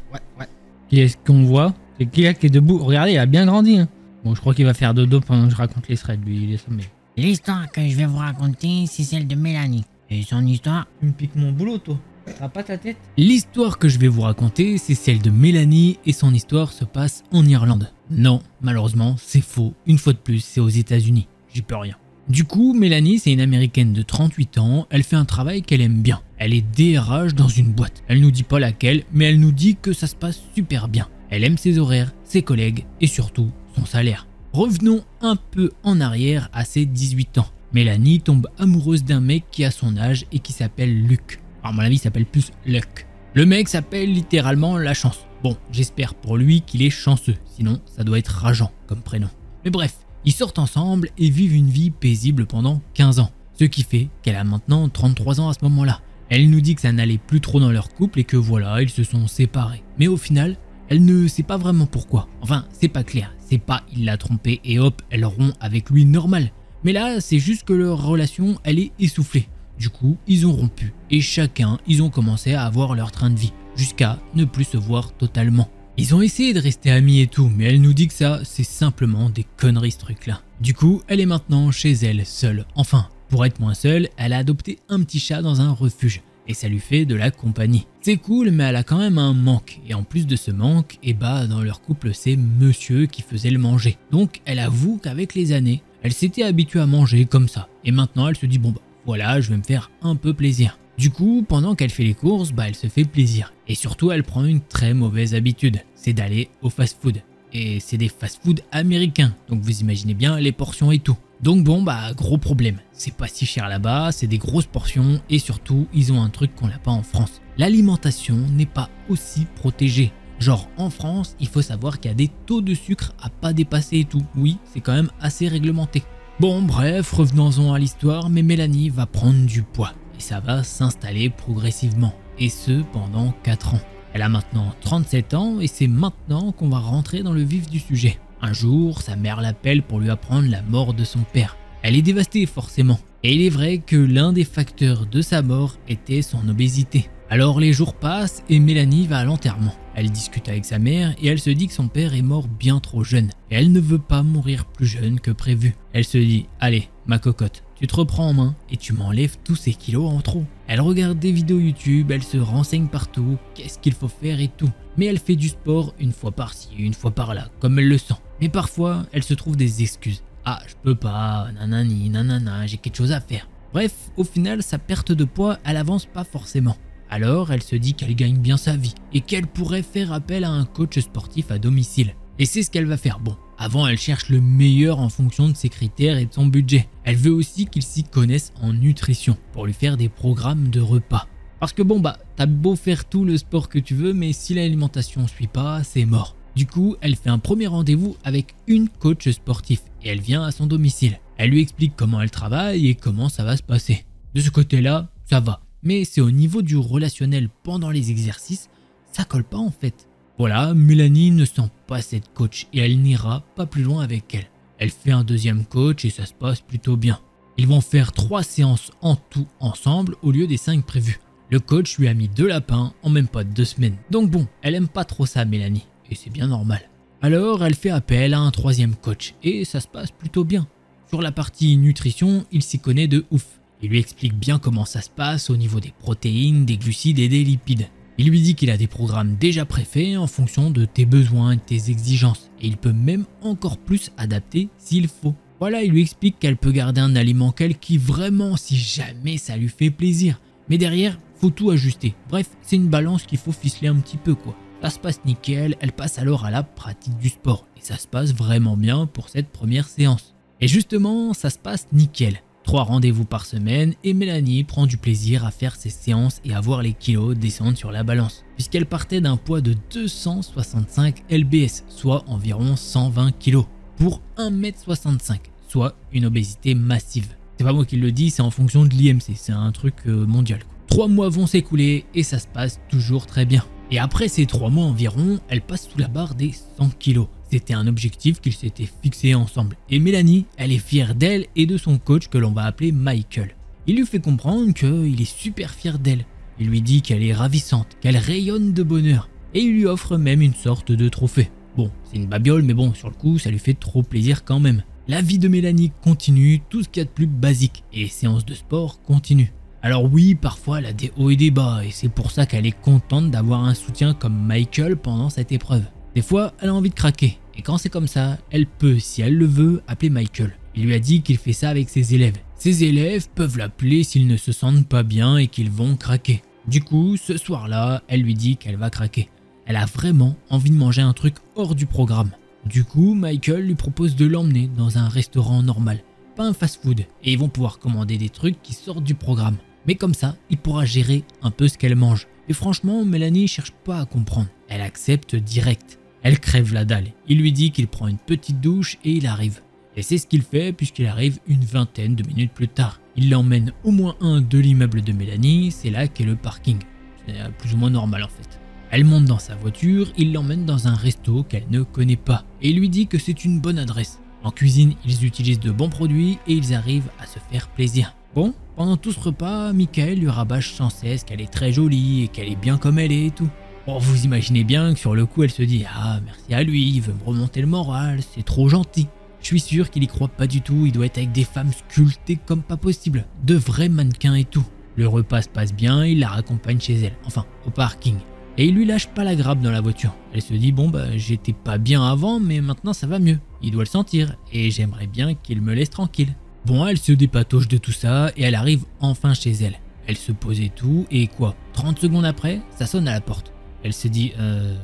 Qui est-ce qu'on voit? C'est qui là qui est debout? Regardez, il a bien grandi. Hein. Bon, je crois qu'il va faire dodo pendant que je raconte les threads, lui, il est sommeil. L'histoire que je vais vous raconter, c'est celle de Mélanie. Et son histoire... Tu me piques mon boulot, toi. T'as pas ta tête? L'histoire que je vais vous raconter, c'est celle de Mélanie et son histoire se passe en Irlande. Non, malheureusement, c'est faux. Une fois de plus, c'est aux États-Unis. J'y peux rien. Du coup, Mélanie, c'est une américaine de 38 ans. Elle fait un travail qu'elle aime bien. Elle est DRH dans une boîte. Elle nous dit pas laquelle, mais elle nous dit que ça se passe super bien. Elle aime ses horaires, ses collègues et surtout son salaire. Revenons un peu en arrière à ses 18 ans. Mélanie tombe amoureuse d'un mec qui a son âge et qui s'appelle Luc. À mon avis, il s'appelle plus Luck. Le mec s'appelle littéralement la chance. Bon, j'espère pour lui qu'il est chanceux, sinon ça doit être rageant comme prénom. Mais bref, ils sortent ensemble et vivent une vie paisible pendant 15 ans. Ce qui fait qu'elle a maintenant 33 ans à ce moment-là. Elle nous dit que ça n'allait plus trop dans leur couple et que voilà, ils se sont séparés. Mais au final, elle ne sait pas vraiment pourquoi. Enfin, c'est pas clair. C'est pas il l'a trompée et hop, elle rompt avec lui normal. Mais là, c'est juste que leur relation, elle est essoufflée. Du coup, ils ont rompu. Et chacun, ils ont commencé à avoir leur train de vie. Jusqu'à ne plus se voir totalement. Ils ont essayé de rester amis et tout, mais elle nous dit que ça, c'est simplement des conneries ce truc-là. Du coup, elle est maintenant chez elle, seule. Enfin, pour être moins seule, elle a adopté un petit chat dans un refuge. Et ça lui fait de la compagnie. C'est cool, mais elle a quand même un manque. Et en plus de ce manque, dans leur couple, c'est monsieur qui faisait le manger. Donc, elle avoue qu'avec les années, elle s'était habituée à manger comme ça. Et maintenant, elle se dit, bon bah, voilà, je vais me faire un peu plaisir. Du coup, pendant qu'elle fait les courses, elle se fait plaisir. Et surtout, elle prend une très mauvaise habitude. C'est d'aller au fast-food. Et c'est des fast-food américains. Donc, vous imaginez bien les portions et tout. Donc bon, gros problème. C'est pas si cher là-bas, c'est des grosses portions et surtout, ils ont un truc qu'on n'a pas en France. L'alimentation n'est pas aussi protégée. Genre en France, il faut savoir qu'il y a des taux de sucre à pas dépasser et tout. Oui, c'est quand même assez réglementé. Bon bref, revenons-en à l'histoire, mais Mélanie va prendre du poids. Et ça va s'installer progressivement. Et ce, pendant 4 ans. Elle a maintenant 37 ans et c'est maintenant qu'on va rentrer dans le vif du sujet. Un jour, sa mère l'appelle pour lui apprendre la mort de son père. Elle est dévastée forcément. Et il est vrai que l'un des facteurs de sa mort était son obésité. Alors les jours passent et Mélanie va à l'enterrement. Elle discute avec sa mère et elle se dit que son père est mort bien trop jeune. Et elle ne veut pas mourir plus jeune que prévu. Elle se dit, allez, ma cocotte, tu te reprends en main et tu m'enlèves tous ces kilos en trop. Elle regarde des vidéos YouTube, elle se renseigne partout, qu'est-ce qu'il faut faire et tout. Mais elle fait du sport une fois par-ci, une fois par-là, comme elle le sent. Mais parfois, elle se trouve des excuses. Ah, je peux pas, nanani, nanana, j'ai quelque chose à faire. Bref, au final, sa perte de poids, elle avance pas forcément. Alors, elle se dit qu'elle gagne bien sa vie et qu'elle pourrait faire appel à un coach sportif à domicile. Et c'est ce qu'elle va faire. Bon, avant, elle cherche le meilleur en fonction de ses critères et de son budget. Elle veut aussi qu'il s'y connaisse en nutrition pour lui faire des programmes de repas. Parce que bon, t'as beau faire tout le sport que tu veux, mais si l'alimentation suit pas, c'est mort. Du coup, elle fait un premier rendez-vous avec une coach sportif et elle vient à son domicile. Elle lui explique comment elle travaille et comment ça va se passer. De ce côté-là, ça va. Mais c'est au niveau du relationnel pendant les exercices, ça colle pas en fait. Voilà, Mélanie ne sent pas cette coach et elle n'ira pas plus loin avec elle. Elle fait un deuxième coach et ça se passe plutôt bien. Ils vont faire 3 séances en tout ensemble au lieu des 5 prévues. Le coach lui a mis 2 lapins en même pas 2 semaines. Donc bon, elle aime pas trop ça Mélanie, et c'est bien normal. Alors elle fait appel à un 3e coach, et ça se passe plutôt bien. Sur la partie nutrition, il s'y connaît de ouf. Il lui explique bien comment ça se passe au niveau des protéines, des glucides et des lipides. Il lui dit qu'il a des programmes déjà préfaits en fonction de tes besoins et de tes exigences, et il peut même encore plus adapter s'il faut. Voilà, il lui explique qu'elle peut garder un aliment qu'elle kiffe vraiment si jamais ça lui fait plaisir. Mais derrière, faut tout ajuster. Bref, c'est une balance qu'il faut ficeler un petit peu quoi. Ça se passe nickel, elle passe alors à la pratique du sport. Et ça se passe vraiment bien pour cette première séance. Et justement, ça se passe nickel. 3 rendez-vous par semaine et Mélanie prend du plaisir à faire ses séances et à voir les kilos descendre sur la balance. Puisqu'elle partait d'un poids de 265 lbs, soit environ 120 kg, pour 1m65, soit une obésité massive. C'est pas moi qui le dis, c'est en fonction de l'IMC, c'est un truc mondial. 3 mois vont s'écouler et ça se passe toujours très bien. Et après ces 3 mois environ, elle passe sous la barre des 100 kg. C'était un objectif qu'ils s'étaient fixé ensemble. Et Mélanie, elle est fière d'elle et de son coach que l'on va appeler Michael. Il lui fait comprendre qu'il est super fier d'elle. Il lui dit qu'elle est ravissante, qu'elle rayonne de bonheur. Et il lui offre même une sorte de trophée. Bon, c'est une babiole, mais bon, sur le coup, ça lui fait trop plaisir quand même. La vie de Mélanie continue, tout ce qu'il y a de plus basique. Et les séances de sport continuent. Alors oui, parfois elle a des hauts et des bas, et c'est pour ça qu'elle est contente d'avoir un soutien comme Michael pendant cette épreuve. Des fois, elle a envie de craquer, et quand c'est comme ça, elle peut, si elle le veut, appeler Michael. Il lui a dit qu'il fait ça avec ses élèves. Ses élèves peuvent l'appeler s'ils ne se sentent pas bien et qu'ils vont craquer. Du coup, ce soir-là, elle lui dit qu'elle va craquer. Elle a vraiment envie de manger un truc hors du programme. Du coup, Michael lui propose de l'emmener dans un restaurant normal, pas un fast-food, et ils vont pouvoir commander des trucs qui sortent du programme. Mais comme ça, il pourra gérer un peu ce qu'elle mange. Et franchement, Mélanie cherche pas à comprendre. Elle accepte direct. Elle crève la dalle. Il lui dit qu'il prend une petite douche et il arrive. Et c'est ce qu'il fait puisqu'il arrive une vingtaine de minutes plus tard. Il l'emmène au moins de l'immeuble de Mélanie, c'est là qu'est le parking. C'est plus ou moins normal en fait. Elle monte dans sa voiture, il l'emmène dans un resto qu'elle ne connaît pas. Et il lui dit que c'est une bonne adresse. En cuisine, ils utilisent de bons produits et ils arrivent à se faire plaisir. Bon, pendant tout ce repas, Michael lui rabâche sans cesse qu'elle est très jolie et qu'elle est bien comme elle est et tout. Bon, vous imaginez bien que sur le coup, elle se dit « Ah, merci à lui, il veut me remonter le moral, c'est trop gentil ». Je suis sûr qu'il y croit pas du tout, il doit être avec des femmes sculptées comme pas possible, de vrais mannequins et tout. Le repas se passe bien, il la raccompagne chez elle, enfin, au parking. Et il lui lâche pas la grappe dans la voiture. Elle se dit « Bon bah, j'étais pas bien avant, mais maintenant ça va mieux. Il doit le sentir, et j'aimerais bien qu'il me laisse tranquille ». Bon, elle se dépatoche de tout ça, et elle arrive enfin chez elle. Elle se pose et tout, et quoi, 30 secondes après, ça sonne à la porte. Elle se dit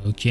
ok.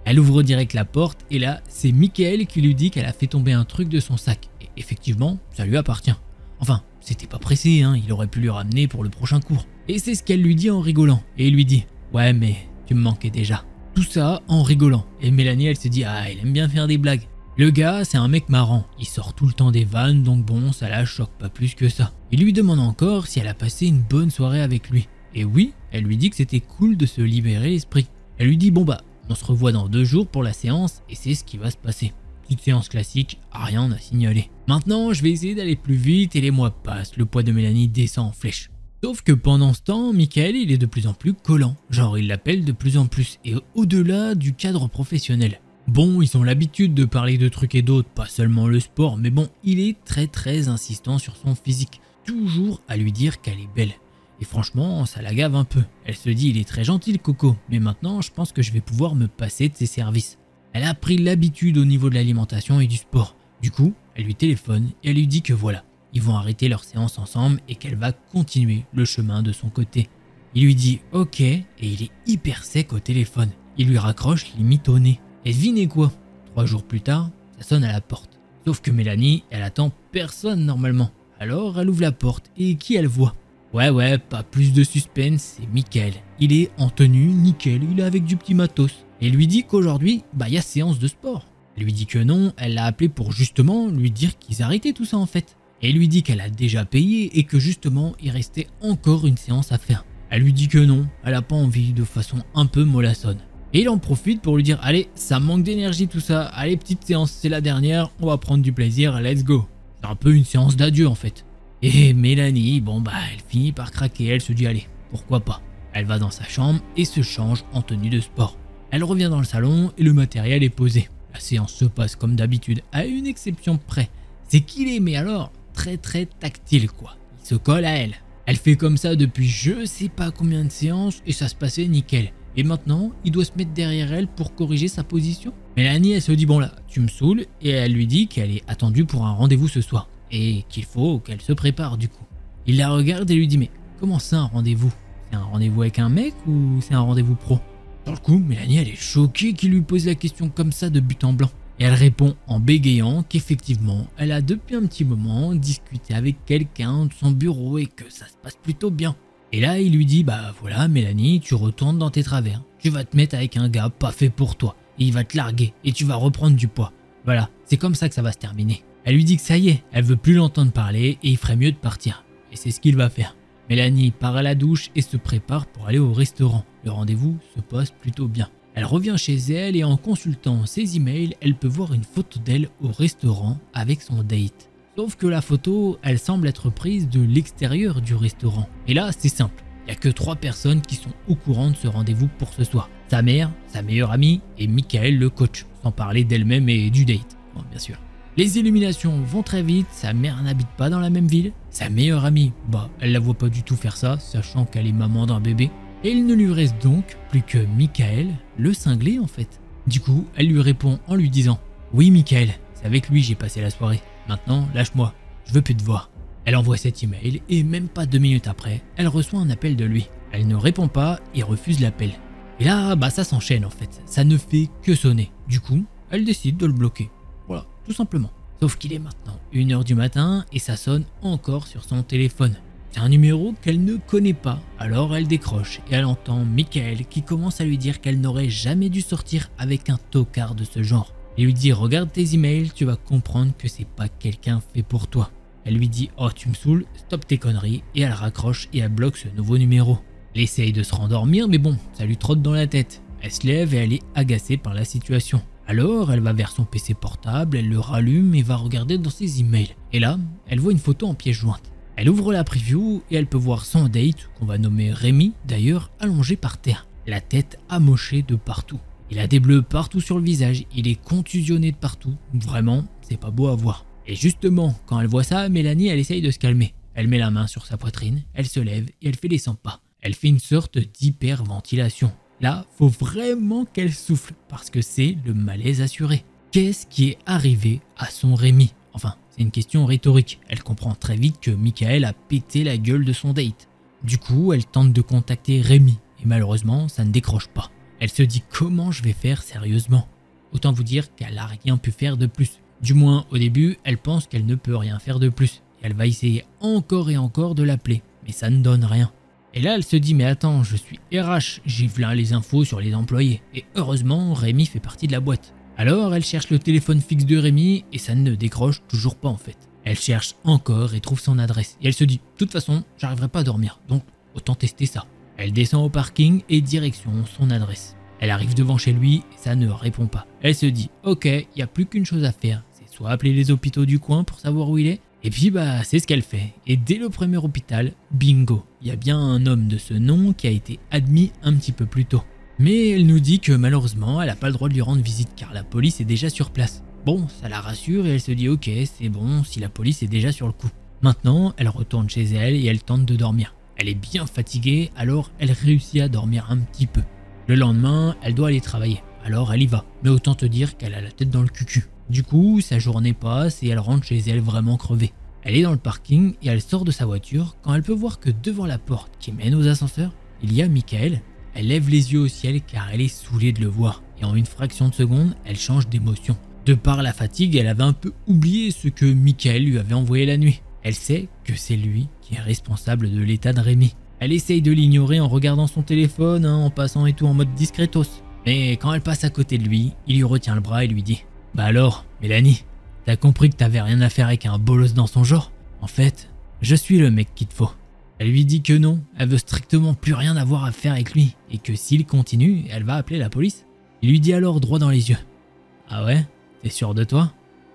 Elle ouvre direct la porte et là c'est Michael qui lui dit qu'elle a fait tomber un truc de son sac. Et effectivement ça lui appartient. Enfin c'était pas pressé hein, il aurait pu lui ramener pour le prochain cours. Et c'est ce qu'elle lui dit en rigolant. Et il lui dit ouais mais tu me manquais déjà. Tout ça en rigolant. Et Mélanie elle se dit ah il aime bien faire des blagues. Le gars c'est un mec marrant. Il sort tout le temps des vannes donc bon ça la choque pas plus que ça. Il lui demande encore si elle a passé une bonne soirée avec lui. Et oui, elle lui dit que c'était cool de se libérer l'esprit. Elle lui dit bon bah on se revoit dans 2 jours pour la séance et c'est ce qui va se passer. Petite séance classique, rien à signaler. Maintenant je vais essayer d'aller plus vite et les mois passent, le poids de Mélanie descend en flèche. Sauf que pendant ce temps, Michael il est de plus en plus collant, genre il l'appelle de plus en plus et au-delà du cadre professionnel. Bon, ils ont l'habitude de parler de trucs et d'autres, pas seulement le sport, mais bon, il est très insistant sur son physique, toujours à lui dire qu'elle est belle. Et franchement, ça la gave un peu. Elle se dit, il est très gentil le coco, mais maintenant je pense que je vais pouvoir me passer de ses services. Elle a pris l'habitude au niveau de l'alimentation et du sport. Du coup, elle lui téléphone et elle lui dit que voilà, ils vont arrêter leur séance ensemble et qu'elle va continuer le chemin de son côté. Il lui dit ok et il est hyper sec au téléphone. Il lui raccroche limite au nez. Et devinez quoi, 3 jours plus tard, ça sonne à la porte. Sauf que Mélanie, elle attend personne normalement. Alors elle ouvre la porte et qui elle voit ? Ouais, pas plus de suspense, c'est Michael. Il est en tenue, nickel, il est avec du petit matos. Et lui dit qu'aujourd'hui, bah y a séance de sport. Elle lui dit que non, elle l'a appelé pour justement lui dire qu'ils arrêtaient tout ça en fait. Et elle lui dit qu'elle a déjà payé et que justement il restait encore une séance à faire. Elle lui dit que non, elle a pas envie de façon un peu mollassonne. Et il en profite pour lui dire allez, ça manque d'énergie tout ça, allez petite séance, c'est la dernière, on va prendre du plaisir, let's go. C'est un peu une séance d'adieu en fait. Et Mélanie, bon bah elle finit par craquer, elle se dit allez, pourquoi pas. Elle va dans sa chambre et se change en tenue de sport. Elle revient dans le salon et le matériel est posé. La séance se passe comme d'habitude, à une exception près. C'est qu'il est, mais alors, très tactile quoi. Il se colle à elle. Elle fait comme ça depuis je sais pas combien de séances et ça se passait nickel. Et maintenant, il doit se mettre derrière elle pour corriger sa position. Mélanie, elle se dit bon là, tu me saoules, et elle lui dit qu'elle est attendue pour un rendez-vous ce soir. Et qu'il faut qu'elle se prépare du coup. Il la regarde et lui dit mais comment ça un rendez-vous? C'est un rendez-vous avec un mec ou c'est un rendez-vous pro? Sur le coup, Mélanie elle est choquée qu'il lui pose la question comme ça de but en blanc. Et elle répond en bégayant qu'effectivement, elle a depuis un petit moment discuté avec quelqu'un de son bureau et que ça se passe plutôt bien. Et là, il lui dit bah voilà Mélanie, tu retournes dans tes travers. Tu vas te mettre avec un gars pas fait pour toi. Et il va te larguer et tu vas reprendre du poids. Voilà, c'est comme ça que ça va se terminer. Elle lui dit que ça y est, elle veut plus l'entendre parler et il ferait mieux de partir. Et c'est ce qu'il va faire. Mélanie part à la douche et se prépare pour aller au restaurant. Le rendez-vous se passe plutôt bien. Elle revient chez elle et en consultant ses emails, elle peut voir une photo d'elle au restaurant avec son date. Sauf que la photo, elle semble être prise de l'extérieur du restaurant. Et là, c'est simple. Il n'y a que 3 personnes qui sont au courant de ce rendez-vous pour ce soir. Sa mère, sa meilleure amie et Michael le coach. Sans parler d'elle-même et du date, bon, bien sûr. Les illuminations vont très vite, sa mère n'habite pas dans la même ville. Sa meilleure amie, bah elle la voit pas du tout faire ça, sachant qu'elle est maman d'un bébé. Et il ne lui reste donc plus que Michael, le cinglé en fait. Du coup, elle lui répond en lui disant « Oui Michael, c'est avec lui j'ai passé la soirée. Maintenant, lâche-moi, je veux plus te voir. » Elle envoie cet email et même pas 2 minutes après, elle reçoit un appel de lui. Elle ne répond pas et refuse l'appel. Et là, bah ça s'enchaîne en fait, ça ne fait que sonner. Du coup, elle décide de le bloquer. Voilà, tout simplement. Sauf qu'il est maintenant 1h du matin et ça sonne encore sur son téléphone. C'est un numéro qu'elle ne connaît pas, alors elle décroche et elle entend Michael qui commence à lui dire qu'elle n'aurait jamais dû sortir avec un tocard de ce genre. Il lui dit regarde tes emails, tu vas comprendre que c'est pas quelqu'un fait pour toi. Elle lui dit oh tu me saoules, stop tes conneries et elle raccroche et elle bloque ce nouveau numéro. Elle essaye de se rendormir mais bon, ça lui trotte dans la tête. Elle se lève et elle est agacée par la situation. Alors elle va vers son PC portable, elle le rallume et va regarder dans ses emails. Et là, elle voit une photo en pièce jointe. Elle ouvre la preview et elle peut voir son date, qu'on va nommer Rémi d'ailleurs, allongé par terre. La tête amochée de partout. Il a des bleus partout sur le visage, il est contusionné de partout. Vraiment, c'est pas beau à voir. Et justement, quand elle voit ça, Mélanie elle essaye de se calmer. Elle met la main sur sa poitrine, elle se lève et elle fait les 100 pas. Elle fait une sorte d'hyperventilation. Là, faut vraiment qu'elle souffle parce que c'est le malaise assuré. Qu'est-ce qui est arrivé à son Rémi? Enfin, c'est une question rhétorique. Elle comprend très vite que Michael a pété la gueule de son date. Du coup, elle tente de contacter Rémi et malheureusement, ça ne décroche pas. Elle se dit comment je vais faire sérieusement? Autant vous dire qu'elle n'a rien pu faire de plus. Du moins, au début, elle pense qu'elle ne peut rien faire de plus. Et elle va essayer encore et encore de l'appeler, mais ça ne donne rien. Et là, elle se dit, mais attends, je suis RH, j'ai plein les infos sur les employés. Et heureusement, Rémi fait partie de la boîte. Alors, elle cherche le téléphone fixe de Rémi et ça ne décroche toujours pas en fait. Elle cherche encore et trouve son adresse. Et elle se dit, de toute façon, j'arriverai pas à dormir, donc autant tester ça. Elle descend au parking et direction son adresse. Elle arrive devant chez lui et ça ne répond pas. Elle se dit, ok, il n'y a plus qu'une chose à faire. C'est soit appeler les hôpitaux du coin pour savoir où il est. Et puis bah c'est ce qu'elle fait. Et dès le premier hôpital, bingo, il y a bien un homme de ce nom qui a été admis un petit peu plus tôt. Mais elle nous dit que malheureusement, elle n'a pas le droit de lui rendre visite car la police est déjà sur place. Bon, ça la rassure et elle se dit ok, c'est bon si la police est déjà sur le coup. Maintenant, elle retourne chez elle et elle tente de dormir. Elle est bien fatiguée, alors elle réussit à dormir un petit peu. Le lendemain, elle doit aller travailler, alors elle y va. Mais autant te dire qu'elle a la tête dans le cucu. Du coup, sa journée passe et elle rentre chez elle vraiment crevée. Elle est dans le parking et elle sort de sa voiture quand elle peut voir que devant la porte qui mène aux ascenseurs, il y a Michael. Elle lève les yeux au ciel car elle est saoulée de le voir. Et en une fraction de seconde, elle change d'émotion. De par la fatigue, elle avait un peu oublié ce que Michael lui avait envoyé la nuit. Elle sait que c'est lui qui est responsable de l'état de Rémi. Elle essaye de l'ignorer en regardant son téléphone, en passant et tout en mode discretos. Mais quand elle passe à côté de lui, il lui retient le bras et lui dit « Bah alors, Mélanie, t'as compris que t'avais rien à faire avec un bolos dans son genre? En fait, je suis le mec qu'il te faut. » Elle lui dit que non, elle veut strictement plus rien avoir à faire avec lui et que s'il continue, elle va appeler la police. Il lui dit alors droit dans les yeux « Ah ouais, t'es sûr de toi ?»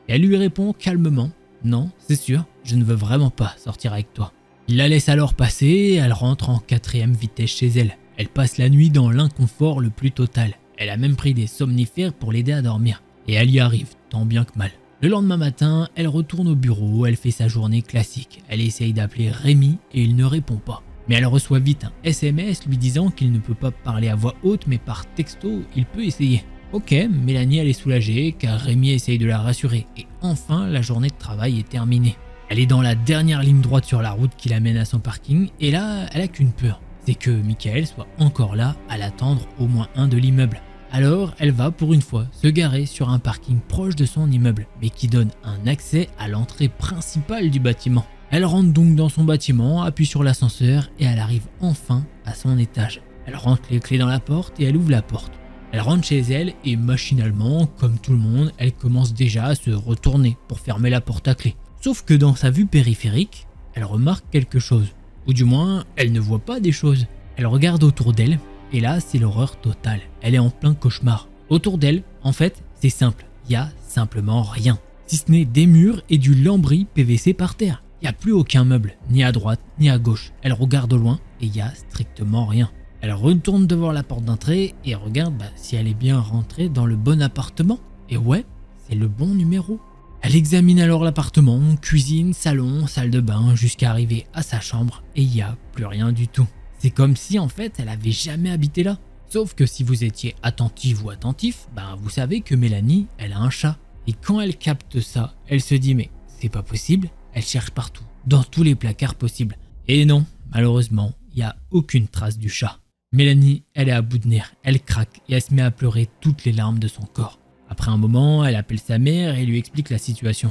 Et elle lui répond calmement « Non, c'est sûr, je ne veux vraiment pas sortir avec toi. » Il la laisse alors passer et elle rentre en 4e vitesse chez elle. Elle passe la nuit dans l'inconfort le plus total. Elle a même pris des somnifères pour l'aider à dormir. Et elle y arrive, tant bien que mal. Le lendemain matin, elle retourne au bureau, elle fait sa journée classique. Elle essaye d'appeler Rémi et il ne répond pas. Mais elle reçoit vite un SMS lui disant qu'il ne peut pas parler à voix haute, mais par texto, il peut essayer. Ok, Mélanie elle est soulagée car Rémi essaye de la rassurer. Et enfin, la journée de travail est terminée. Elle est dans la dernière ligne droite sur la route qui l'amène à son parking et là, elle a qu'une peur. C'est que Michael soit encore là à l'attendre au moins un de l'immeuble. Alors, elle va pour une fois se garer sur un parking proche de son immeuble, mais qui donne un accès à l'entrée principale du bâtiment. Elle rentre donc dans son bâtiment, appuie sur l'ascenseur et elle arrive enfin à son étage. Elle rentre les clés dans la porte et elle ouvre la porte. Elle rentre chez elle et machinalement, comme tout le monde, elle commence déjà à se retourner pour fermer la porte à clé. Sauf que dans sa vue périphérique, elle remarque quelque chose. Ou du moins, elle ne voit pas des choses. Elle regarde autour d'elle. Et là, c'est l'horreur totale. Elle est en plein cauchemar. Autour d'elle, en fait, c'est simple. Il y a simplement rien. Si ce n'est des murs et du lambris PVC par terre. Il n'y a plus aucun meuble, ni à droite, ni à gauche. Elle regarde au loin et il n'y a strictement rien. Elle retourne devant la porte d'entrée et regarde si elle est bien rentrée dans le bon appartement. Et ouais, c'est le bon numéro. Elle examine alors l'appartement, cuisine, salon, salle de bain, jusqu'à arriver à sa chambre et il n'y a plus rien du tout. C'est comme si en fait elle avait jamais habité là. Sauf que si vous étiez attentive ou attentif, vous savez que Mélanie, elle a un chat. Et quand elle capte ça, elle se dit mais c'est pas possible, elle cherche partout, dans tous les placards possibles. Et non, malheureusement, il n'y a aucune trace du chat. Mélanie, elle est à bout de nerfs, elle craque et elle se met à pleurer toutes les larmes de son corps. Après un moment, elle appelle sa mère et lui explique la situation.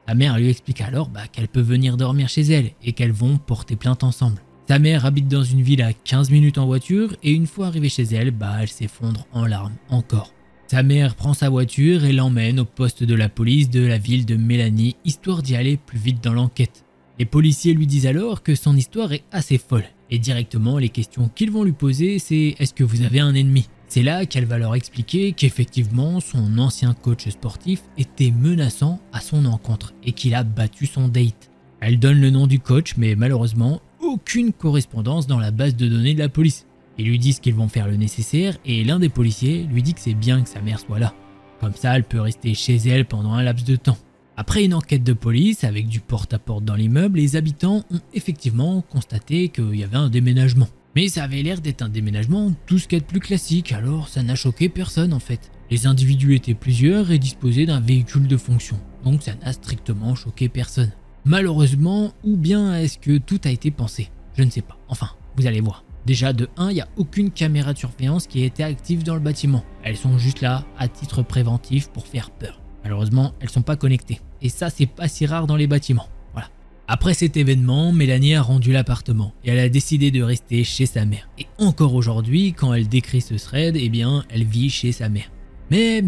Sa mère lui explique alors qu'elle peut venir dormir chez elle et qu'elles vont porter plainte ensemble. Sa mère habite dans une ville à 15 minutes en voiture et une fois arrivée chez elle, elle s'effondre en larmes encore. Sa mère prend sa voiture et l'emmène au poste de la police de la ville de Mélanie, histoire d'y aller plus vite dans l'enquête. Les policiers lui disent alors que son histoire est assez folle. Et directement, les questions qu'ils vont lui poser, c'est « Est-ce que vous avez un ennemi ?» C'est là qu'elle va leur expliquer qu'effectivement, son ancien coach sportif était menaçant à son encontre et qu'il a battu son date. Elle donne le nom du coach, mais malheureusement, aucune correspondance dans la base de données de la police. Ils lui disent qu'ils vont faire le nécessaire et l'un des policiers lui dit que c'est bien que sa mère soit là. Comme ça, elle peut rester chez elle pendant un laps de temps. Après une enquête de police avec du porte-à-porte dans l'immeuble, les habitants ont effectivement constaté qu'il y avait un déménagement. Mais ça avait l'air d'être un déménagement tout ce qu'il y a de plus classique, alors ça n'a choqué personne en fait. Les individus étaient plusieurs et disposaient d'un véhicule de fonction, donc ça n'a strictement choqué personne. Malheureusement, ou bien est-ce que tout a été pensé? Je ne sais pas. Enfin, vous allez voir. Déjà de 1, il n'y a aucune caméra de surveillance qui a été active dans le bâtiment. Elles sont juste là à titre préventif pour faire peur. Malheureusement, elles sont pas connectées. Et ça, c'est pas si rare dans les bâtiments. Voilà. Après cet événement, Mélanie a rendu l'appartement et elle a décidé de rester chez sa mère. Et encore aujourd'hui, quand elle décrit ce thread, elle vit chez sa mère. Mais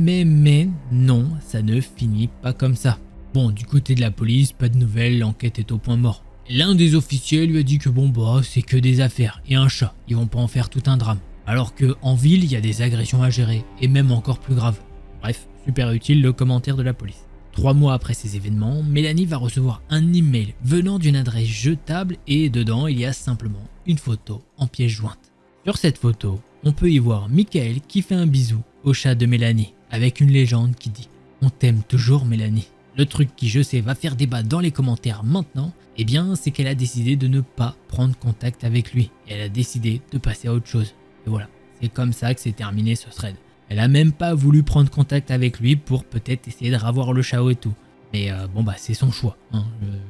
non, ça ne finit pas comme ça. Bon, du côté de la police, pas de nouvelles, l'enquête est au point mort. L'un des officiers lui a dit que c'est que des affaires et un chat, ils vont pas en faire tout un drame. Alors que en ville, il y a des agressions à gérer, et même encore plus graves. Bref, super utile le commentaire de la police. 3 mois après ces événements, Mélanie va recevoir un email venant d'une adresse jetable et dedans, il y a simplement une photo en pièce jointe. Sur cette photo, on peut y voir Michael qui fait un bisou au chat de Mélanie, avec une légende qui dit « On t'aime toujours Mélanie ». Le truc qui, je sais, va faire débat dans les commentaires maintenant, c'est qu'elle a décidé de ne pas prendre contact avec lui. Et elle a décidé de passer à autre chose. Et voilà, c'est comme ça que s'est terminé ce thread. Elle a même pas voulu prendre contact avec lui pour peut-être essayer de ravoir le chat et tout. Mais c'est son choix, hein.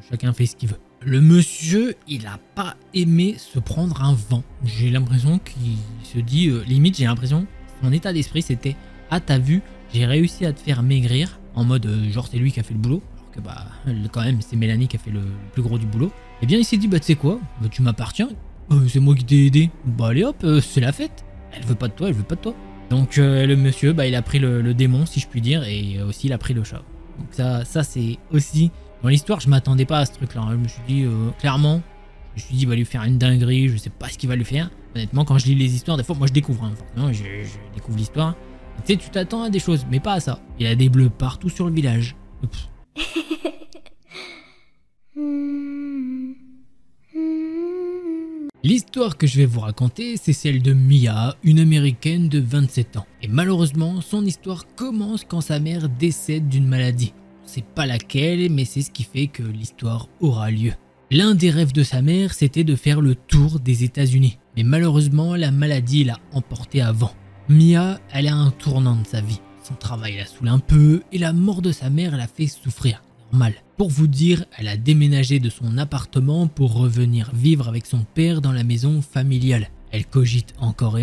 Chacun fait ce qu'il veut. Le monsieur, il a pas aimé se prendre un vent. J'ai l'impression qu'il se dit, limite j'ai l'impression, son état d'esprit c'était « Ah t'as vu, j'ai réussi à te faire maigrir ». En mode genre c'est lui qui a fait le boulot, alors que quand même c'est Mélanie qui a fait le plus gros du boulot. Eh bien il s'est dit tu sais quoi, tu m'appartiens, c'est moi qui t'ai aidé, allez hop, c'est la fête. Elle veut pas de toi, elle veut pas de toi. Donc le monsieur il a pris le démon si je puis dire et aussi il a pris le chat. Donc ça c'est aussi, dans l'histoire je m'attendais pas à ce truc là, je me suis dit clairement, il va lui faire une dinguerie, je sais pas ce qu'il va lui faire. Honnêtement quand je lis les histoires, des fois moi je découvre, forcément je découvre l'histoire. Tu sais, tu t'attends à des choses, mais pas à ça. Il y a des bleus partout sur le village. L'histoire L'histoire que je vais vous raconter, c'est celle de Mia, une américaine de 27 ans. Et malheureusement, son histoire commence quand sa mère décède d'une maladie. On ne sait pas laquelle, mais c'est ce qui fait que l'histoire aura lieu. L'un des rêves de sa mère, c'était de faire le tour des États-Unis. Mais malheureusement, la maladie l'a emporté avant. Mia, elle a un tournant de sa vie. Son travail la saoule un peu et la mort de sa mère l'a fait souffrir. Normal. Pour vous dire, elle a déménagé de son appartement pour revenir vivre avec son père dans la maison familiale. Elle cogite encore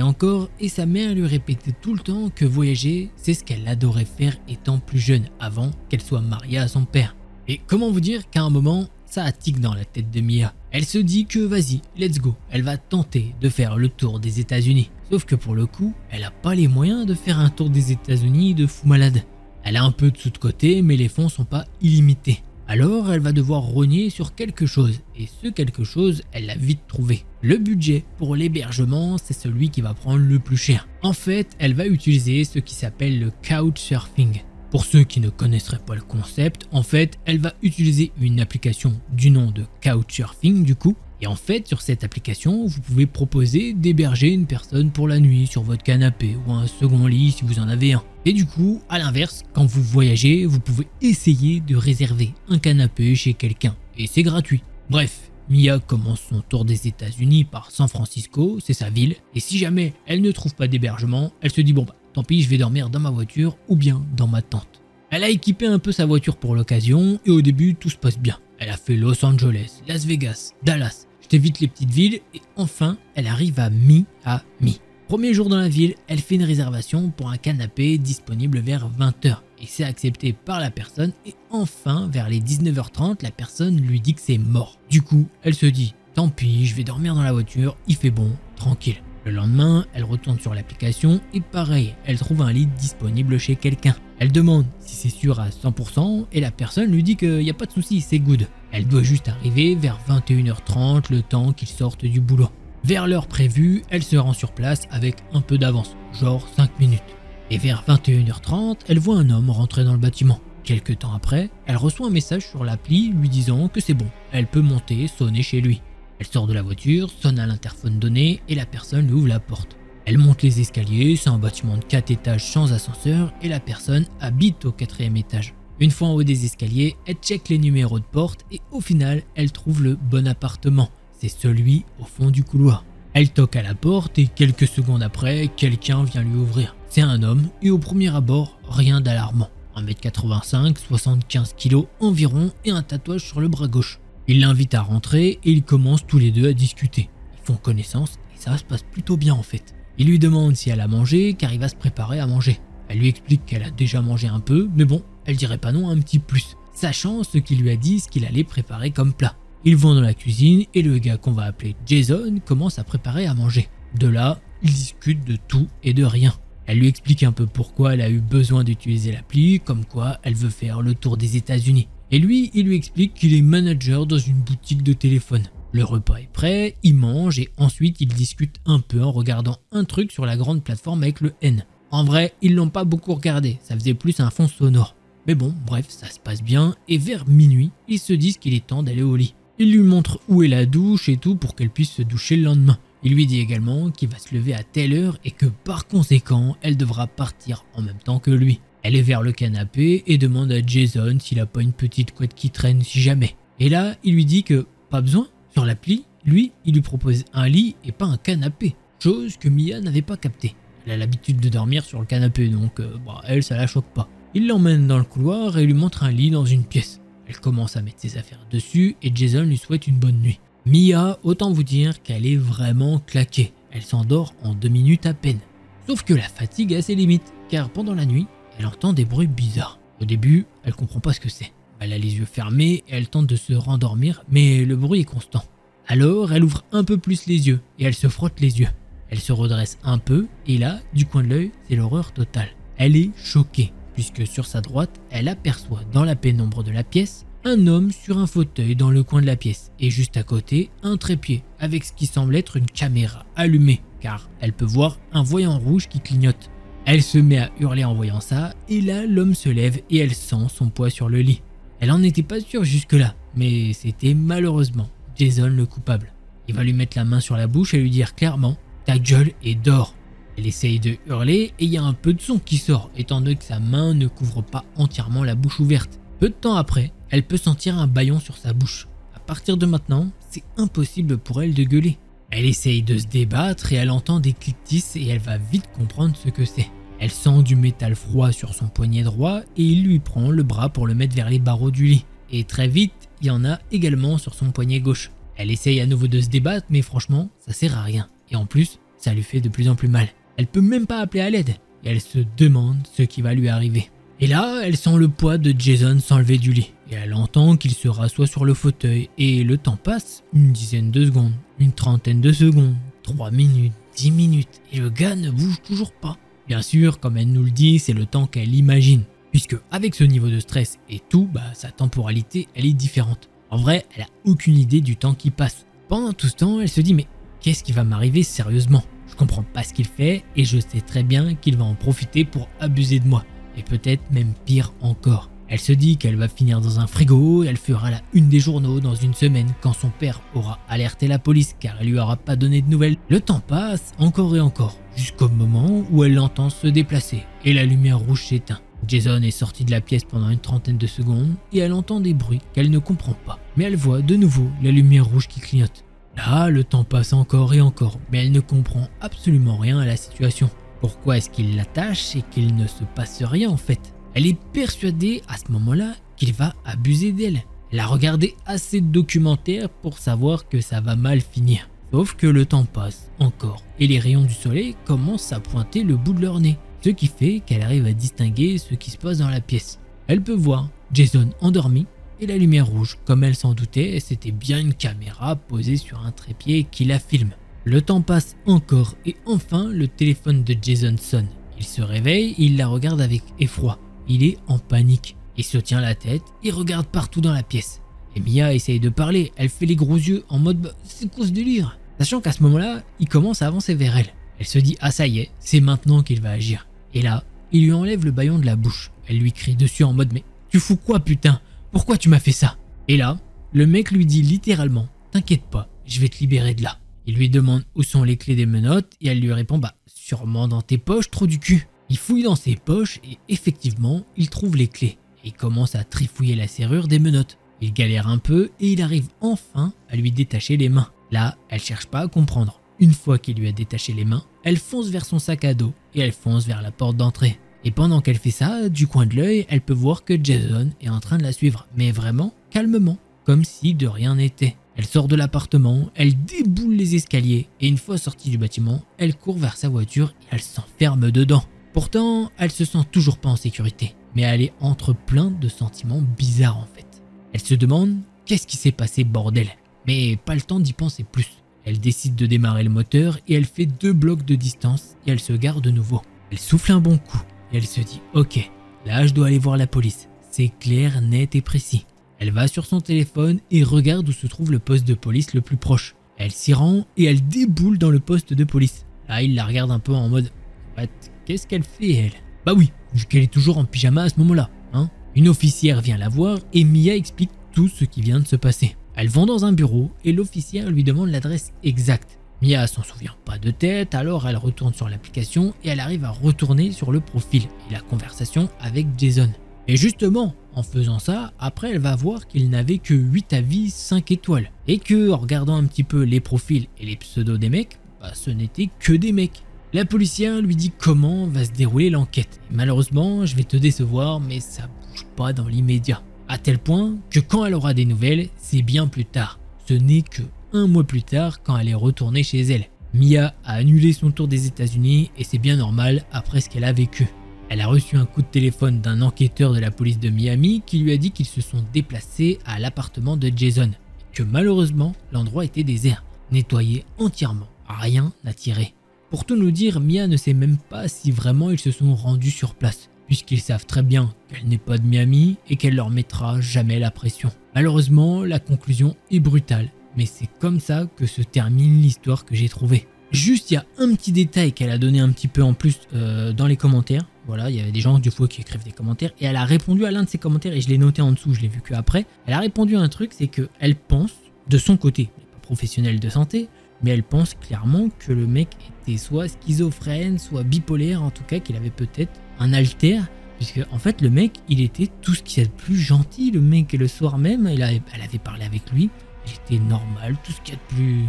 et sa mère lui répétait tout le temps que voyager, c'est ce qu'elle adorait faire étant plus jeune, avant qu'elle soit mariée à son père. Et comment vous dire qu'à un moment, ça tique dans la tête de Mia. Elle se dit que vas-y, let's go, elle va tenter de faire le tour des États-Unis. Sauf que pour le coup, elle n'a pas les moyens de faire un tour des États-Unis de fou malade. Elle a un peu de sous de côté, mais les fonds sont pas illimités. Alors elle va devoir rogner sur quelque chose, et ce quelque chose, elle l'a vite trouvé. Le budget pour l'hébergement, c'est celui qui va prendre le plus cher. En fait, elle va utiliser ce qui s'appelle le couchsurfing. Pour ceux qui ne connaisseraient pas le concept, en fait, elle va utiliser une application du nom de couchsurfing du coup. Et en fait, sur cette application, vous pouvez proposer d'héberger une personne pour la nuit sur votre canapé ou un second lit si vous en avez un. Et du coup, à l'inverse, quand vous voyagez, vous pouvez essayer de réserver un canapé chez quelqu'un. Et c'est gratuit. Bref, Mia commence son tour des États-Unis par San Francisco, c'est sa ville. Et si jamais elle ne trouve pas d'hébergement, elle se dit bon bah tant pis, je vais dormir dans ma voiture ou bien dans ma tente. Elle a équipé un peu sa voiture pour l'occasion et au début tout se passe bien. Elle a fait Los Angeles, Las Vegas, Dallas. Je t'évite les petites villes et enfin elle arrive à Miami. Premier jour dans la ville, elle fait une réservation pour un canapé disponible vers 20 h et c'est accepté par la personne et enfin vers les 19 h 30 la personne lui dit que c'est mort. Du coup elle se dit tant pis, je vais dormir dans la voiture, il fait bon, tranquille. Le lendemain, elle retourne sur l'application et pareil, elle trouve un lit disponible chez quelqu'un. Elle demande si c'est sûr à 100% et la personne lui dit qu'il n'y a pas de souci, c'est good. Elle doit juste arriver vers 21 h 30 le temps qu'ils sortent du boulot. Vers l'heure prévue, elle se rend sur place avec un peu d'avance, genre 5 minutes. Et vers 21 h 30, elle voit un homme rentrer dans le bâtiment. Quelque temps après, elle reçoit un message sur l'appli lui disant que c'est bon, elle peut monter, sonner chez lui. Elle sort de la voiture, sonne à l'interphone donné et la personne lui ouvre la porte. Elle monte les escaliers, c'est un bâtiment de 4 étages sans ascenseur et la personne habite au 4e étage. Une fois en haut des escaliers, elle check les numéros de porte et au final, elle trouve le bon appartement. C'est celui au fond du couloir. Elle toque à la porte et quelques secondes après, quelqu'un vient lui ouvrir. C'est un homme et au premier abord, rien d'alarmant. 1m85, 75 kg environ et un tatouage sur le bras gauche. Il l'invite à rentrer et ils commencent tous les deux à discuter. Ils font connaissance et ça se passe plutôt bien en fait. Il lui demande si elle a mangé car il va se préparer à manger. Elle lui explique qu'elle a déjà mangé un peu, mais bon, elle dirait pas non à un petit plus, sachant ce qu'il lui a dit, ce qu'il allait préparer comme plat. Ils vont dans la cuisine et le gars qu'on va appeler Jason commence à préparer à manger. De là, ils discutent de tout et de rien. Elle lui explique un peu pourquoi elle a eu besoin d'utiliser l'appli, comme quoi elle veut faire le tour des États-Unis. Et lui, il lui explique qu'il est manager dans une boutique de téléphone. Le repas est prêt, il mange et ensuite ils discutent un peu en regardant un truc sur la grande plateforme avec le N. En vrai, ils l'ont pas beaucoup regardé, ça faisait plus un fond sonore. Mais bon, bref, ça se passe bien et vers minuit, ils se disent qu'il est temps d'aller au lit. Il lui montre où est la douche et tout pour qu'elle puisse se doucher le lendemain. Il lui dit également qu'il va se lever à telle heure et que par conséquent, elle devra partir en même temps que lui. Elle est vers le canapé et demande à Jason s'il a pas une petite couette qui traîne si jamais. Et là, il lui dit que pas besoin. Sur l'appli, lui, il lui propose un lit et pas un canapé. Chose que Mia n'avait pas capté. Elle a l'habitude de dormir sur le canapé donc elle, ça la choque pas. Il l'emmène dans le couloir et lui montre un lit dans une pièce. Elle commence à mettre ses affaires dessus et Jason lui souhaite une bonne nuit. Mia, autant vous dire qu'elle est vraiment claquée. Elle s'endort en 2 minutes à peine. Sauf que la fatigue a ses limites, car pendant la nuit, elle entend des bruits bizarres. Au début, elle comprend pas ce que c'est. Elle a les yeux fermés et elle tente de se rendormir, mais le bruit est constant. Alors, elle ouvre un peu plus les yeux et elle se frotte les yeux. Elle se redresse un peu et là, du coin de l'œil, c'est l'horreur totale. Elle est choquée, puisque sur sa droite, elle aperçoit dans la pénombre de la pièce un homme sur un fauteuil dans le coin de la pièce et juste à côté, un trépied avec ce qui semble être une caméra allumée, car elle peut voir un voyant rouge qui clignote. Elle se met à hurler en voyant ça et là, l'homme se lève et elle sent son poids sur le lit. Elle en était pas sûre jusque-là, mais c'était malheureusement Jason le coupable. Il va lui mettre la main sur la bouche et lui dire clairement « ta gueule et dors ». Elle essaye de hurler et il y a un peu de son qui sort, étant donné que sa main ne couvre pas entièrement la bouche ouverte. Peu de temps après, elle peut sentir un bâillon sur sa bouche. À partir de maintenant, c'est impossible pour elle de gueuler. Elle essaye de se débattre et elle entend des cliquetis et elle va vite comprendre ce que c'est. Elle sent du métal froid sur son poignet droit et il lui prend le bras pour le mettre vers les barreaux du lit. Et très vite, il y en a également sur son poignet gauche. Elle essaye à nouveau de se débattre mais franchement, ça sert à rien. Et en plus, ça lui fait de plus en plus mal. Elle peut même pas appeler à l'aide et elle se demande ce qui va lui arriver. Et là, elle sent le poids de Jason s'enlever du lit. Et elle entend qu'il se rassoit sur le fauteuil et le temps passe, une dizaine de secondes, une trentaine de secondes, 3 minutes, 10 minutes et le gars ne bouge toujours pas. Bien sûr, comme elle nous le dit, c'est le temps qu'elle imagine. Puisque avec ce niveau de stress et tout, sa temporalité elle est différente. En vrai, elle a aucune idée du temps qui passe. Pendant tout ce temps, elle se dit mais qu'est-ce qui va m'arriver sérieusement? Je comprends pas ce qu'il fait et je sais très bien qu'il va en profiter pour abuser de moi. Et peut-être même pire encore. Elle se dit qu'elle va finir dans un frigo et elle fera la une des journaux dans une semaine quand son père aura alerté la police car elle lui aura pas donné de nouvelles. Le temps passe encore et encore, jusqu'au moment où elle l'entend se déplacer et la lumière rouge s'éteint. Jason est sorti de la pièce pendant une trentaine de secondes et elle entend des bruits qu'elle ne comprend pas. Mais elle voit de nouveau la lumière rouge qui clignote. Là, le temps passe encore et encore, mais elle ne comprend absolument rien à la situation. Pourquoi est-ce qu'il l'attache et qu'il ne se passe rien en fait? Elle est persuadée à ce moment-là qu'il va abuser d'elle. Elle a regardé assez de documentaires pour savoir que ça va mal finir. Sauf que le temps passe encore et les rayons du soleil commencent à pointer le bout de leur nez. Ce qui fait qu'elle arrive à distinguer ce qui se passe dans la pièce. Elle peut voir Jason endormi et la lumière rouge. Comme elle s'en doutait, c'était bien une caméra posée sur un trépied qui la filme. Le temps passe encore et enfin le téléphone de Jason sonne. Il se réveille et il la regarde avec effroi. Il est en panique. Il se tient la tête et regarde partout dans la pièce. Et Mia essaye de parler, elle fait les gros yeux en mode c'est quoi ce délire? Sachant qu'à ce moment-là, il commence à avancer vers elle. Elle se dit ah ça y est, c'est maintenant qu'il va agir. Et là, il lui enlève le bâillon de la bouche. Elle lui crie dessus en mode mais tu fous quoi putain? Pourquoi tu m'as fait ça? Et là, le mec lui dit littéralement t'inquiète pas, je vais te libérer de là. Il lui demande où sont les clés des menottes et elle lui répond sûrement dans tes poches, trou du cul. Il fouille dans ses poches et effectivement, il trouve les clés. Et il commence à trifouiller la serrure des menottes. Il galère un peu et il arrive enfin à lui détacher les mains. Là, elle cherche pas à comprendre. Une fois qu'il lui a détaché les mains, elle fonce vers son sac à dos et elle fonce vers la porte d'entrée. Et pendant qu'elle fait ça, du coin de l'œil, elle peut voir que Jason est en train de la suivre. Mais vraiment, calmement, comme si de rien n'était. Elle sort de l'appartement, elle déboule les escaliers et une fois sortie du bâtiment, elle court vers sa voiture et elle s'enferme dedans. Pourtant, elle se sent toujours pas en sécurité, mais elle est entre plein de sentiments bizarres en fait. Elle se demande qu'est-ce qui s'est passé bordel, mais pas le temps d'y penser plus. Elle décide de démarrer le moteur et elle fait 2 blocs de distance et elle se gare de nouveau. Elle souffle un bon coup et elle se dit ok, là je dois aller voir la police, c'est clair, net et précis. Elle va sur son téléphone et regarde où se trouve le poste de police le plus proche. Elle s'y rend et elle déboule dans le poste de police. Là, il la regarde un peu en mode « What? Qu'est-ce qu'elle fait, elle ?» Bah oui, vu qu'elle est toujours en pyjama à ce moment-là, hein. Une officière vient la voir et Mia explique tout ce qui vient de se passer. Elles vont dans un bureau et l'officière lui demande l'adresse exacte. Mia s'en souvient pas de tête, alors elle retourne sur l'application et elle arrive à retourner sur le profil et la conversation avec Jason. Et justement, en faisant ça, après elle va voir qu'il n'avait que 8 avis 5 étoiles. Et que en regardant un petit peu les profils et les pseudos des mecs, ce n'était que des mecs. La policière lui dit comment va se dérouler l'enquête. Malheureusement, je vais te décevoir, mais ça bouge pas dans l'immédiat. À tel point que quand elle aura des nouvelles, c'est bien plus tard. Ce n'est que 1 mois plus tard quand elle est retournée chez elle. Mia a annulé son tour des États-Unis et c'est bien normal après ce qu'elle a vécu. Elle a reçu un coup de téléphone d'un enquêteur de la police de Miami qui lui a dit qu'ils se sont déplacés à l'appartement de Jason. Que malheureusement, l'endroit était désert, nettoyé entièrement, rien à tirer. Pour tout nous dire, Mia ne sait même pas si vraiment ils se sont rendus sur place, puisqu'ils savent très bien qu'elle n'est pas de Miami et qu'elle leur mettra jamais la pression. Malheureusement, la conclusion est brutale, mais c'est comme ça que se termine l'histoire que j'ai trouvée. Juste, il y a un petit détail qu'elle a donné un petit peu en plus dans les commentaires. Voilà, il y avait des gens du coup qui écrivent des commentaires et elle a répondu à l'un de ces commentaires et je l'ai noté en dessous, je l'ai vu qu'après. Elle a répondu à un truc, c'est qu'elle pense de son côté, professionnel de santé, mais elle pense clairement que le mec était soit schizophrène, soit bipolaire, en tout cas qu'il avait peut-être un alter, puisque en fait le mec il était tout ce qu'il y a de plus gentil, le mec, et le soir même elle avait parlé avec lui, il était normal, tout ce qu'il y a de plus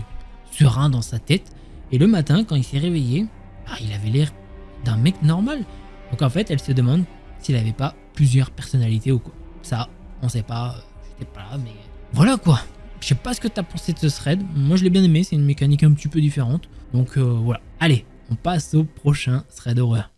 serein dans sa tête, et le matin quand il s'est réveillé, il avait l'air d'un mec normal. Donc en fait elle se demande s'il avait pas plusieurs personnalités ou quoi. Ça on sait pas, j'étais pas là, mais voilà quoi. Je sais pas ce que t'as pensé de ce thread, moi je l'ai bien aimé, c'est une mécanique un petit peu différente, donc voilà. Allez, on passe au prochain thread horreur.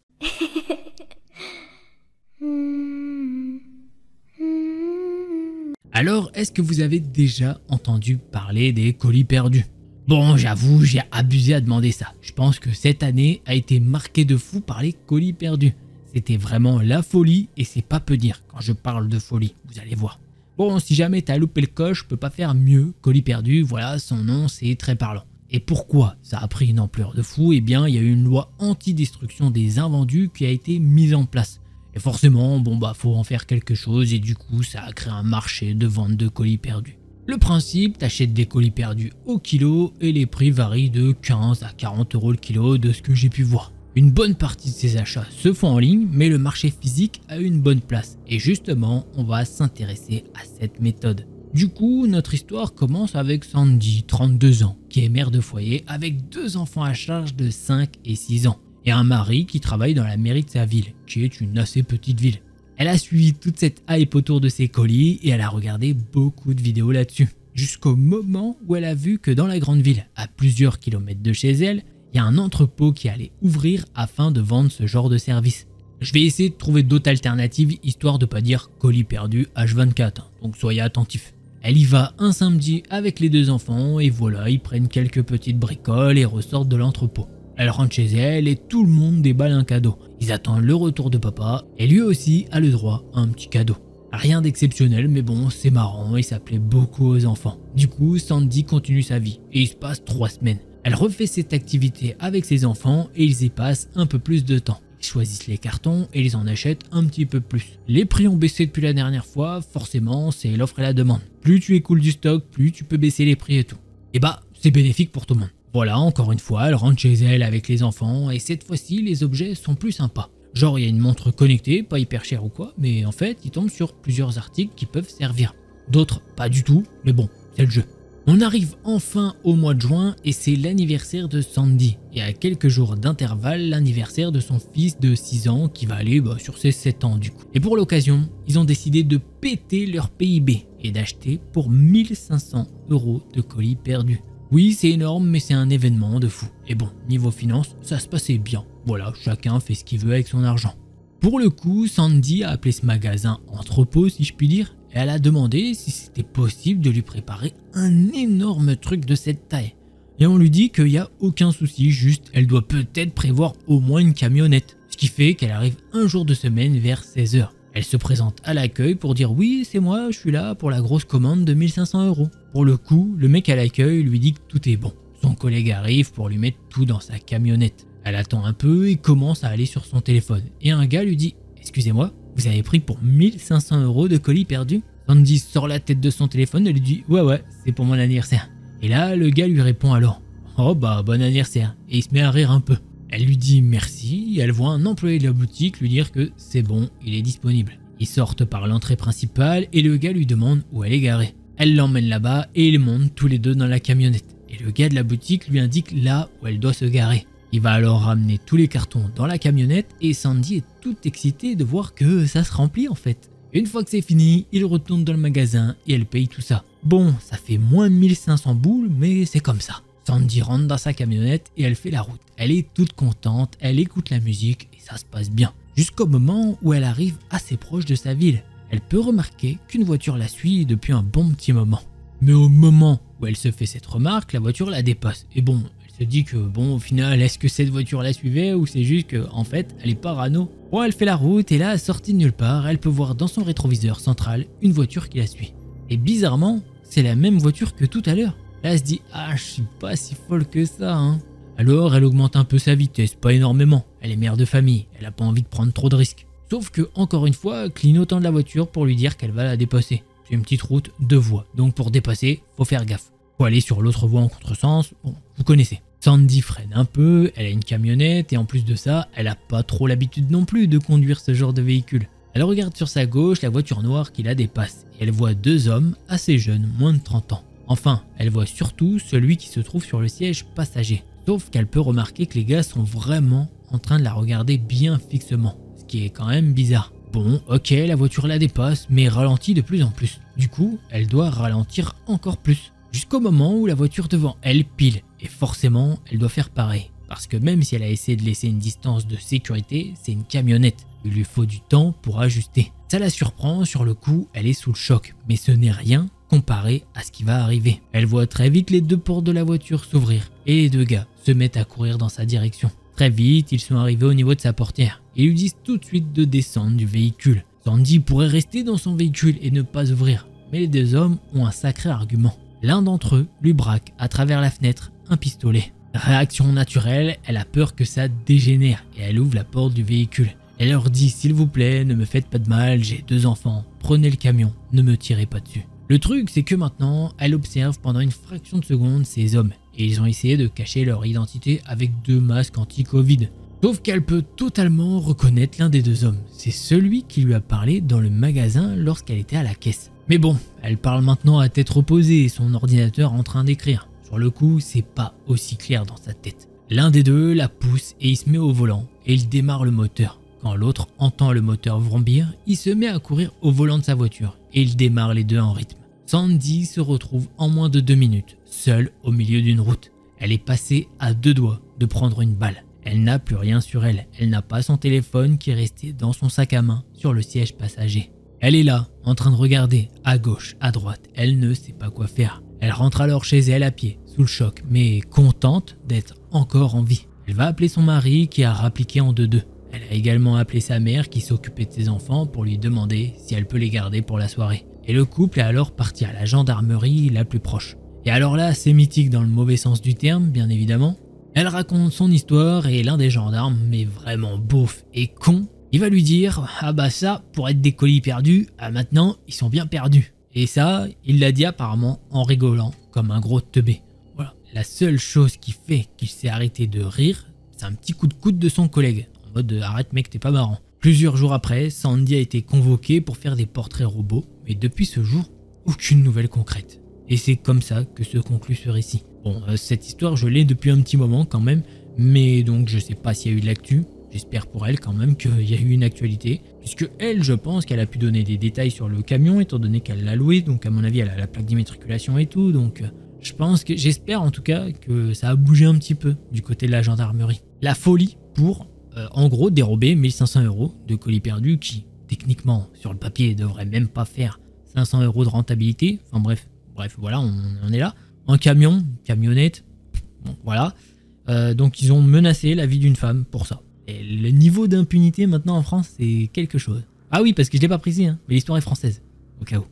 Alors, est-ce que vous avez déjà entendu parler des colis perdus? Bon, j'avoue, j'ai abusé à demander ça. Je pense que cette année a été marquée de fou par les colis perdus. C'était vraiment la folie, et c'est pas peu dire quand je parle de folie, vous allez voir. Bon, si jamais t'as loupé le coche, je peux pas faire mieux. Colis perdu, voilà, son nom, c'est très parlant. Et pourquoi ça a pris une ampleur de fou? Eh bien, il y a eu une loi anti-destruction des invendus qui a été mise en place. Et forcément, faut en faire quelque chose, et du coup, ça a créé un marché de vente de colis perdus. Le principe, t'achètes des colis perdus au kilo, et les prix varient de 15 à 40 € le kilo de ce que j'ai pu voir. Une bonne partie de ces achats se font en ligne, mais le marché physique a une bonne place. Et justement, on va s'intéresser à cette méthode. Du coup, notre histoire commence avec Sandy, 32 ans, qui est mère de foyer avec 2 enfants à charge de 5 et 6 ans. Et un mari qui travaille dans la mairie de sa ville, qui est une assez petite ville. Elle a suivi toute cette hype autour de ses colis et elle a regardé beaucoup de vidéos là-dessus. Jusqu'au moment où elle a vu que dans la grande ville, à plusieurs kilomètres de chez elle, il y a un entrepôt qui allait ouvrir afin de vendre ce genre de service. Je vais essayer de trouver d'autres alternatives histoire de pas dire colis perdu H24, donc soyez attentifs. Elle y va un samedi avec les 2 enfants et voilà, ils prennent quelques petites bricoles et ressortent de l'entrepôt. Elle rentre chez elle et tout le monde déballe un cadeau. Ils attendent le retour de papa et lui aussi a le droit à un petit cadeau. Rien d'exceptionnel, mais bon, c'est marrant et ça plaît beaucoup aux enfants. Du coup, Sandy continue sa vie et il se passe 3 semaines. Elle refait cette activité avec ses enfants et ils y passent un peu plus de temps. Ils choisissent les cartons et ils en achètent un petit peu plus. Les prix ont baissé depuis la dernière fois, forcément c'est l'offre et la demande. Plus tu écoules du stock, plus tu peux baisser les prix et tout. Et c'est bénéfique pour tout le monde. Voilà, encore une fois, elle rentre chez elle avec les enfants et cette fois-ci les objets sont plus sympas. Genre il y a une montre connectée, pas hyper chère ou quoi, mais en fait ils tombent sur plusieurs articles qui peuvent servir. D'autres pas du tout, mais bon, c'est le jeu. On arrive enfin au mois de juin et c'est l'anniversaire de Sandy. Et à quelques jours d'intervalle, l'anniversaire de son fils de 6 ans qui va aller sur ses 7 ans du coup. Et pour l'occasion, ils ont décidé de péter leur PIB et d'acheter pour 1500 € de colis perdus. Oui, c'est énorme, mais c'est un événement de fou. Et bon, niveau finance, ça se passait bien. Voilà, chacun fait ce qu'il veut avec son argent. Pour le coup, Sandy a appelé ce magasin entrepôt, si je puis dire, et elle a demandé si c'était possible de lui préparer un énorme truc de cette taille. Et on lui dit qu'il n'y a aucun souci, juste elle doit peut-être prévoir au moins une camionnette. Ce qui fait qu'elle arrive un jour de semaine vers 16 h. Elle se présente à l'accueil pour dire oui c'est moi, je suis là pour la grosse commande de 1500 €. Pour le coup, le mec à l'accueil lui dit que tout est bon. Son collègue arrive pour lui mettre tout dans sa camionnette. Elle attend un peu et commence à aller sur son téléphone. Et un gars lui dit « Excusez-moi, vous avez pris pour 1500 € de colis perdus ?» Sandy sort la tête de son téléphone et lui dit « Ouais, c'est pour mon anniversaire. » Et là, le gars lui répond alors « Oh bon anniversaire » et il se met à rire un peu. Elle lui dit merci et elle voit un employé de la boutique lui dire que c'est bon, il est disponible. Ils sortent par l'entrée principale et le gars lui demande où elle est garée. Elle l'emmène là-bas et ils montent tous les deux dans la camionnette. Et le gars de la boutique lui indique là où elle doit se garer. Il va alors ramener tous les cartons dans la camionnette et Sandy est toute excitée de voir que ça se remplit en fait. Une fois que c'est fini, il retourne dans le magasin et elle paye tout ça. Bon, ça fait moins 1500 boules, mais c'est comme ça. Sandy rentre dans sa camionnette et elle fait la route. Elle est toute contente, elle écoute la musique et ça se passe bien. Jusqu'au moment où elle arrive assez proche de sa ville. Elle peut remarquer qu'une voiture la suit depuis un bon petit moment. Mais au moment où elle se fait cette remarque, la voiture la dépasse. Et bon, elle se dit que au final, est-ce que cette voiture la suivait ou c'est juste qu'en fait, elle est parano. Bon, elle fait la route et là, sortie de nulle part, elle peut voir dans son rétroviseur central une voiture qui la suit. Et bizarrement, c'est la même voiture que tout à l'heure. Là, elle se dit « Ah, je suis pas si folle que ça, hein ». Alors, elle augmente un peu sa vitesse, pas énormément. Elle est mère de famille, elle a pas envie de prendre trop de risques. Sauf que, encore une fois, clignotant de la voiture pour lui dire qu'elle va la dépasser. C'est une petite route, 2 voies, donc pour dépasser, faut faire gaffe. Faut aller sur l'autre voie en contresens, bon, vous connaissez. Sandy freine un peu, elle a une camionnette et en plus de ça, elle a pas trop l'habitude non plus de conduire ce genre de véhicule. Elle regarde sur sa gauche la voiture noire qui la dépasse et elle voit deux hommes assez jeunes, moins de 30 ans. Enfin, elle voit surtout celui qui se trouve sur le siège passager. Sauf qu'elle peut remarquer que les gars sont vraiment en train de la regarder bien fixement, ce qui est quand même bizarre. Bon, ok, la voiture la dépasse, mais ralentit de plus en plus. Du coup, elle doit ralentir encore plus. Jusqu'au moment où la voiture devant elle pile. Et forcément, elle doit faire pareil. Parce que même si elle a essayé de laisser une distance de sécurité, c'est une camionnette. Il lui faut du temps pour ajuster. Ça la surprend, sur le coup, elle est sous le choc. Mais ce n'est rien comparé à ce qui va arriver. Elle voit très vite les deux portes de la voiture s'ouvrir. Et les deux gars se mettent à courir dans sa direction. Très vite, ils sont arrivés au niveau de sa portière. Ils lui disent tout de suite de descendre du véhicule. Sandy pourrait rester dans son véhicule et ne pas ouvrir. Mais les deux hommes ont un sacré argument. L'un d'entre eux lui braque à travers la fenêtre un pistolet. Réaction naturelle, elle a peur que ça dégénère et elle ouvre la porte du véhicule. Elle leur dit s'il vous plaît, ne me faites pas de mal, j'ai 2 enfants, prenez le camion, ne me tirez pas dessus. Le truc c'est que maintenant, elle observe pendant une fraction de seconde ces hommes et ils ont essayé de cacher leur identité avec 2 masques anti-Covid. Sauf qu'elle peut totalement reconnaître l'un des 2 hommes. C'est celui qui lui a parlé dans le magasin lorsqu'elle était à la caisse. Mais bon, elle parle maintenant à tête reposée et son ordinateur en train d'écrire. Sur le coup, c'est pas aussi clair dans sa tête. L'un des 2 la pousse et il se met au volant et il démarre le moteur. Quand l'autre entend le moteur vrombir, il se met à courir au volant de sa voiture et il démarre les 2 en rythme. Sandy se retrouve en moins de 2 minutes, seule au milieu d'une route. Elle est passée à 2 doigts de prendre une balle. Elle n'a plus rien sur elle. Elle n'a pas son téléphone qui est resté dans son sac à main sur le siège passager. Elle est là, en train de regarder, à gauche, à droite. Elle ne sait pas quoi faire. Elle rentre alors chez elle à pied, sous le choc, mais contente d'être encore en vie. Elle va appeler son mari qui a rappliqué en 2-2. Elle a également appelé sa mère qui s'occupait de ses enfants pour lui demander si elle peut les garder pour la soirée. Et le couple est alors parti à la gendarmerie la plus proche. Et alors là, c'est mythique dans le mauvais sens du terme, bien évidemment. Elle raconte son histoire et l'un des gendarmes, mais vraiment beauf et con, il va lui dire « Ah bah ça, pour être des colis perdus, maintenant ils sont bien perdus ». Et ça, il l'a dit apparemment en rigolant, comme un gros teubé. Voilà. La seule chose qui fait qu'il s'est arrêté de rire, c'est un petit coup de coude de son collègue, en mode « Arrête mec, t'es pas marrant ». Plusieurs jours après, Sandy a été convoquée pour faire des portraits robots, mais depuis ce jour, aucune nouvelle concrète. Et c'est comme ça que se conclut ce récit. Bon, cette histoire, je l'ai depuis un petit moment quand même, mais donc je sais pas s'il y a eu de l'actu. J'espère pour elle quand même qu'il y a eu une actualité, puisque elle, je pense qu'elle a pu donner des détails sur le camion, étant donné qu'elle l'a loué, donc à mon avis, elle a la plaque d'immatriculation et tout, donc je pense que, j'espère en tout cas, que ça a bougé un petit peu du côté de la gendarmerie. La folie pour, en gros, dérober 1500 € de colis perdus qui, techniquement, sur le papier, devrait même pas faire 500 € de rentabilité, enfin bref, voilà, on est là. Un camion, camionnette, bon, voilà. Donc ils ont menacé la vie d'une femme pour ça. Et le niveau d'impunité maintenant en France, c'est quelque chose. Ah oui, parce que je l'ai pas précisé, hein, mais l'histoire est française, au cas où.